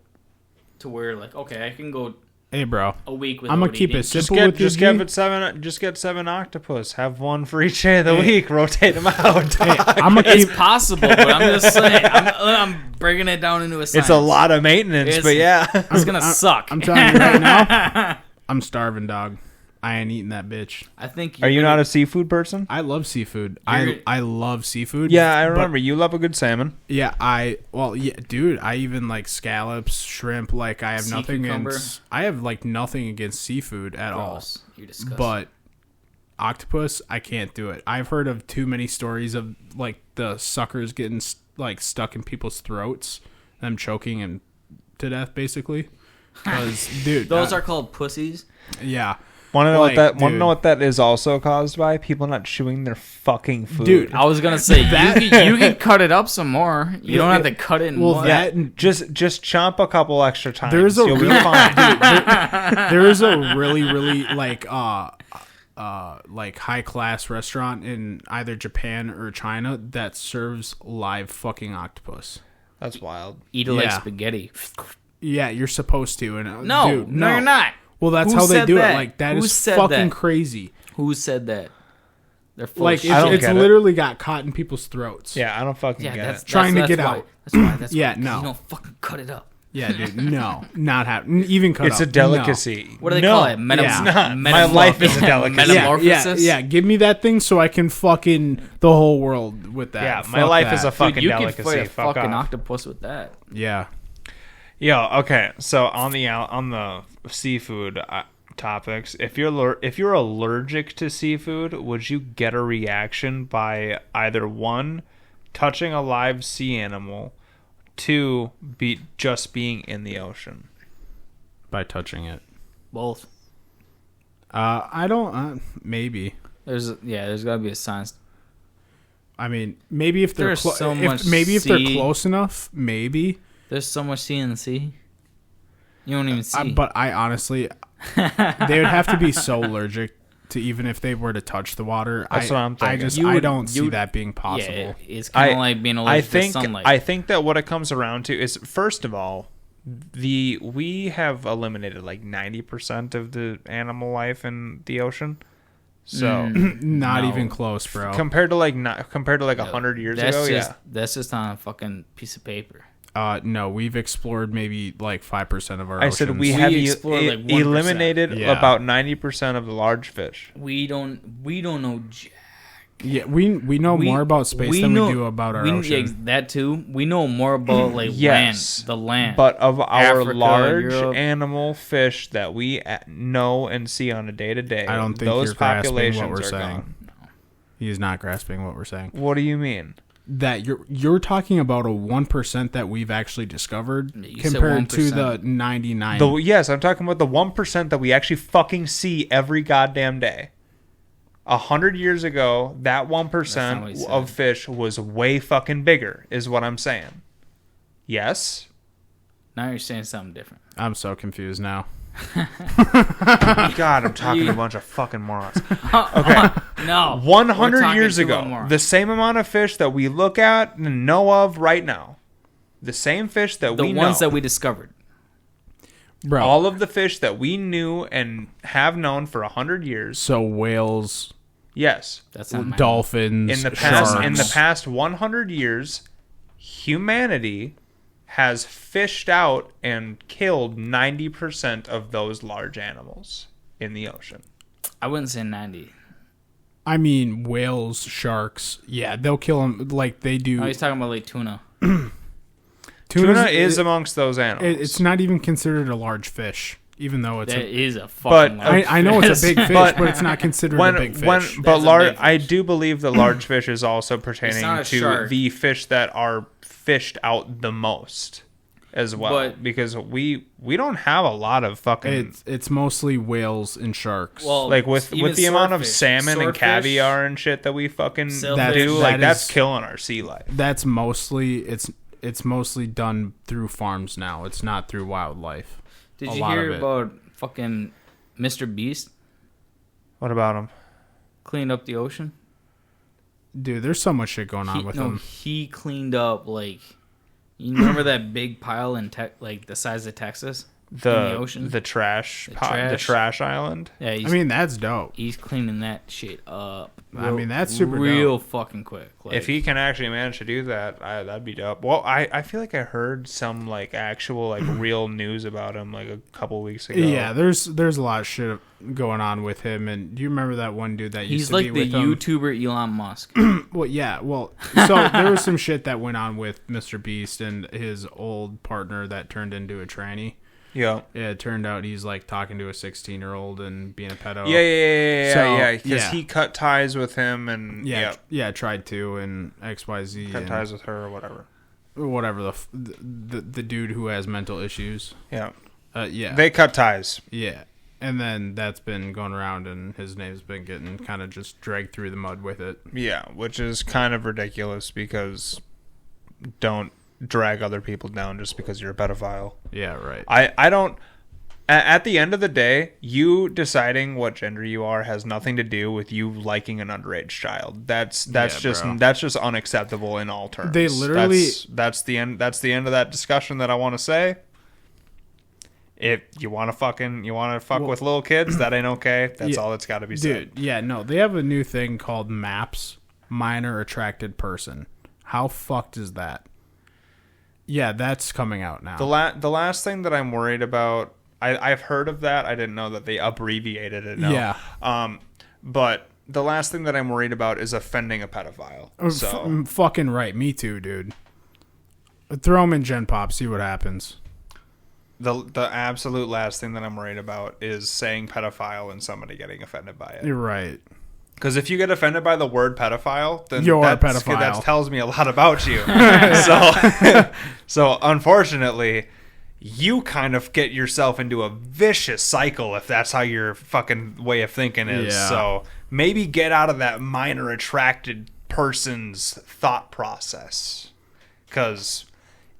to where like okay, I can go Hey, bro. a week without I'm gonna keep eating. it Just simple with you. just give it seven. Just get 7 octopus. Have one for each day of the week. Rotate them out. Hey, I'm gonna It's keep. possible, but I'm just saying. I'm breaking it down into a science. It's a lot of maintenance, It's- but yeah. It's gonna suck. I'm telling you right now. I'm starving, dog. I ain't eating that bitch. I think. Are you not a seafood person? I love seafood. You're- I love seafood. Yeah, I but- remember. You love a good salmon. Yeah, dude, I even like scallops, shrimp. Like I have Sea nothing cucumber. against. I have like nothing against seafood at all. Gross. You're disgusting. But octopus, I can't do it. I've heard of too many stories of like the suckers getting like stuck in people's throats, them choking and to death, basically. Because dude, those are called pussies. yeah. Want to know Like, Want to dude. know what that is also caused by? People not chewing their fucking food. Dude, I was gonna say you can cut it up some more. You don't have to cut it in Well, one. that and just chomp a couple extra times. There's a You'll be real- fine. there is a really like high class restaurant in either Japan or China that serves live fucking octopus. That's wild. Eat it like Yeah. spaghetti. Yeah, you're supposed to. And No, dude, no, you're not. Well, that's Who how they said do that? it. Like that Who is said fucking that? crazy. Who said that? They're full Like of I don't it's get it. literally got caught in people's throats. Yeah, I don't fucking Yeah, get that's it. Trying to that's get why. out. That's why. That's Yeah, why, 'cause no. You don't fucking cut it up. Yeah, dude. No, not happening. Even cut It's up. a delicacy. What do they No, call it? it's not. My life is a delicacy. Metamorphosis? Yeah. Give me that thing so I can fucking the whole world with that. Yeah, my Fuck life that. is a fucking Dude, you delicacy. could fight a Fuck fucking off. octopus with that. Yeah. Yeah. Okay. So on the seafood topics, if you're allergic to seafood, would you get a reaction by either one, touching a live sea animal, two, just being in the ocean? By touching it. Both. I don't. Maybe. There's gotta be a science. I mean, maybe if they're There's so much if they're sea. close enough, maybe. There's so much sea in the sea. You don't even see. But I honestly, they would have to be so allergic to even if they were to touch the water. That's what I'm thinking. I don't see that being possible. Yeah, it's kind of like being allergic to sunlight. I think that what it comes around to is, first of all, we have eliminated like 90% of the animal life in the ocean. So Not No. even close, bro. compared to like 100 years ago, That's just on a fucking piece of paper. No, we've explored maybe like 5% of our I oceans. said we We have explored, like, 1%. eliminated Yeah. about 90% of the large fish. We don't know jack. Yeah, we know more about space than we do about our ocean. Yeah, that too. We know more about like Yes, land, the land. But of our Africa, large Europe. animal fish that we know and see on a day to day, I don't think those you're grasping populations what we're are saying. gone. He's not grasping what we're saying. What do you mean? That you're talking about a 1% that we've actually discovered You said compared to 1%. the 99. Yes, I'm talking about the 1% that we actually fucking see every goddamn day. 100 years ago, that That's not what 1% he said. of fish was way fucking bigger, is what I'm saying. Yes? Now you're saying something different. I'm so confused now. God, I'm talking to a bunch of fucking morons. Okay. No, 100 we're talking years to ago, one more. the same amount of fish that we look at and know of right now, the same fish that the we ones know, that we discovered. Bro, all of the fish that we knew and have known for 100 years, so whales, yes. That's not my dolphins, In the past, sharks. 100 years, humanity has fished out and killed 90% of those large animals in the ocean. I wouldn't say 90. I mean, whales, sharks. Yeah, they'll kill them like they do. Oh, he's talking about like tuna. Tuna is amongst those animals. It's not even considered a large fish, even though it's That a. is a But fucking large I know it's a fish. big fish, But but it's not considered a big fish. but That's a large. big I fish. do believe that large fish is also pertaining not a to shark. the fish that are fished out the most, as well. But- because we don't have a lot of fucking It's mostly whales and sharks. Well, like with even the amount of swordfish. salmon and Swordfish, caviar and shit that we fucking Sailfish. do, like That that's is- killing our sea life. that's mostly it's mostly done through farms now. It's not through wildlife. Did a you lot hear of it. about fucking Mr. Beast What about them? cleaned up the ocean? Dude, there's so much shit going on with them. He cleaned up like. You remember that big pile in like the size of Texas in the ocean? the trash The the trash. trash island. Yeah, I mean, that's dope. he's cleaning that shit up. I mean, that's super real dope. fucking quick. Like, If he can actually manage to do that, that'd be dope. Well, I feel like I heard some like actual like real news about him like a couple weeks ago. Yeah, there's a lot of shit going on with him. And do you remember that one dude that used he's to like be the with him? YouTuber Elon Musk. Well, yeah. Well, so there was some shit that went on with Mr. Beast and his old partner that turned into a tranny. Yeah. Yeah, it turned out he's like talking to a 16-year-old and being a pedo. Yeah. Because yeah. he cut ties with him and Yeah, tried to and XYZ cut and ties with her or whatever. whatever the dude who has mental issues. Yeah. Yeah. They cut ties. Yeah. And then that's been going around and his name's been getting kind of just dragged through the mud with it. Yeah, which is kind of ridiculous because don't drag other people down just because you're a pedophile. Yeah, right. I don't. At the end of the day, you deciding what gender you are has nothing to do with you liking an underage child. That's Yeah, just bro. that's just unacceptable in all terms. They literally- that's the end. That's the end of that discussion that I want to say. If you want to fuck with little kids, that ain't okay. That's Yeah, all that's got to be said. Dude, yeah, no. They have a new thing called MAPS, Minor Attracted Person. How fucked is that? Yeah, that's coming out now. The last thing that I'm worried about, I've heard of that. I didn't know that they abbreviated it. No. Yeah. But the last thing that I'm worried about is offending a pedophile. So Fucking right. Me too, dude. Throw them in Gen Pop, see what happens. the absolute last thing that I'm worried about is saying pedophile and somebody getting offended by it. You're right. Because if you get offended by the word pedophile, then You're a that's, pedophile. that tells me a lot about you. so unfortunately, you kind of get yourself into a vicious cycle if that's how your fucking way of thinking is. Yeah. So maybe get out of that minor attracted person's thought process. Because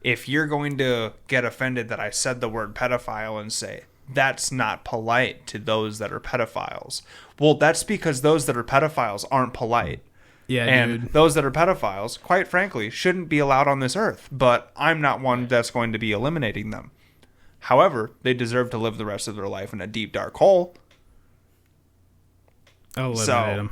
if you're going to get offended that I said the word pedophile and say, that's not polite to those that are pedophiles. Well, that's because those that are pedophiles aren't polite. Yeah, And dude. those that are pedophiles, quite frankly, shouldn't be allowed on this earth. But I'm not one that's going to be eliminating them. However, they deserve to live the rest of their life in a deep, dark hole. I'll eliminate So- him.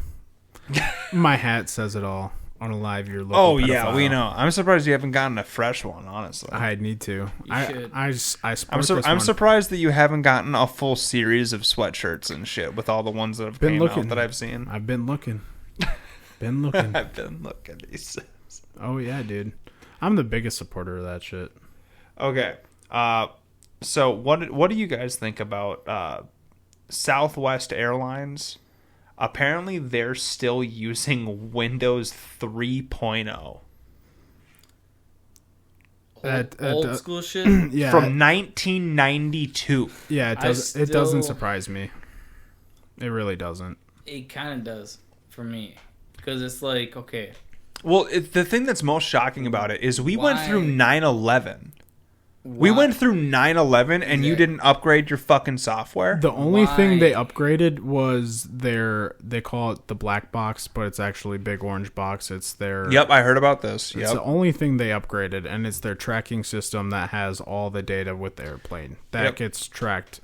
My hat says it all. On a live, you're looking. Oh, yeah, we know. I'm surprised you haven't gotten a fresh one, honestly. I need to. should. I sport this I'm one. surprised that you haven't gotten a full series of sweatshirts and shit with all the ones that have Been came looking. out that I've seen. I've been looking. Been looking. I've been looking. He says. Oh yeah, dude. I'm the biggest supporter of that shit. Okay. So what do you guys think about Southwest Airlines? Apparently, they're still using Windows 3.0 Old school shit. Yeah. from 1992. yeah, it I does. It doesn't still- surprise me. It really doesn't. It kind of does for me because it's like, okay, Well, the thing that's most shocking about it is we went Why? through 9/11. We why- went through 9/11 and you Exactly. didn't upgrade your fucking software? The only Why? thing they upgraded was they call it the black box, but it's actually big orange box. It's their Yep, I heard about this. It's Yep. the only thing they upgraded, and it's their tracking system that has all the data with the airplane that Yep. gets tracked.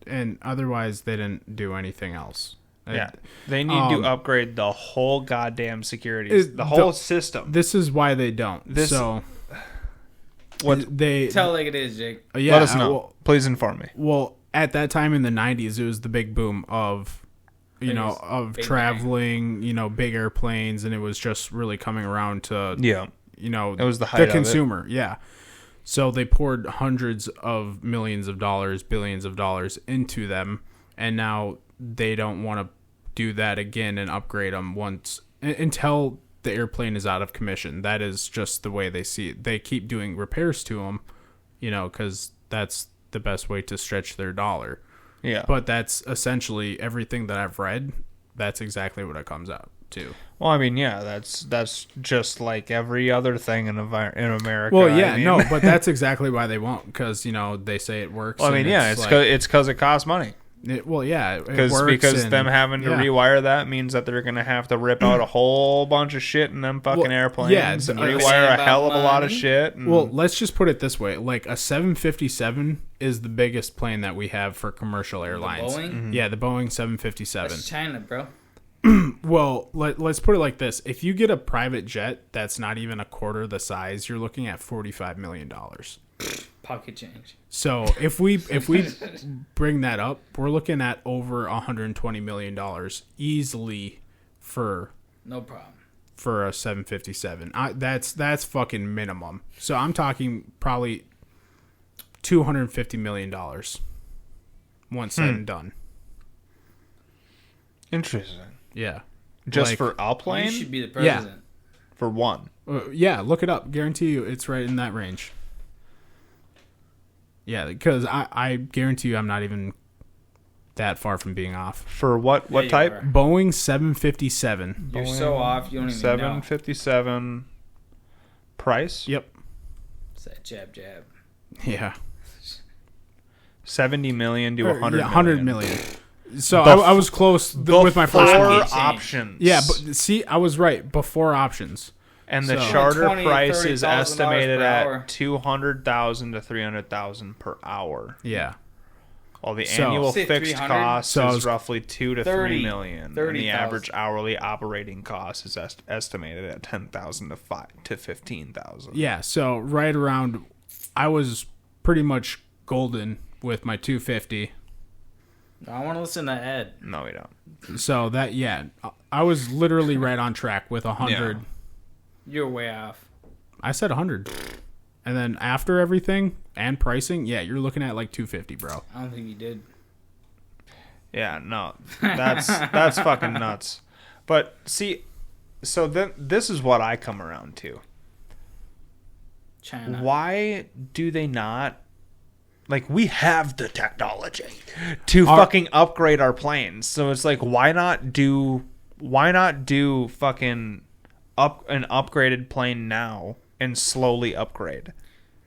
And otherwise, they didn't do anything else. Yeah. They need to upgrade the whole goddamn security, Is the whole the- system. This is why they don't. This- So What? they tell it like it is, Jake. yeah, Let us know. Well, Please inform me. well, at that time in the 90s, it was the big boom of Big of traveling, big airplanes, and it was just really coming around to Yeah. it was the height of it. consumer. Yeah. So they poured hundreds of millions of dollars, billions of dollars into them, and now they don't want to do that again and upgrade them until the airplane is out of commission. That is just the way they see it. They keep doing repairs to them, because that's the best way to stretch their dollar. Yeah. But that's essentially everything that I've read. That's exactly what it comes out to. Well, I mean, yeah, that's just like every other thing in America. Well, yeah, I mean. no, but that's exactly why they won't, because they say it works. Well, I mean, and yeah, it's because it costs money. well, yeah, it Because works and- them having to yeah. rewire that means that they're gonna have to rip out a whole bunch of shit in them fucking Well, airplanes yeah, and I- rewire a About hell of a lot of money. shit. And, Well, let's just put it this way: like a 757 is the biggest plane that we have for commercial airlines. Boeing? Yeah, the Boeing That's 757. China, bro. Well, let's put it like this: if you get a private jet that's not even a quarter the size, you're looking at $45 million. Pocket change. So if we bring that up, we're looking at over $120 million easily for No problem. a 757. That's fucking minimum. So I'm talking probably $250 million once said and done. interesting. Yeah. Just Like- for a You plane? should be the Yeah. president. For one. Yeah, look it up. Guarantee you it's right in that range. Yeah, because I guarantee you I'm not even that far from being off. For what Yeah, you type? are. Boeing 757. You're so off, you don't even know. 757 price? Yep. It's that jab. Yeah. 70 million to 100 yeah, 100 million. So The I was close with my first Before one. Pocket change. options. Yeah, but see, I was right. Before options. And the So- charter 20, price is $30,000 estimated per hour. at 200,000 to 300,000 per hour. Yeah. Well, the So- annual Say fixed 300? cost So I is was- roughly 2 to 30 3 million, and the 30,000. average hourly operating cost is estimated at 10,000 to 15,000. Yeah, so right around, I was pretty much golden with my 250. I want to listen to Ed. No, we don't. So that, yeah, I was literally right on track with 100. Yeah. You're way off. I said 100. And then after everything and pricing, yeah, you're looking at like 250, bro. I don't think you did. Yeah, no, that's fucking nuts. But see, so then this is what I come around to. China. Why do they not? Like, we have the technology to Our- fucking upgrade our planes. So it's like, why not do fucking an upgraded plane now and slowly upgrade?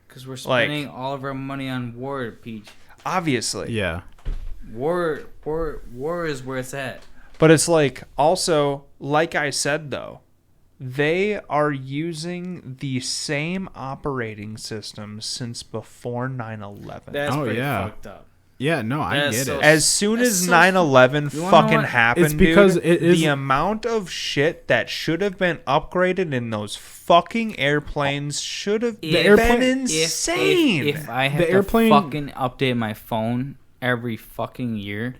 Because we're Like- spending all of our money on war, Peach. Obviously. Yeah. War is where it's at. But it's like, also, like I said, though, they are using the same operating system since before 9/11. That's Oh, pretty yeah. fucked up. Yeah, no, I That's get so- it. As soon That's as so- 9/11 You wanna know fucking what? happened, It's because dude, it is- the amount of shit that should have been upgraded in those fucking airplanes should have been airplane- insane. If I have The airplane- to fucking update my phone every fucking year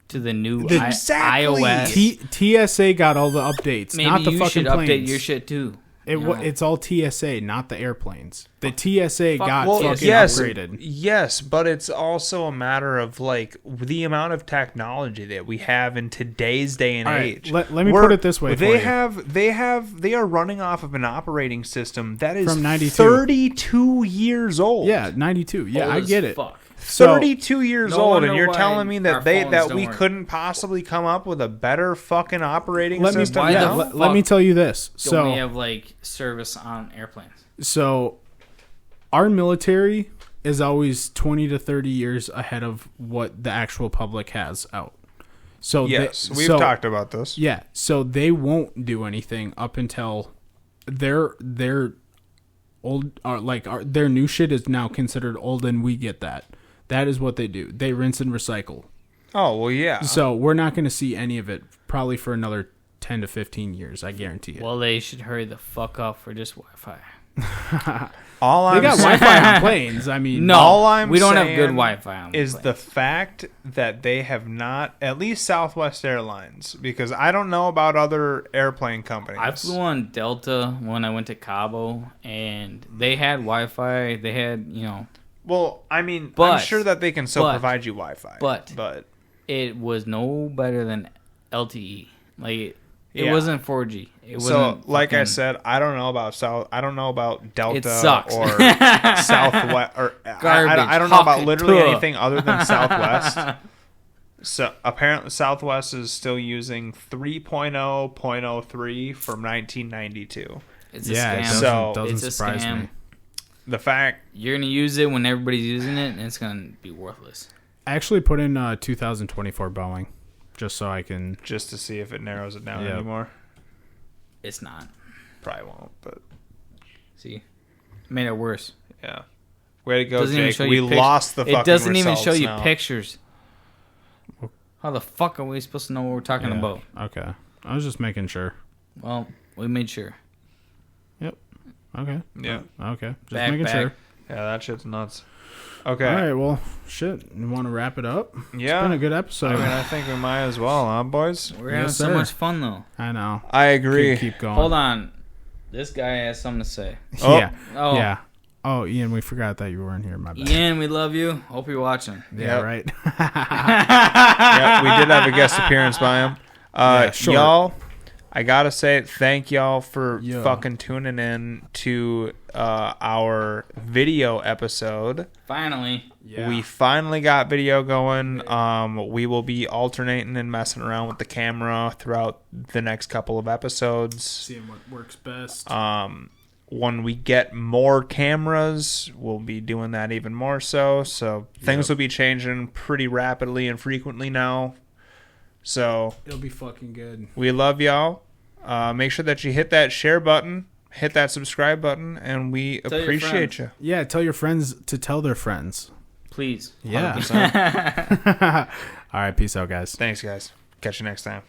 to the new Exactly. iOS, TSA got all the updates, maybe not the you fucking should planes. update your shit too. It's all TSA, not the airplanes. The TSA Fuck. got Well, fucking yes, upgraded. yes, but it's also a matter of like the amount of technology that we have in today's day and All right, age. let me put it this way They for you. they are running off of an operating system that is From 92. 32 years old. Yeah, 92. Yeah, Old I as get it. Fuck. So- 32 years No old, wonder and you're why telling me our that phones don't we work. couldn't possibly come up with a better fucking operating Let me system? Why the now? let me tell you this. Don't we So have like service on airplanes? our military is always 20 to 30 years ahead of what the actual public has out. So Yes, we've so- talked about this. Yeah, so they won't do anything up until their old their new shit is now considered old, and we get that. That is what they do. They rinse and recycle. Oh, well, yeah. So we're not going to see any of it probably for another 10 to 15 years. I guarantee it. Well, they should hurry the fuck up for just Wi-Fi. All they I'm got saying Wi-Fi on planes. I mean, No, All I'm we don't have saying good Wi-Fi on is planes. the fact that they have not, at least Southwest Airlines, because I don't know about other airplane companies. I flew on Delta when I went to Cabo, and they had Wi-Fi. They had, Well, I mean, I'm But- sure that they can still but- provide you Wi-Fi. but- it was no better than LTE. Like it Yeah. wasn't 4G. It so, wasn't. like I fucking- said, I don't know about I don't know about Delta It sucks. or Southwest, or I don't know about Garbage. literally Tuh. anything other than Southwest. So apparently, Southwest is still using 3.0.03 from 1992. it's a yeah, it scam. doesn't, So- doesn't It's a surprise scam. me. The fact, You're gonna use it when everybody's using it, and it's gonna be worthless. I actually put in 2024 Boeing just so I can. just to see if it narrows it down Yep. anymore, It's not. probably won't. But See, made it worse. yeah, way to go, Doesn't even Jake. show you We pictures. lost the fucking It doesn't even show results you now. pictures. How the fuck are we supposed to know what we're talking Yeah, about? Okay, I was just making sure. Well, we made sure. Okay. Yeah, Okay. Just Back, making back. sure. yeah, that shit's nuts. Okay, All right. Well, shit. You want to wrap it up? yeah. It's been a good I episode. mean, I think we might as well, huh, boys? We're having Yes, so sir. much fun though. I know. I agree. Keep going. Hold on, this guy has something to say. Oh. Yeah. Oh, Yeah. Oh, Ian, we forgot that you weren't here. My bad. Ian, we love you. Hope you're watching. Yeah. Yep. Right. Yeah, we did have a guest appearance by him. Yeah, short. Y'all, I gotta say thank y'all for Yeah. fucking tuning in to our video episode. Finally, Yeah. We finally got video going. We will be alternating and messing around with the camera throughout the next couple of episodes. seeing what works best. When we get more cameras, we'll be doing that even more so. So things will be changing pretty rapidly and frequently now. So It'll be fucking good. we love y'all. Make sure that you hit that share button, hit that subscribe button, and we Tell your appreciate friends. you. Yeah. Tell your friends to tell their friends. Please. Yeah. 100%. All right, peace out, guys. Thanks, guys. Catch you next time.